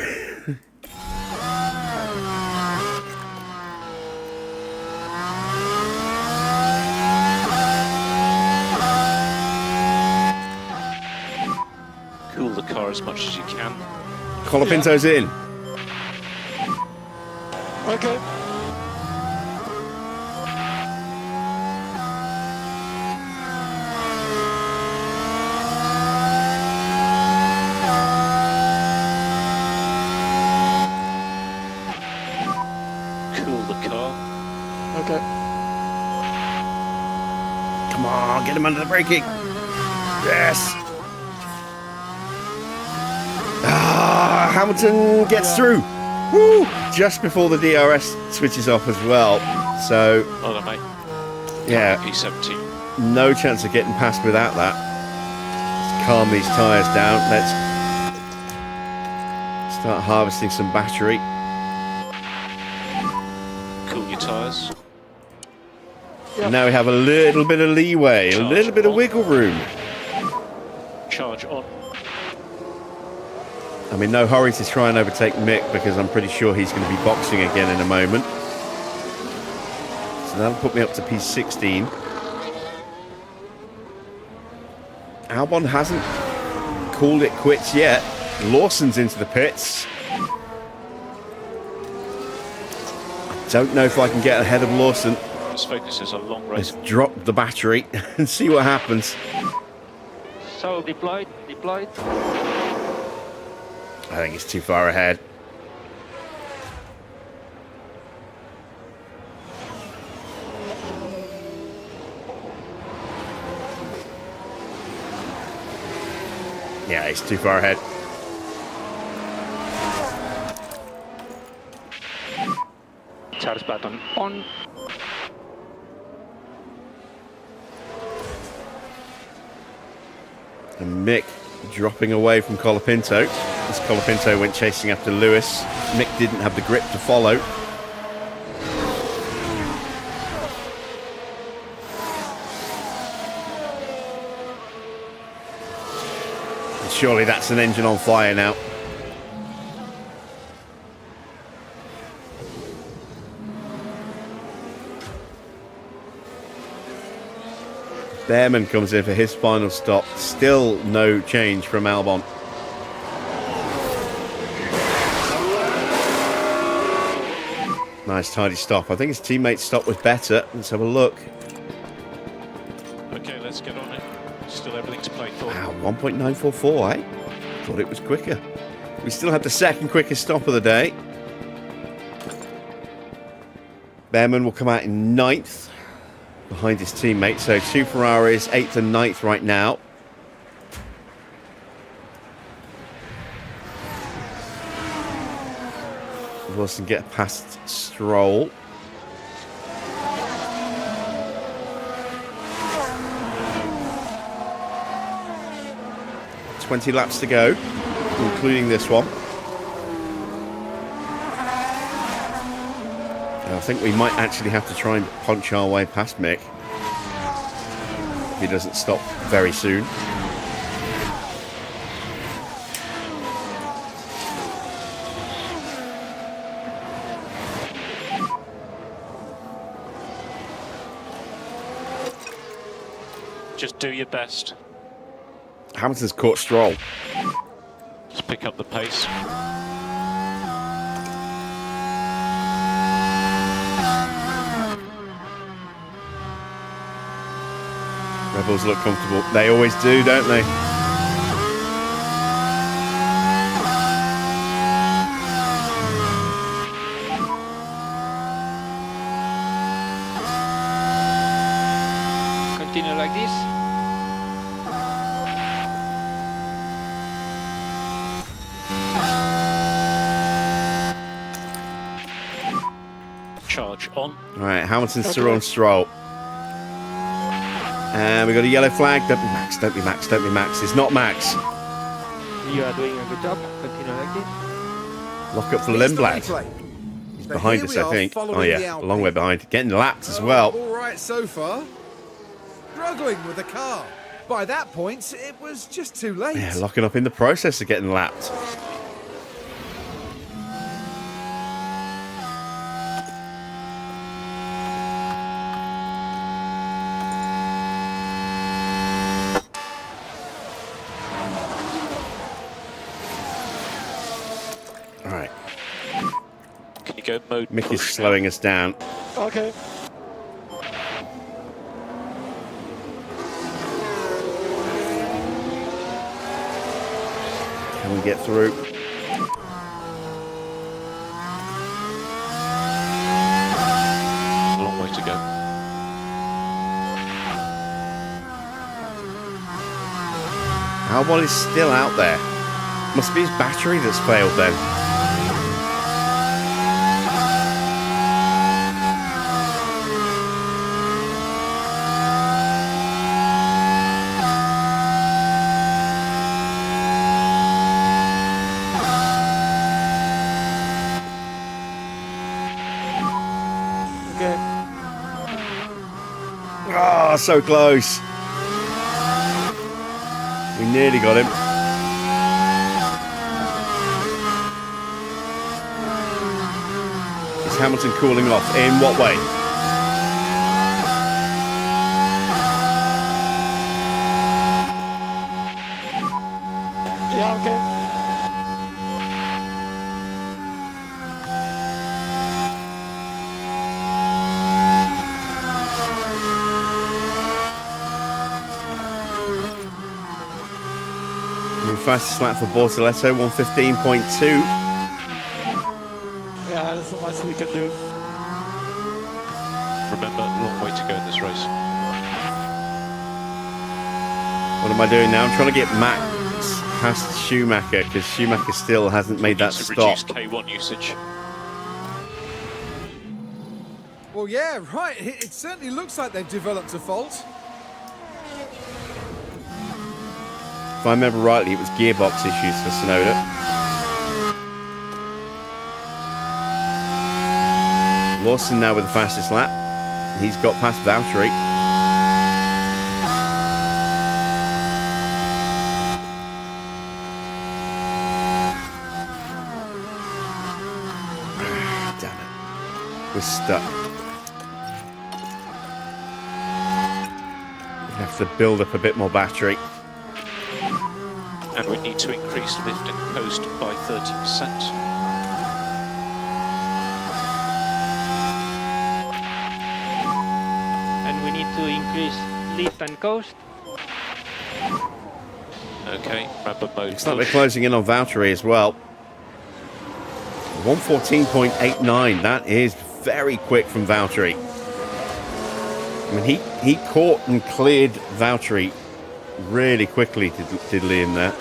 F: Cool the car as much as you can.
A: Colapinto's in.
E: Okay.
F: Cool the car.
E: Okay.
A: Come on, get him under the braking. Yes. Ah, Hamilton gets through. Woo! Just before the DRS switches off as well. So,
F: Oh, no, mate.
A: yeah,
F: P17.
A: no chance of getting past without that. Let's calm these tyres down. Let's start harvesting some battery.
F: Cool your tyres.
A: And now we have a little bit of leeway, a little bit of wiggle room.
F: Charge on.
A: I'm in no hurry to try and overtake Mick because I'm pretty sure he's going to be boxing again in a moment. So that'll put me up to P16. Albon hasn't called it quits yet. Lawson's into the pits. Don't know if I can get ahead of Lawson.
F: This focus is a long race.
A: Let's drop the battery and see what happens.
D: So deployed.
A: I think it's too far ahead. Yeah, it's too far ahead.
D: Charge button on.
A: And Mick dropping away from Colapinto. As Colapinto went chasing after Lewis. Mick didn't have the grip to follow. And surely that's an engine on fire now. Bearman comes in for his final stop. Still no change from Albon. Nice tidy stop. I think his teammate's stop was better. Let's have a look.
F: Okay, let's get on it. Still everything to play for.
A: Wow, 1.944, eh? Thought it was quicker. We still had the second quickest stop of the day. Bearman will come out in 9th. Behind his teammate, so 2 Ferraris, 8th and 9th right now. Wilson get past Stroll. "20 laps to go, including this one. I think we might actually have to try and punch our way past Mick if he doesn't stop very soon.
F: Just do your best.
A: Hamilton's caught Stroll.
F: Just pick up the pace.
A: Rebels look comfortable. They always do, don't they?
D: Continue like this.
F: Charge on.
A: All right, Hamilton, Stroll, Stroll. And we got a yellow flag. Don't be Max, don't be Max, don't be Max. It's not Max.
D: You are doing a good job. Continue like this.
A: Lock up for
B: Here's the
A: Lindblad.
B: replay.
A: He's
B: So
A: behind
B: here
A: us,
B: we
A: I
B: are
A: think.
B: following
A: Oh,
B: the
A: yeah, a
B: Alpine.
A: long way behind. Getting lapped as well.
B: All right so far. Struggling with the car. By that point, it was just too late.
A: Yeah, locking up in the process of getting lapped. All right,
F: Can you go mode
A: Mick is
F: push
A: slowing us down.
E: Okay.
A: Can we get through?
F: now? A long way to go.
A: Albon is still out there. Must be his battery that's failed then.
E: Okay.
A: Oh, so close. We nearly got him. Is Hamilton cooling off? In what way?
E: Yeah, okay.
A: Fastest lap for Bortoletto, 1:15.2.
E: Yeah, there's not much we can do.
F: Remember, long way to go in this race.
A: What am I doing now? I'm trying to get Max past Schumacher because Schumacher still hasn't made that
F: to
A: stop.
F: reduce K1 usage.
B: Well, yeah, right. It certainly looks like they've developed a fault.
A: If I remember rightly, it was gearbox issues for Tsunoda. Lawson now with the fastest lap. He's got past Valtteri. Damn it. We're stuck. We have to build up a bit more battery.
F: And we need to increase lift and coast by 30%.
D: And we need to increase lift and coast.
F: Okay, remember mode
A: Looks like they're
F: push.
A: closing in on Valtteri as well. 1:14.89. That is very quick from Valtteri. I mean, he caught and cleared Valtteri really quickly, did Liam there.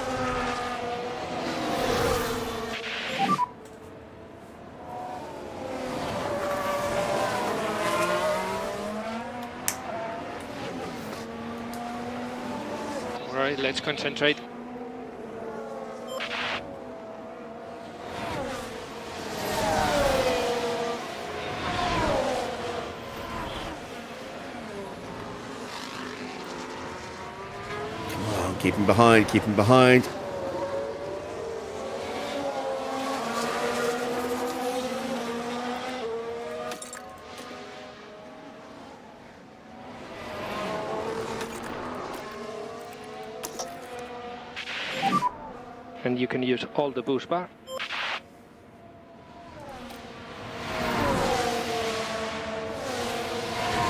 D: Alright, let's concentrate.
A: Come on, keep him behind, keep him behind.
D: And you can use all the boost bar.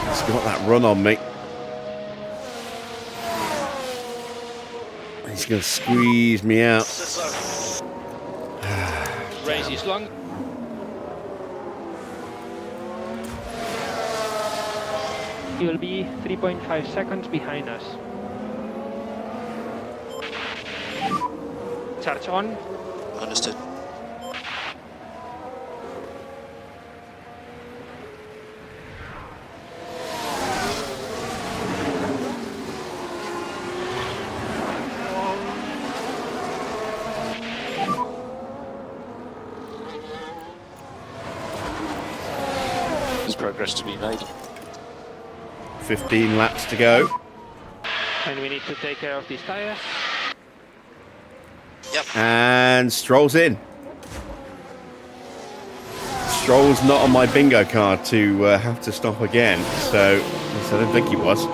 A: He's got that run on me. He's going to squeeze me out.
D: Race is long. You'll be 3.5 seconds behind us. Charge on.
G: Understood.
F: There's progress to be made.
A: 15 laps to go.
D: And we need to take care of these tires.
G: Yep.
A: And Stroll's in. Stroll's not on my bingo card to have to stop again, so I don't think he was.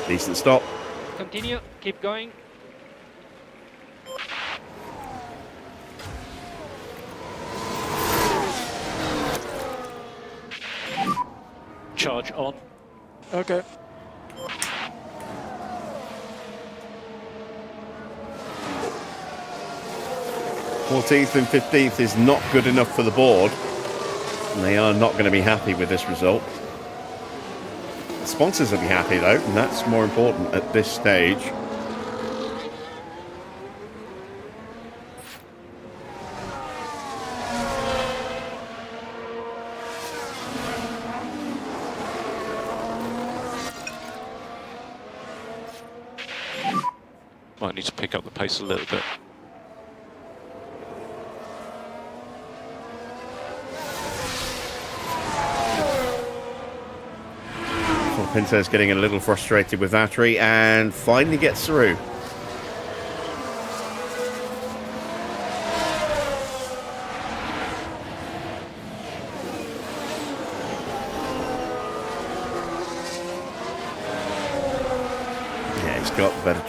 A: Decent stop.
D: Continue, keep going.
F: Charge on.
E: Okay.
A: Fourteenth and 15th is not good enough for the board. And they are not going to be happy with this result. The sponsors will be happy though, and that's more important at this stage.
F: Might need to pick up the pace a little bit.
A: Pinto's getting a little frustrated with Valtteri and finally gets through. Yeah, he's got better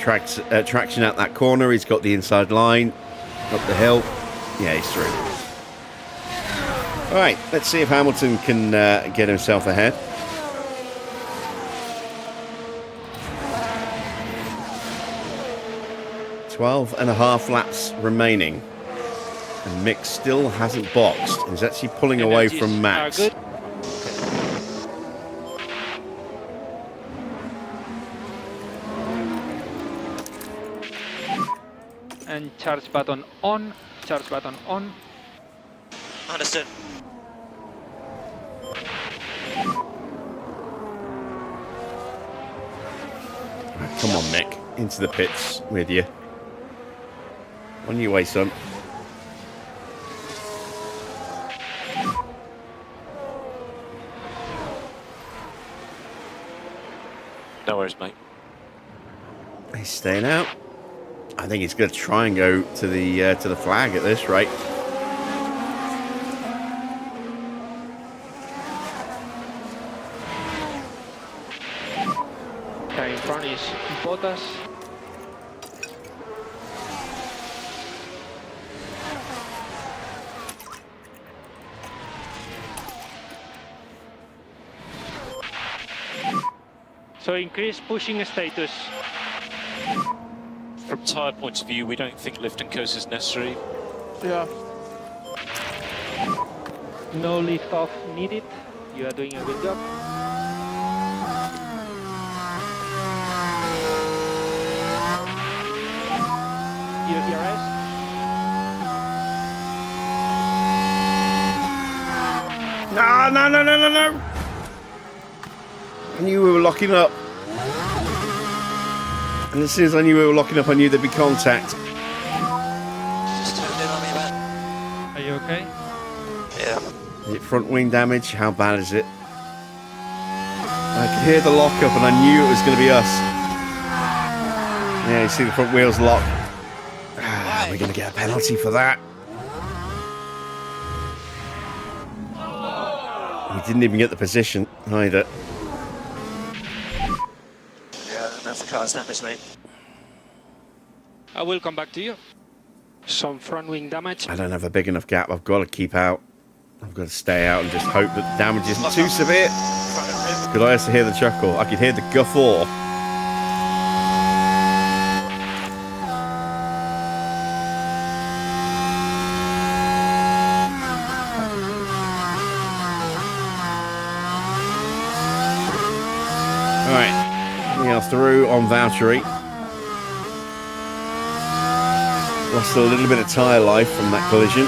A: traction at that corner. He's got the inside line, up the hill. Yeah, he's through. All right, let's see if Hamilton can get himself ahead. 12.5 laps remaining, and Mick still hasn't boxed. He's actually pulling away from Max.
D: Good. And charge button on. Charge button on.
G: Understood.
A: Come on, Mick, into the pits with you. On your way, son.
F: No worries, mate.
A: He's staying out. I think he's going to try and go to the flag at this rate.
D: In front is Bottas. So increase pushing status.
F: From tyre point of view, we don't think lift and coast is necessary.
E: Yeah.
D: No lift off needed. You are doing a good job. ERS.
A: No. I knew we were locking up. And as soon as I knew we were locking up, I knew there'd be contact.
G: Just turned in on me, man.
D: Are you okay?
G: Yeah.
A: Is it front wing damage? How bad is it? I could hear the lockup and I knew it was going to be us. Yeah, you see the front wheels lock. We're going to get a penalty for that. We didn't even get the position either.
G: Yeah, I don't know if the car's damaged, mate.
D: I will come back to you. Some front wing damage.
A: I don't have a big enough gap. I've got to keep out. I've got to stay out and just hope that the damage isn't too severe. Could I also hear the chuckle? I could hear the guffaw. Right, we are through on Valtteri. Lost a little bit of tyre life from that collision.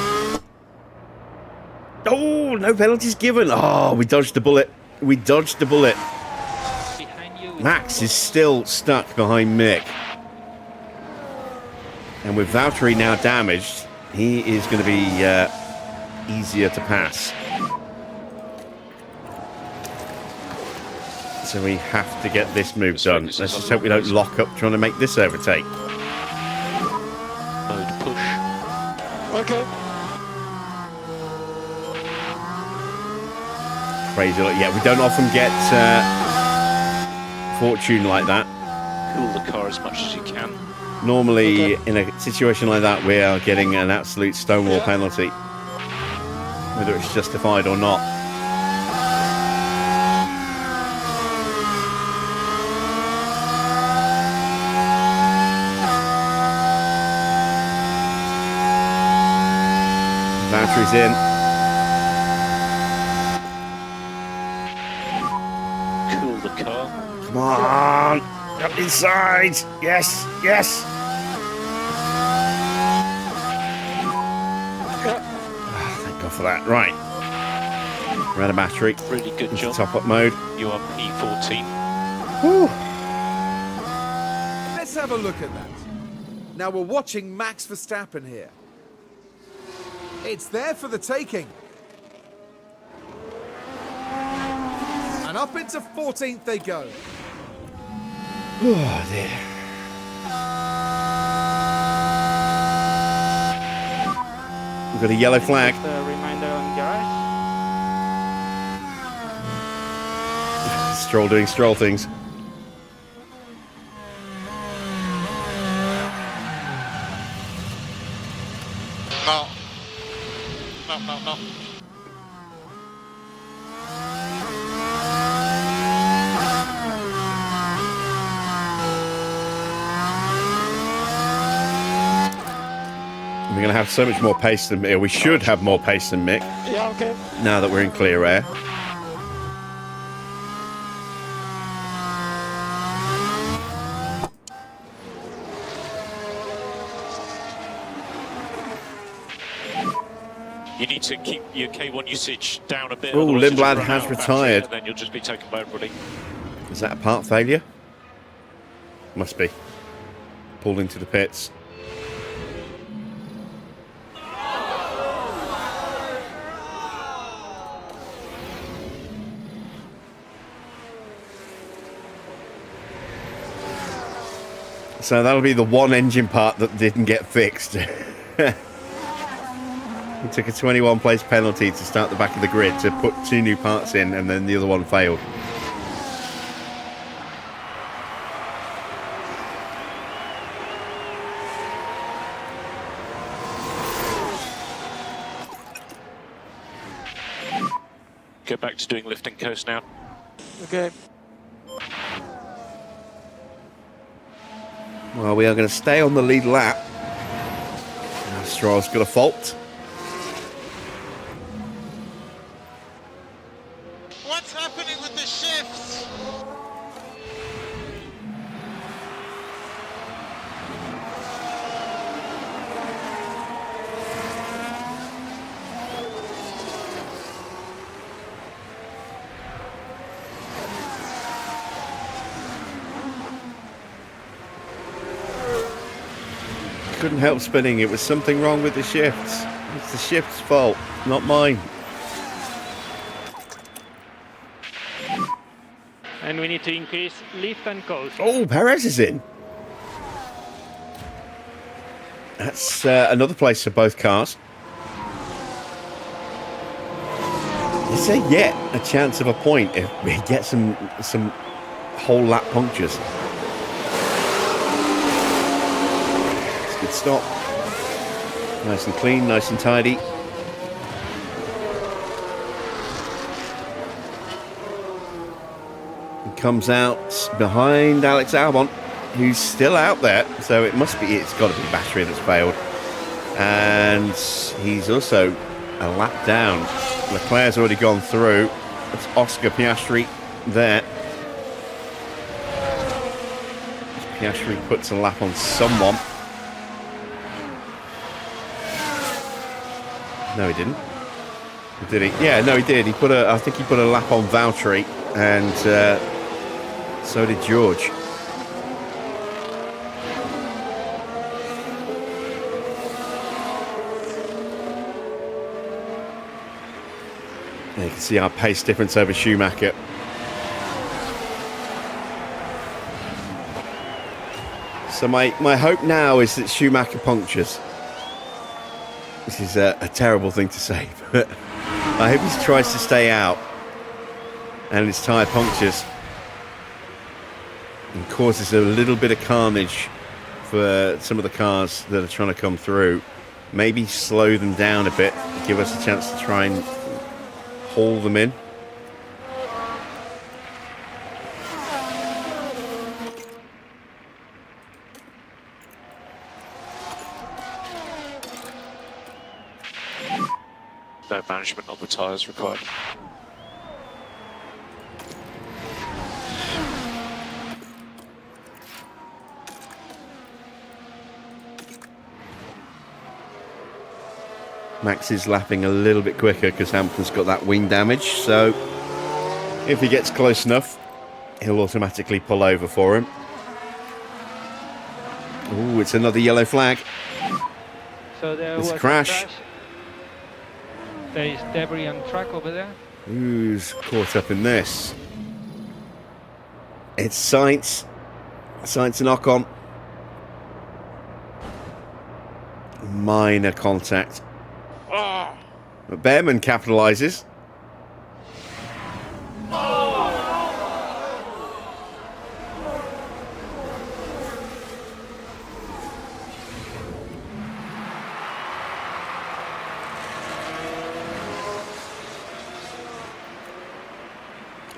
A: Oh, no penalties given. Oh, we dodged the bullet. We dodged the bullet.
D: Behind you.
A: Max is still stuck behind Mick. And with Valtteri now damaged, he is going to be easier to pass. So we have to get this move done. Let's just hope we don't lock up trying to make this overtake.
F: Mode push.
E: Okay.
A: Crazy. Yeah, we don't often get fortune like that.
F: Cool the car as much as you can.
A: Normally, in a situation like that, we are getting an absolute stonewall penalty, whether it's justified or not. Valtteri's in.
F: Cool the car.
A: Come on! Up inside! Yes! Yes! Thank God for that. Right. We're out of battery.
F: Really good job.
A: Top up mode.
F: You are P14.
A: Whew.
B: Let's have a look at that. Now we're watching Max Verstappen here. It's there for the taking. And up into 14th they go.
A: Oh dear. We've got a yellow flag.
D: Just a reminder on garage.
A: Stroll doing stroll things.
E: No. No, no, no.
A: We're going to have so much more pace than Mick. We should have more pace than Mick
E: Yeah, okay.
A: now that we're in clear air.
F: You need to keep your K1 usage down a bit.
A: Oh,
F: otherwise you'll just
A: Lindblad
F: run
A: has
F: out of battery
A: retired.
F: And then you'll just be taken by everybody.
A: Is that a part failure? Must be. Pulled into the pits. So that'll be the one engine part that didn't get fixed. He took a 21 place penalty to start the back of the grid to put 2 new parts in, and then the other one failed.
F: Go back to doing lift and coast now.
E: Okay.
A: Well, we are going to stay on the lead lap. Stroll's got a fault.
E: What's happening with the shifts?
A: Couldn't help spinning. It was something wrong with the shifts. It's the shift's fault, not mine.
D: And we need to increase lift and coast.
A: Oh, Perez is in. That's another place for both cars. Is there yet a chance of a point if we get some whole lap punctures? Good stop. Nice and clean, nice and tidy. He comes out behind Alex Albon, who's still out there. So it's got to be battery that's failed. And he's also a lap down. Leclerc's already gone through. It's Oscar Piastri there. Piastri puts a lap on someone. No, he didn't. Or did he? Yeah, no, he did. I think he put a lap on Valtteri, and so did George. And you can see our pace difference over Schumacher. So my hope now is that Schumacher punctures. This is a terrible thing to say, but I hope he tries to stay out and his tyre punctures and causes a little bit of carnage for some of the cars that are trying to come through. Maybe slow them down a bit, give us a chance to try and haul them in.
F: No management on the tyres required.
A: Max is lapping a little bit quicker because Hamilton's got that wing damage, so if he gets close enough, he'll automatically pull over for him. Ooh, it's another yellow flag.
D: So there
A: It's
D: was
A: a crash.
D: There is debris on track over there.
A: Who's caught up in this? It's Sainz. Sainz and Ocon. Minor contact. But Bearman capitalises.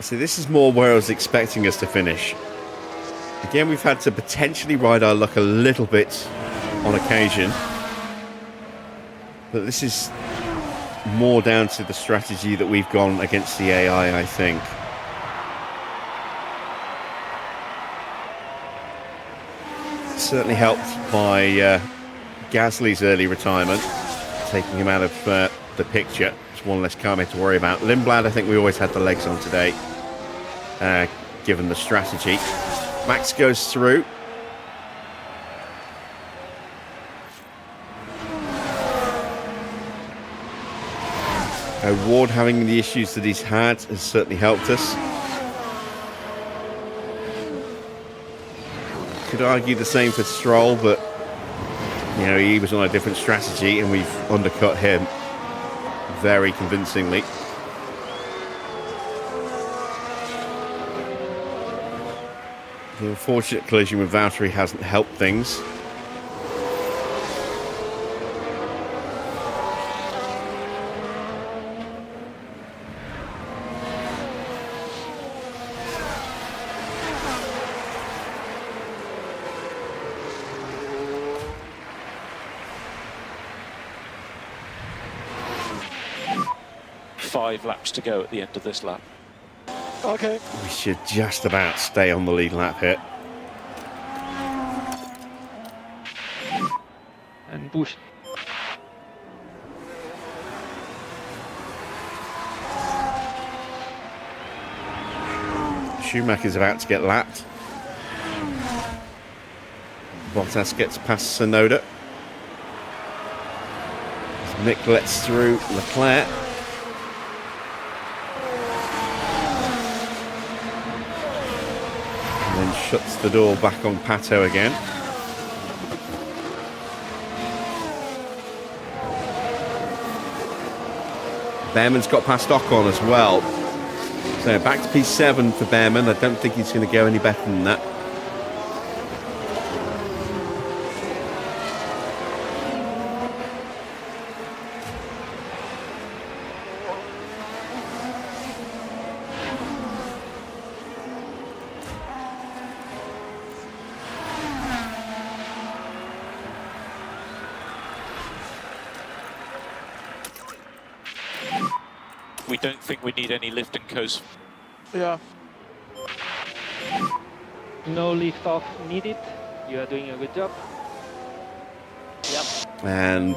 A: So this is more where I was expecting us to finish. Again, we've had to potentially ride our luck a little bit on occasion. But this is more down to the strategy that we've gone against the AI, I think. Certainly helped by Gasly's early retirement, taking him out of the picture. It's one less car mate to worry about. Lindblad, I think we always had the legs on today, given the strategy. Max goes through. Ward having the issues that he's had has certainly helped us. Could argue the same for Stroll, but you know, he was on a different strategy and we've undercut him very convincingly. The unfortunate collision with Valtteri hasn't helped things.
F: Five laps to go at the end of this lap.
E: Okay.
A: We should just about stay on the lead lap here.
D: And Bush.
A: Schumacher's about to get lapped. Bottas gets past Tsunoda. Mick lets through Leclerc. And then shuts the door back on Pato again. Bearman's got past Ocon as well. So back to P7 for Bearman. I don't think he's going to go any better than that.
F: We don't think we need any lift and coast.
E: Yeah.
D: No lift off needed. You are doing a good job.
G: Yep.
A: And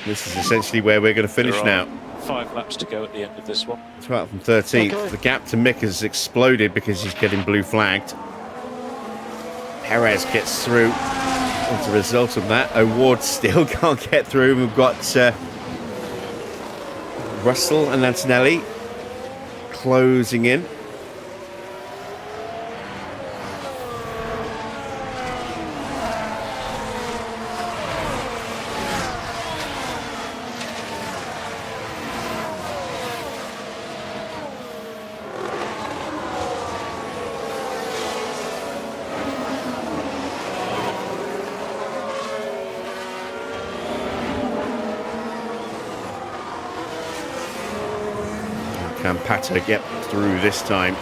A: this is essentially where we're going to finish
F: There are
A: now.
F: 5 laps to go at the end of this one.
A: 12th and 13th.
G: Okay.
A: The gap to Mick has exploded because he's getting blue flagged. Perez gets through as a result of that. O'Ward still can't get through. We've got Russell and Antonelli closing in. Can Pato get through this time?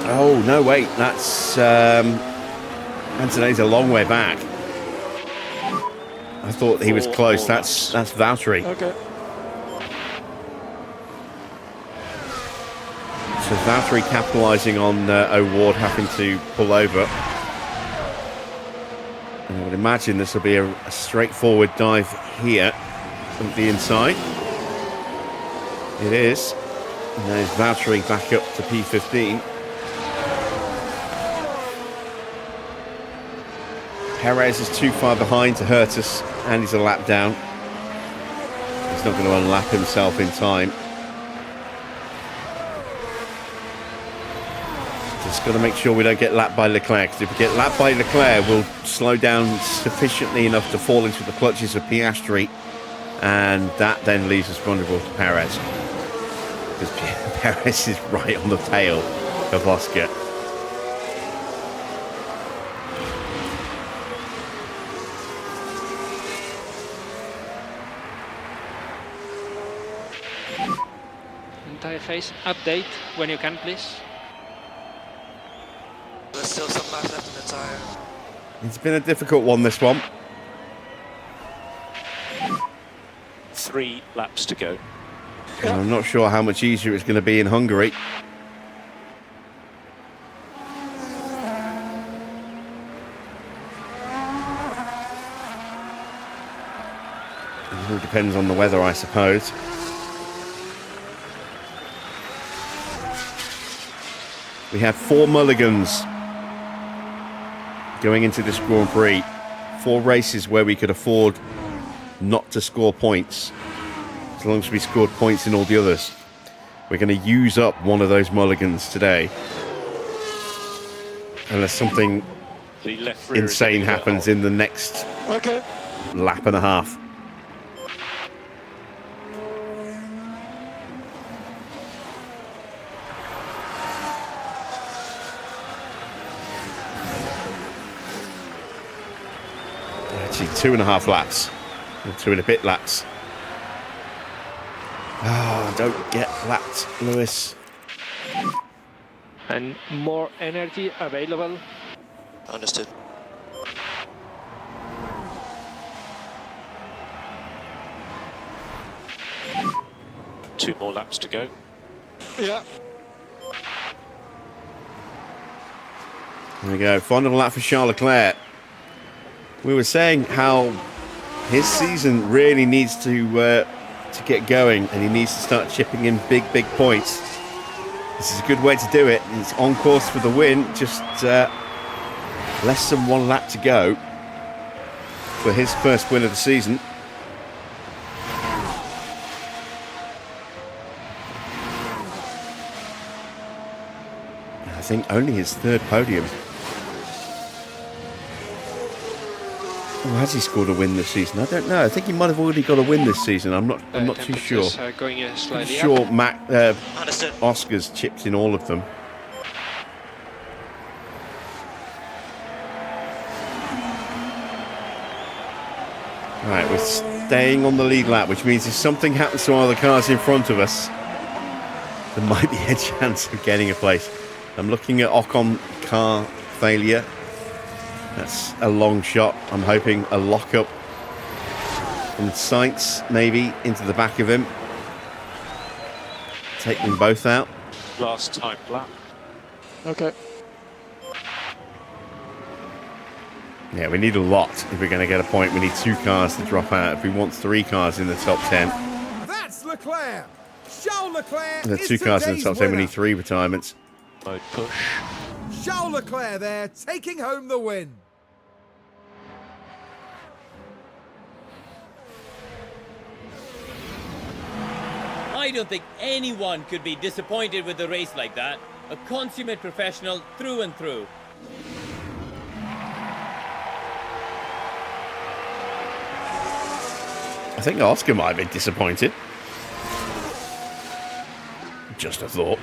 A: Oh, no, wait. That's... Antonelli's a long way back. I thought he was close. That's Valtteri.
G: Okay.
A: So Valtteri capitalising on O'Ward having to pull over. And I would imagine this will be a straightforward dive here from the inside. It is. And there's Valtteri back up to P15. Perez is too far behind to hurt us, and he's a lap down. He's not going to unlap himself in time. Just got to make sure we don't get lapped by Leclerc, because if we get lapped by Leclerc, we'll slow down sufficiently enough to fall into the clutches of Piastri, and that then leaves us vulnerable to Perez, because Perez is right on the tail of Oscar.
D: Entire phase update when you can, please.
G: There's still some life left in the tyre.
A: It's been a difficult one, this one.
F: 3 laps to go.
A: And I'm not sure how much easier it's going to be in Hungary. It all depends on the weather, I suppose. We have 4 mulligans going into this Grand Prix. 4 races where we could afford not to score points. As long as we scored points in all the others. We're going to use up one of those mulligans today. Unless something
F: The left rear is
A: insane
F: gonna get
A: happens
F: on.
A: in the next
G: Okay.
A: lap and a half. Actually, 2.5 laps. Or 2 and a bit laps. Ah, don't get lapped, Lewis.
D: And more energy available.
G: Understood.
F: Two more laps to go.
G: Yeah.
A: There we go. Final lap for Charles Leclerc. We were saying how his season really needs to get going, and he needs to start chipping in big points. This is a good way to do it. He's on course for the win. Just less than 1 lap to go for his first win of the season. I think only his 3rd podium. Or has he scored a win this season? I don't know. I think he might have already got a win this season. I'm not too sure.
D: Temperatures are going
A: I'm
D: slightly
A: sure
D: up.
G: Understood.
A: Oscar's chipped in all of them. Right, we're staying on the lead lap, which means if something happens to one of the cars in front of us, there might be a chance of getting a place. I'm looking at Ocon car failure. That's a long shot. I'm hoping a lockup And Sainz maybe into the back of him. Take them both out.
F: Last time lap.
E: Okay.
A: Yeah, we need a lot if we're going to get a point. We need 2 cars to drop out if we want 3 cars in the top 10.
B: That's Leclerc. Charles Leclerc.
A: The
B: is
A: 2 cars in the
B: today's
A: top 10. We
B: winner.
A: need 3 retirements.
F: Mode push.
B: Charles Leclerc there, taking home the win.
C: I don't think anyone could be disappointed with a race like that. A consummate professional through and through.
A: I think Oscar might be disappointed. Just a thought.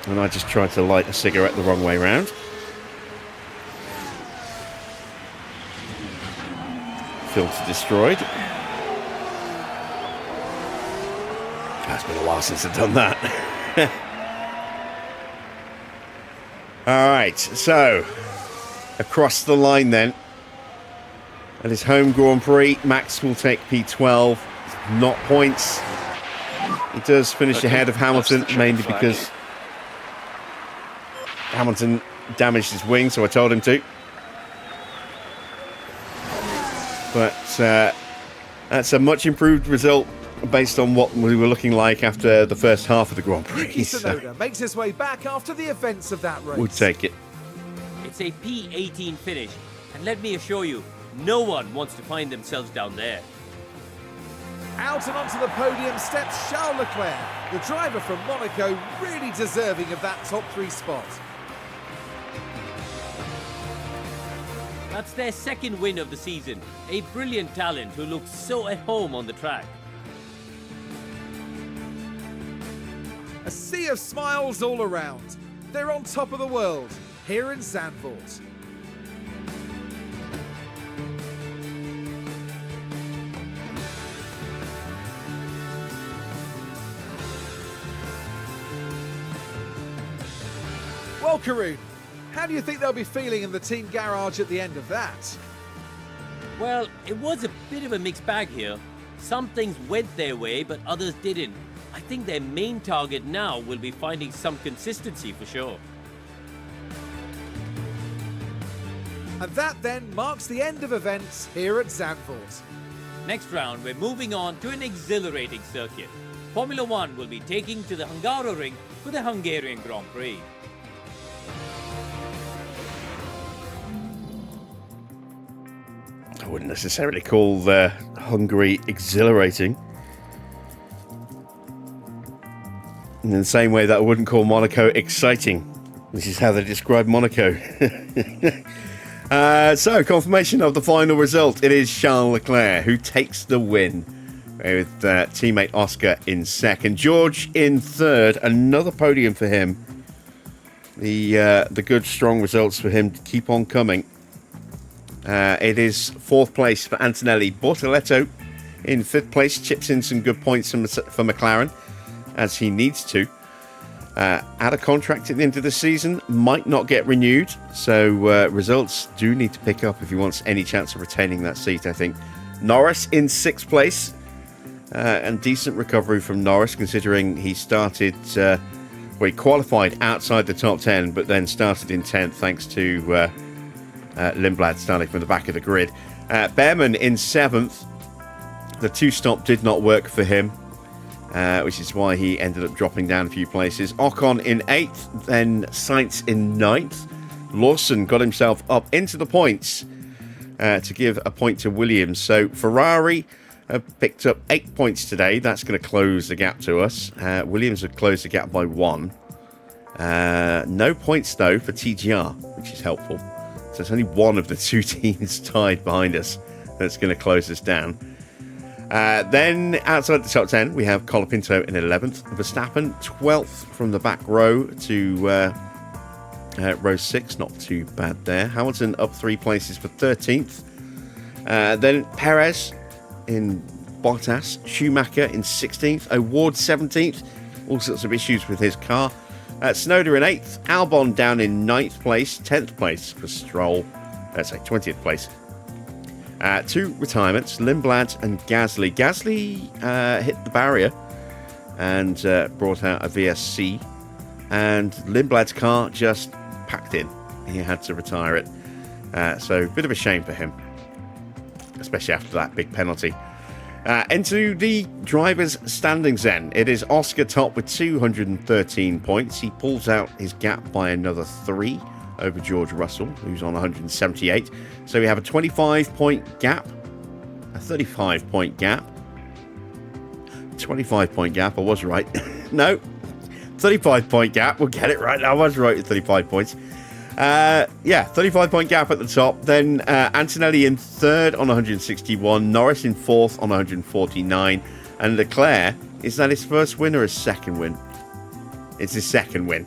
A: And I just tried to light a cigarette the wrong way round. Filter destroyed. It's been a while since I've done that. All right, so across the line then. At his home Grand Prix, Max will take P12. Not points. He does finish ahead of Hamilton, mainly because Hamilton damaged his wing, so I told him to. But that's a much improved result based on what we were looking like after the first half of the Grand Prix.
B: Yuki Tsunoda makes his way back after the events of that race.
A: We'll take it.
C: It's a P18 finish, and let me assure you, no one wants to find themselves down there.
B: Out and onto the podium steps Charles Leclerc, the driver from Monaco, really deserving of that top 3 spot.
C: That's their second win of the season. A brilliant talent who looks so at home on the track.
B: A sea of smiles all around. They're on top of the world, here in Zandvoort. Well, Karun, how do you think they'll be feeling in the team garage at the end of that?
C: Well, it was a bit of a mixed bag here. Some things went their way, but others didn't. I think their main target now will be finding some consistency for sure.
B: And that then marks the end of events here at Zandvoort.
C: Next round, we're moving on to an exhilarating circuit. Formula One will be taking to the Hungaroring for the Hungarian Grand Prix.
A: I wouldn't necessarily call Hungary exhilarating. In the same way that I wouldn't call Monaco exciting. This is how they describe Monaco. So, confirmation of the final result. It is Charles Leclerc who takes the win, with teammate Oscar in second. George in third. Another podium for him. The good, strong results for him keep on coming. It is fourth place for Antonelli. Bortoletto in fifth place. Chips in some good points for McLaren, as he needs to. Out of contract at the end of the season, might not get renewed, so results do need to pick up if he wants any chance of retaining that seat, I think. Norris in sixth place, and decent recovery from Norris, considering he started, he qualified outside the top 10, but then started in 10th thanks to Lindblad starting from the back of the grid. Bearman in 7th. The two-stop did not work for him, which is why he ended up dropping down a few places. Ocon in 8th, then Sainz in 9th. Lawson got himself up into the points to give a point to Williams. So Ferrari have picked up 8 points today. That's going to close the gap to us. Williams have closed the gap by 1. No points, though, for TGR, which is helpful. So it's only one of the two teams tied behind us that's going to close us down. Then outside the top 10, we have Colapinto in 11th. Verstappen 12th from the back row to row 6, not too bad there. Hamilton up 3 places for 13th. Then Perez in Bottas, Schumacher in 16th, O'Ward 17th. All sorts of issues with his car. Snowder in 8th, Albon down in 9th place, 10th place for Stroll, 20th place. 2 retirements, Lindblad and Gasly. Gasly hit the barrier and brought out a VSC, and Lindblad's car just packed in. He had to retire it. So a bit of a shame for him, especially after that big penalty. Into the drivers' standings then. It is Oscar top with 213 points. He pulls out his gap by another 3 over George Russell, who's on 178. So we have a 25-point gap, a 35-point gap, 25-point gap. I was right. No, 35-point gap. We'll get it right. I was right with 35 points. 35-point gap at the top. Then Antonelli in 3rd on 161, Norris in 4th on 149, and Leclerc, is that his first win or his second win? It's his second win.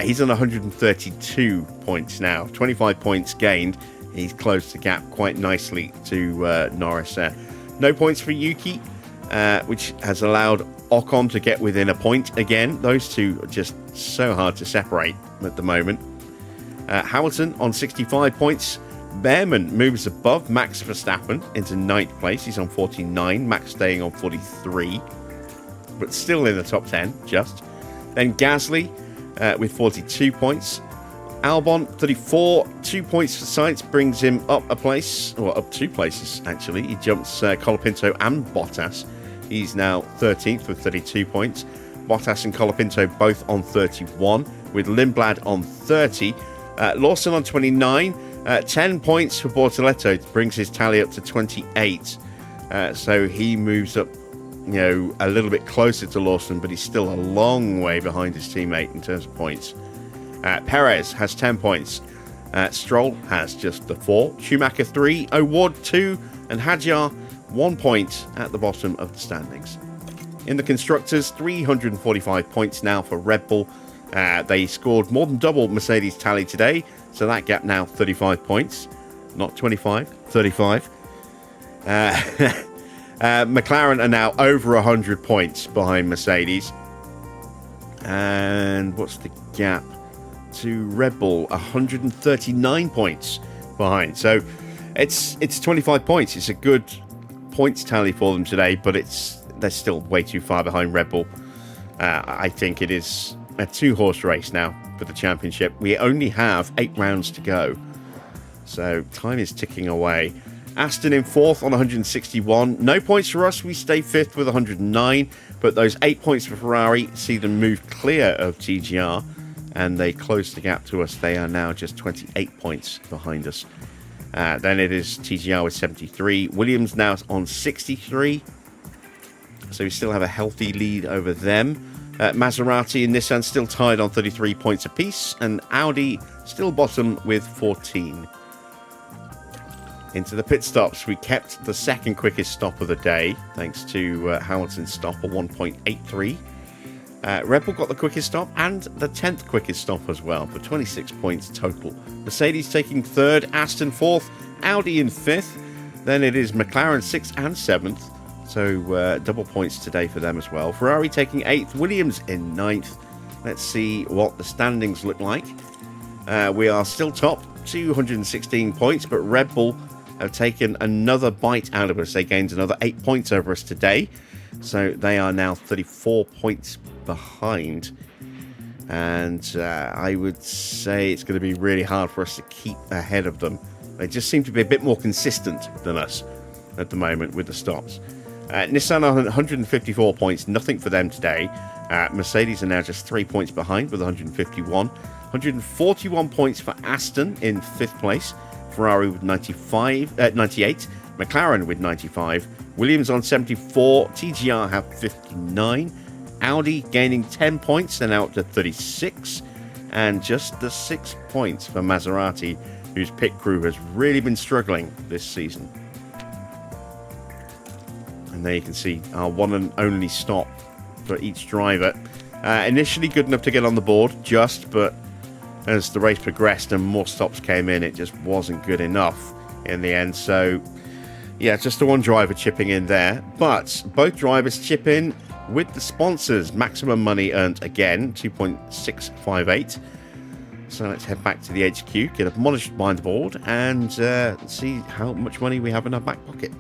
A: He's on 132 points now, 25 points gained. He's closed the gap quite nicely to Norris there. No points for Yuki, which has allowed Ocon to get within a point again. Those two are just so hard to separate at the moment. Hamilton on 65 points. Bearman moves above Max Verstappen into 9th place. He's on 49. Max staying on 43, but still in the top 10 just. Then Gasly with 42 points. Albon 34, 2 points for Sainz, brings him up a place, or up 2 places actually. He jumps Colapinto and Bottas. He's now 13th with 32 points. Bottas and Colapinto both on 31, with Lindblad on 30. Lawson on 29, 10 points for Bortoletto, brings his tally up to 28. So he moves up, a little bit closer to Lawson, but he's still a long way behind his teammate in terms of points. Perez has 10 points. Stroll has just the 4. Schumacher 3, O'Ward 2, and Hadjar 1 point at the bottom of the standings. In the constructors, 345 points now for Red Bull. They scored more than double Mercedes' tally today, so that gap now 35 points. Not 25, 35. McLaren are now over 100 points behind Mercedes. And what's the gap to Red Bull? 139 points behind. So it's 25 points. It's a good points tally for them today, but they're still way too far behind Red Bull. I think it is a 2-horse race now for the championship. We only have 8 rounds to go, so time is ticking away. Aston in 4th on 161. No points for us. We stay 5th with 109, but those 8 points for Ferrari see them move clear of TGR, and they close the gap to us. They are now just 28 points behind us. Then it is TGR with 73. Williams now on 63, so we still have a healthy lead over them. Maserati and Nissan still tied on 33 points apiece, and Audi still bottom with 14. Into the pit stops, we kept the second quickest stop of the day, thanks to Hamilton's stop of 1.83. Red Bull got the quickest stop and the 10th quickest stop as well, for 26 points total. Mercedes taking 3rd, Aston 4th, Audi in 5th. Then it is McLaren 6th and 7th. So double points today for them as well. Ferrari taking 8th, Williams in 9th. Let's see what the standings look like. We are still top, 216 points, but Red Bull have taken another bite out of us. They gained another 8 points over us today. So they are now 34 points behind. And I would say it's going to be really hard for us to keep ahead of them. They just seem to be a bit more consistent than us at the moment with the stops. Nissan on 154 points, nothing for them today. Mercedes are now just 3 points behind with 151. 141 points for Aston in 5th place. Ferrari with 98. McLaren with 95. Williams on 74. TGR have 59. Audi gaining 10 points, they're now up to 36. And just the 6 points for Maserati, whose pit crew has really been struggling this season. And there you can see our one and only stop for each driver. Initially good enough to get on the board, but as the race progressed and more stops came in, it just wasn't good enough in the end. So, yeah, just the one driver chipping in there. But both drivers chip in with the sponsors. Maximum money earned again, 2.658. So let's head back to the HQ, get a monitored mind board, and see how much money we have in our back pocket.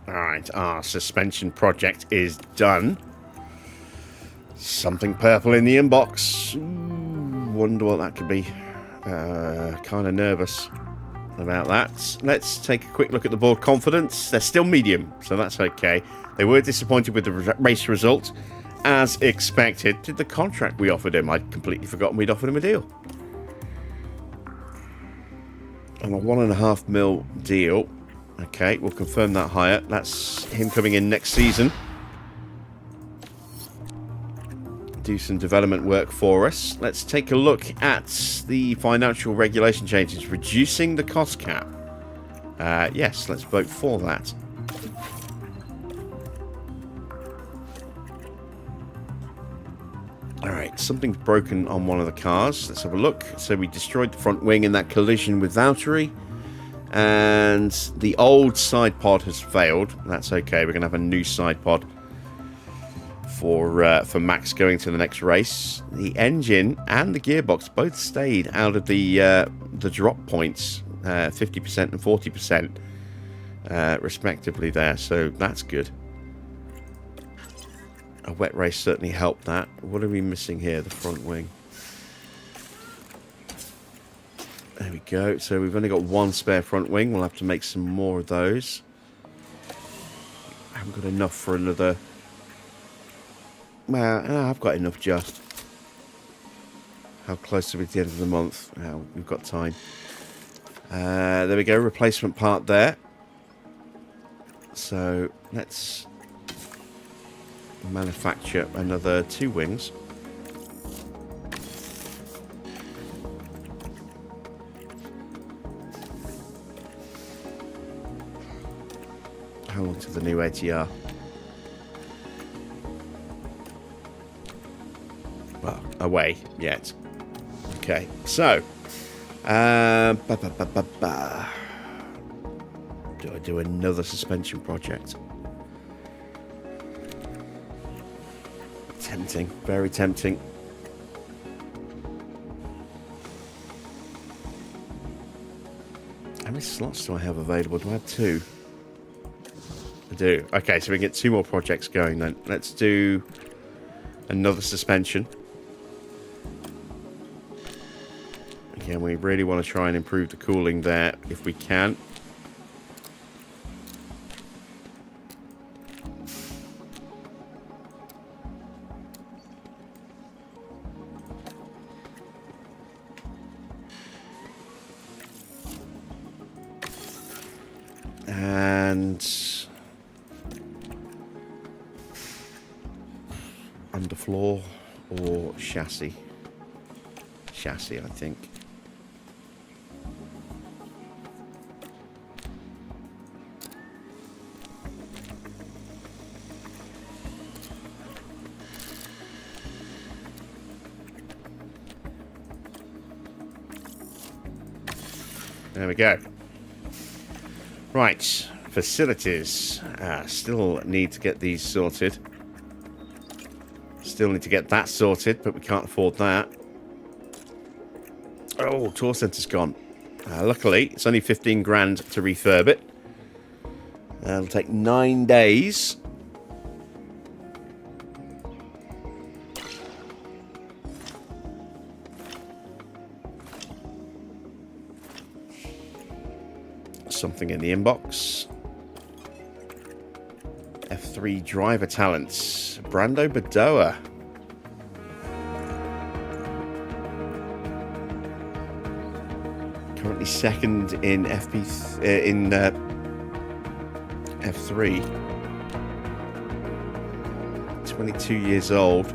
A: Alright, our suspension project is done. Something purple in the inbox. Ooh, wonder what that could be. Kind of nervous about that. Let's take a quick look at the board confidence. They're still medium, so that's okay. They were disappointed with the race result, as expected. Did the contract we offered him? I'd completely forgotten we'd offered him a deal. On a $1.5 mil deal. Okay, we'll confirm that hire. That's him coming in next season. Do some development work for us. Let's take a look at the financial regulation changes. Reducing the cost cap. Yes, let's vote for that. Alright, something's broken on one of the cars. Let's have a look. So we destroyed the front wing in that collision with Valtteri. And the old side pod has failed. That's okay. We're going to have a new side pod for Max going to the next race. The engine and the gearbox both stayed out of the drop points, 50% and 40%, respectively there. So that's good. A wet race certainly helped that. What are we missing here? The front wing. There we go. So we've only got one spare front wing. We'll have to make some more of those. I haven't got enough for another. Well, I've got enough just. How close are we to the end of the month? Well, we've got time. There we go. Replacement part there. So let's manufacture another 2 wings. How long to the new ATR? Well, away yet. Okay, so do I do another suspension project? Tempting, very tempting. How many slots do I have available? Do I have 2? I do. Okay, so we can get 2 more projects going then. Let's do another suspension. Again, we really want to try and improve the cooling there if we can. And underfloor or chassis? Chassis, I think. There we go. Right, facilities. Still need to get these sorted. Still need to get that sorted, but we can't afford that. Oh, tour centre's gone. Luckily, it's only 15 grand to refurb it. It'll take 9 days. Something in the inbox. F3 driver talents. Brando Badoa. Currently second in F3. 22 years old.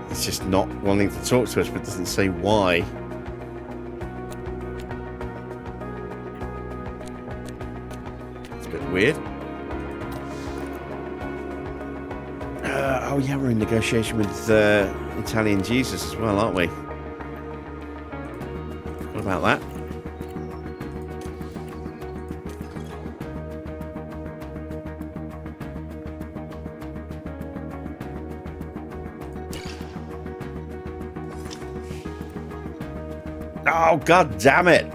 A: He's just not wanting to talk to us, but doesn't say why. It's a bit weird. Oh yeah, we're in negotiation with Italian Jesus as well, aren't we? What about that? Oh, god damn it!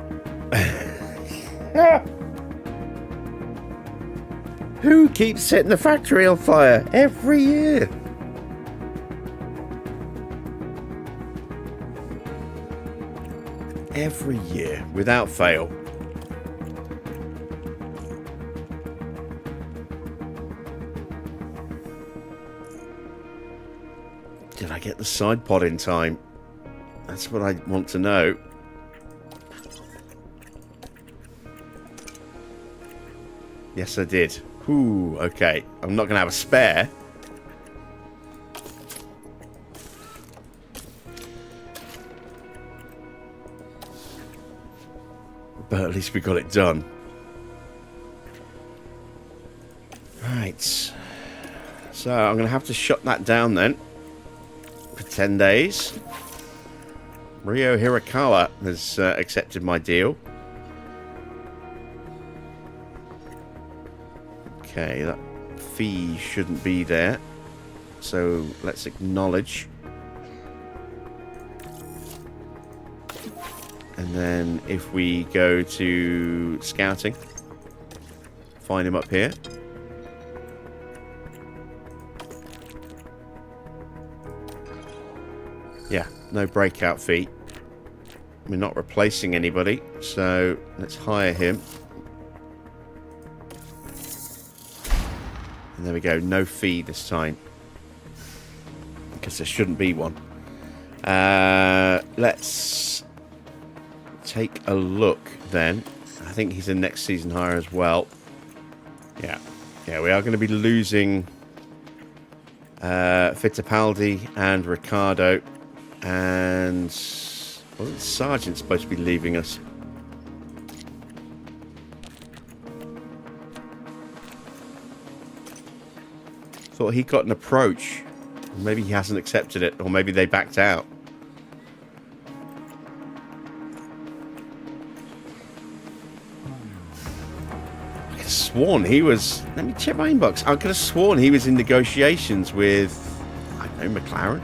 A: Who keeps setting the factory on fire every year? Every year, without fail. Did I get the side pod in time? That's what I want to know. Yes, I did. Ooh, okay. I'm not going to have a spare. But at least we got it done. Right. So I'm going to have to shut that down then. For 10 days. Rio Hirakawa has accepted my deal. Okay, that fee shouldn't be there. So let's acknowledge. And then if we go to scouting, find him up here. Yeah, no breakout fee. We're not replacing anybody, so let's hire him. And there we go, no fee this time. Because there shouldn't be one. Let's take a look then. I think he's a next season hire as well. Yeah, we are going to be losing Fittipaldi and Ricciardo. And wasn't Sargent supposed to be leaving us? Thought he got an approach. Maybe he hasn't accepted it, or maybe they backed out. I could have sworn he was... Let me check my inbox. I could have sworn he was in negotiations with... I don't know, McLaren?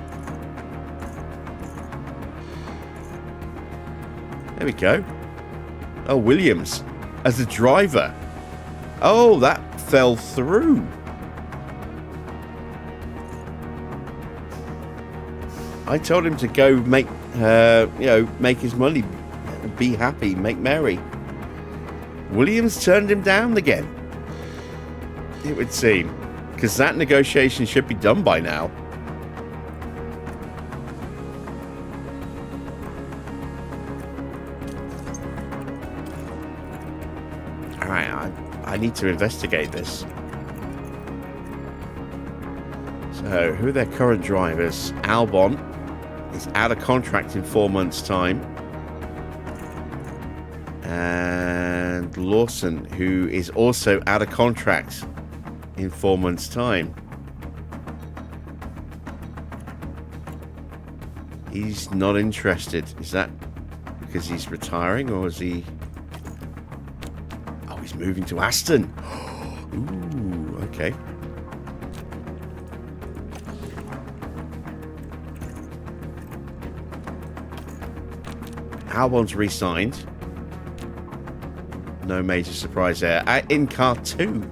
A: There we go. Oh, Williams as a driver. Oh, that fell through. I told him to go make, make his money, be happy, make merry. Williams turned him down again. It would seem, because that negotiation should be done by now. All right, I need to investigate this. So, who are their current drivers? Albon is out of contract in 4 months' time. And Lawson, who is also out of contract in 4 months' time. He's not interested. Is that because he's retiring, or is he... Oh, he's moving to Aston. Ooh, okay. Albon's re-signed. No major surprise there. In car 2.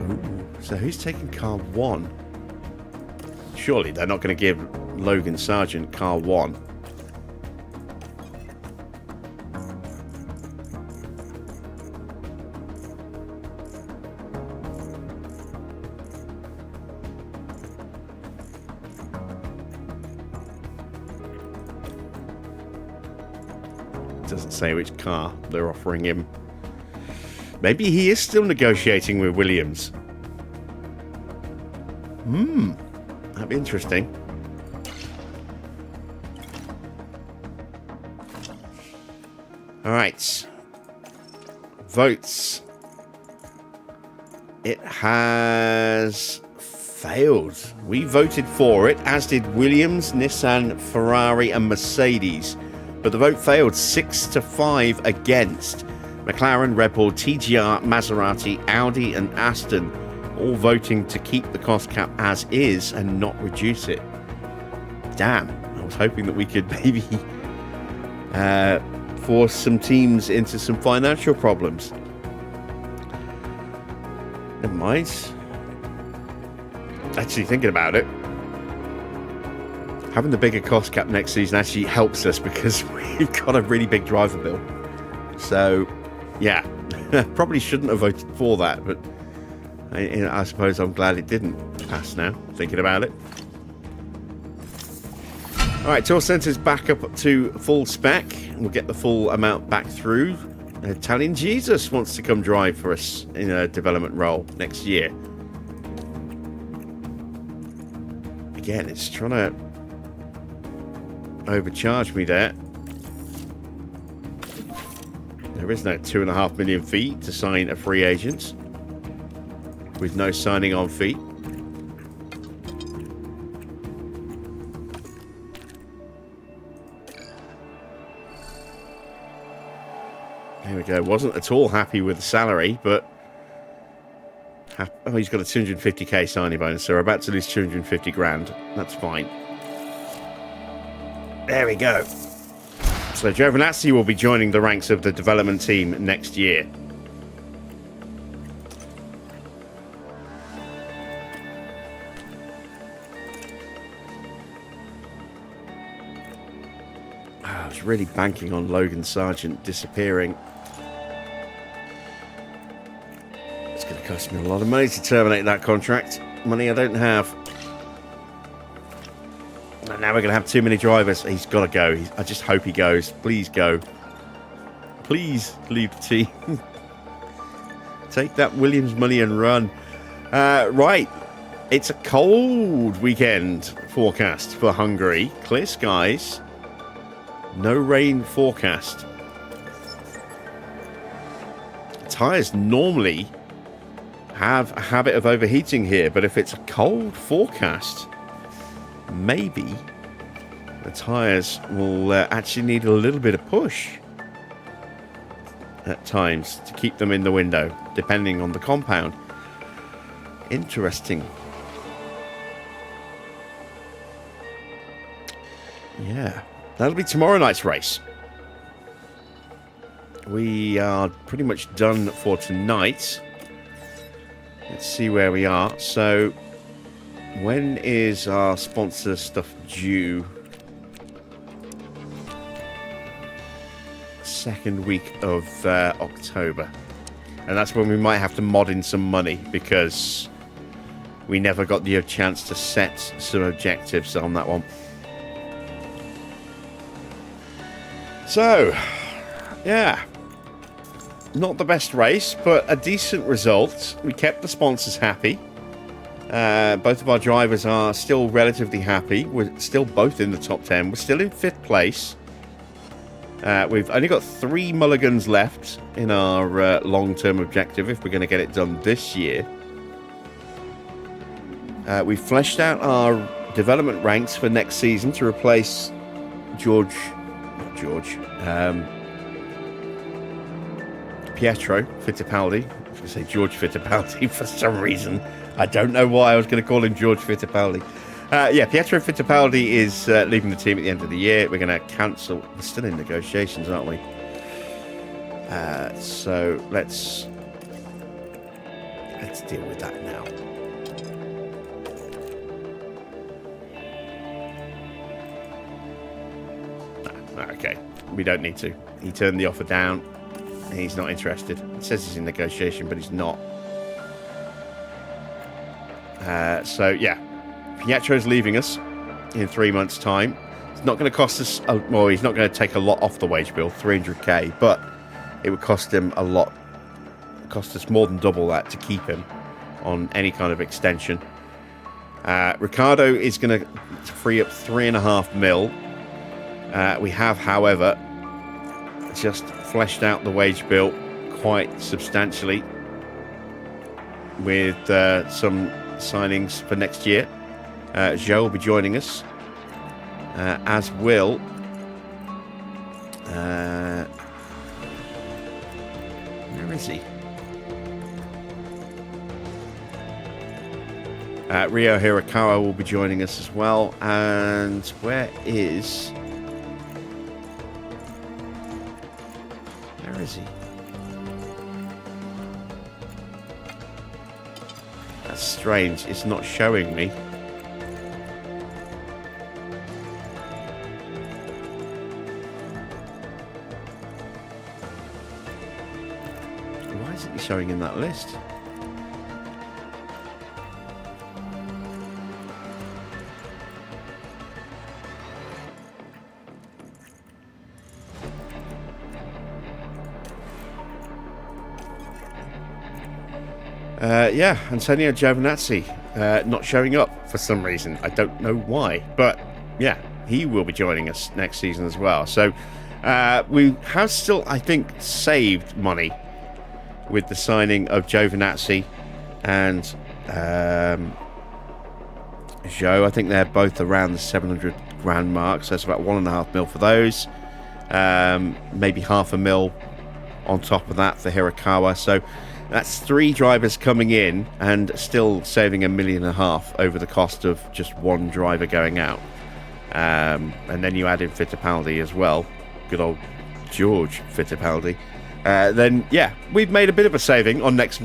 A: Ooh, so who's taking car 1? Surely they're not going to give Logan Sargent car 1. Doesn't say which car they're offering him. Maybe he is still negotiating with Williams. That'd be interesting. All right. Votes. It has failed. We voted for it, as did Williams, Nissan, Ferrari, and Mercedes. But the vote failed 6-5 against. McLaren, RedBull, TGR, Maserati, Audi, and Aston all voting to keep the cost cap as is and not reduce it. Damn, I was hoping that we could maybe force some teams into some financial problems. Never mind. Actually, thinking about it, having the bigger cost cap next season actually helps us because we've got a really big driver bill. So, yeah, probably shouldn't have voted for that, but I suppose I'm glad it didn't pass now, thinking about it. All right, tour centre's back up to full spec. We'll get the full amount back through. Italian Jesus wants to come drive for us in a development role next year. Again, it's trying to overcharge me there. There is no 2.5 million fee to sign a free agent with no signing on fee. There we go. Wasn't at all happy with the salary, but oh, he's got a 250k signing bonus, so we're about to lose 250 grand. That's fine. There we go. So Giovinazzi will be joining the ranks of the development team next year. I was really banking on Logan Sargent disappearing. It's going to cost me a lot of money to terminate that contract. Money I don't have. Now we're going to have too many drivers. He's got to go. I just hope he goes. Please go. Please leave the team. Take that Williams money and run. Right. It's a cold weekend forecast for Hungary. Clear skies. No rain forecast. Tyres normally have a habit of overheating here, but if it's a cold forecast, maybe the tyres will actually need a little bit of push at times to keep them in the window, depending on the compound. Interesting. Yeah, that'll be tomorrow night's race. We are pretty much done for tonight. Let's see where we are. So, when is our sponsor stuff due? Second week of October. And that's when we might have to mod in some money because we never got the chance to set some objectives on that one. So, yeah. Not the best race, but a decent result. We kept the sponsors happy. Both of our drivers are still relatively happy. We're still both in the top 10. We're still in 5th place. We've only got 3 mulligans left in our long-term objective if we're going to get it done this year. We've fleshed out our development ranks for next season to replace Pietro Fittipaldi. I was going to say George Fittipaldi for some reason. I don't know why I was going to call him George Fittipaldi. Yeah, Pietro Fittipaldi is leaving the team at the end of the year. We're going to cancel. We're still in negotiations, aren't we? So let's deal with that now. Okay, we don't need to. He turned the offer down. He's not interested. It says he's in negotiation, but he's not. So yeah, Pietro's leaving us in 3 months' time. It's not going to cost us. Well, he's not going to take a lot off the wage bill, 300k, but it would cost him a lot. It cost us more than double that to keep him on any kind of extension. Ricardo is going to free up 3.5 mil. We have, however, just fleshed out the wage bill quite substantially with some signings for next year. Joe will be joining us, as will where is he? Rio Hirakawa will be joining us as well. And where is he? That's strange. It's not showing me. Why isn't he showing in that list? Yeah, Antonio Giovinazzi not showing up for some reason. I don't know why, but yeah, he will be joining us next season as well. So we have still, I think, saved money with the signing of Giovinazzi and Joe. I think they're both around the 700 grand mark, so that's about 1.5 mil for those. Maybe 0.5 mil on top of that for Hirakawa. So that's 3 drivers coming in and still saving $1.5 million over the cost of just one driver going out. And then you add in Fittipaldi as well. Good old George Fittipaldi. Then, yeah, we've made a bit of a saving on next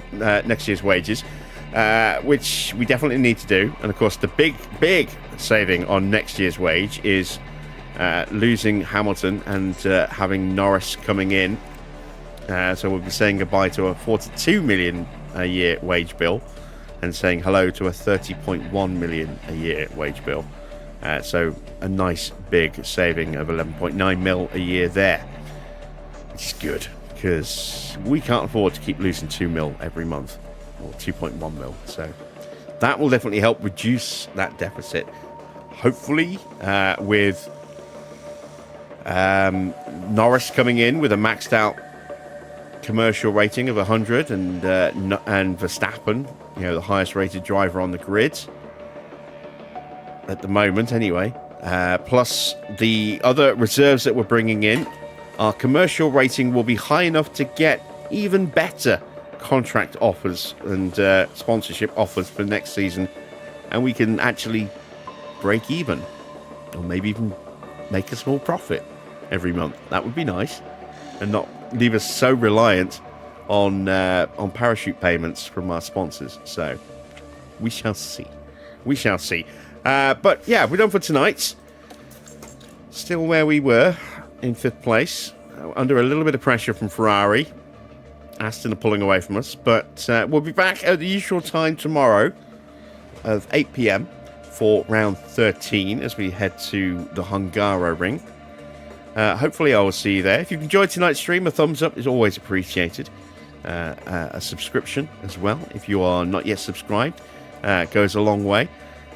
A: year's wages, which we definitely need to do. And, of course, the big saving on next year's wage is losing Hamilton and having Norris coming in. So we'll be saying goodbye to a 42 million a year wage bill and saying hello to a 30.1 million a year wage bill. So a nice big saving of 11.9 mil a year there, which is good because we can't afford to keep losing 2 mil every month, or 2.1 mil. So that will definitely help reduce that deficit. Hopefully with Norris coming in with a maxed out commercial rating of 100 and Verstappen, you know, the highest rated driver on the grid at the moment anyway, plus the other reserves that we're bringing in, our commercial rating will be high enough to get even better contract offers and sponsorship offers for next season, and we can actually break even or maybe even make a small profit every month. That would be nice, and not leave us so reliant on parachute payments from our sponsors. So we shall see. But yeah, we're done for tonight. Still where we were in 5th place, under a little bit of pressure from Ferrari. Aston are pulling away from us, but we'll be back at the usual time tomorrow of 8 p.m. for round 13 as we head to the Hungaro ring. Hopefully I will see you there. If you've enjoyed tonight's stream, a thumbs up is always appreciated. A subscription as well, if you are not yet subscribed, goes a long way.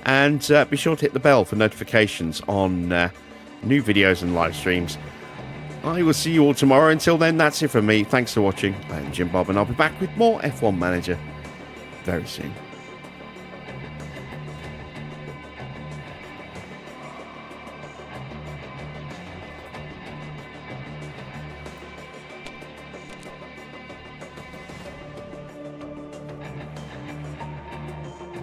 A: And be sure to hit the bell for notifications on new videos and live streams. I will see you all tomorrow. Until then, that's it from me. Thanks for watching. I'm Jim Bob, and I'll be back with more F1 Manager very soon.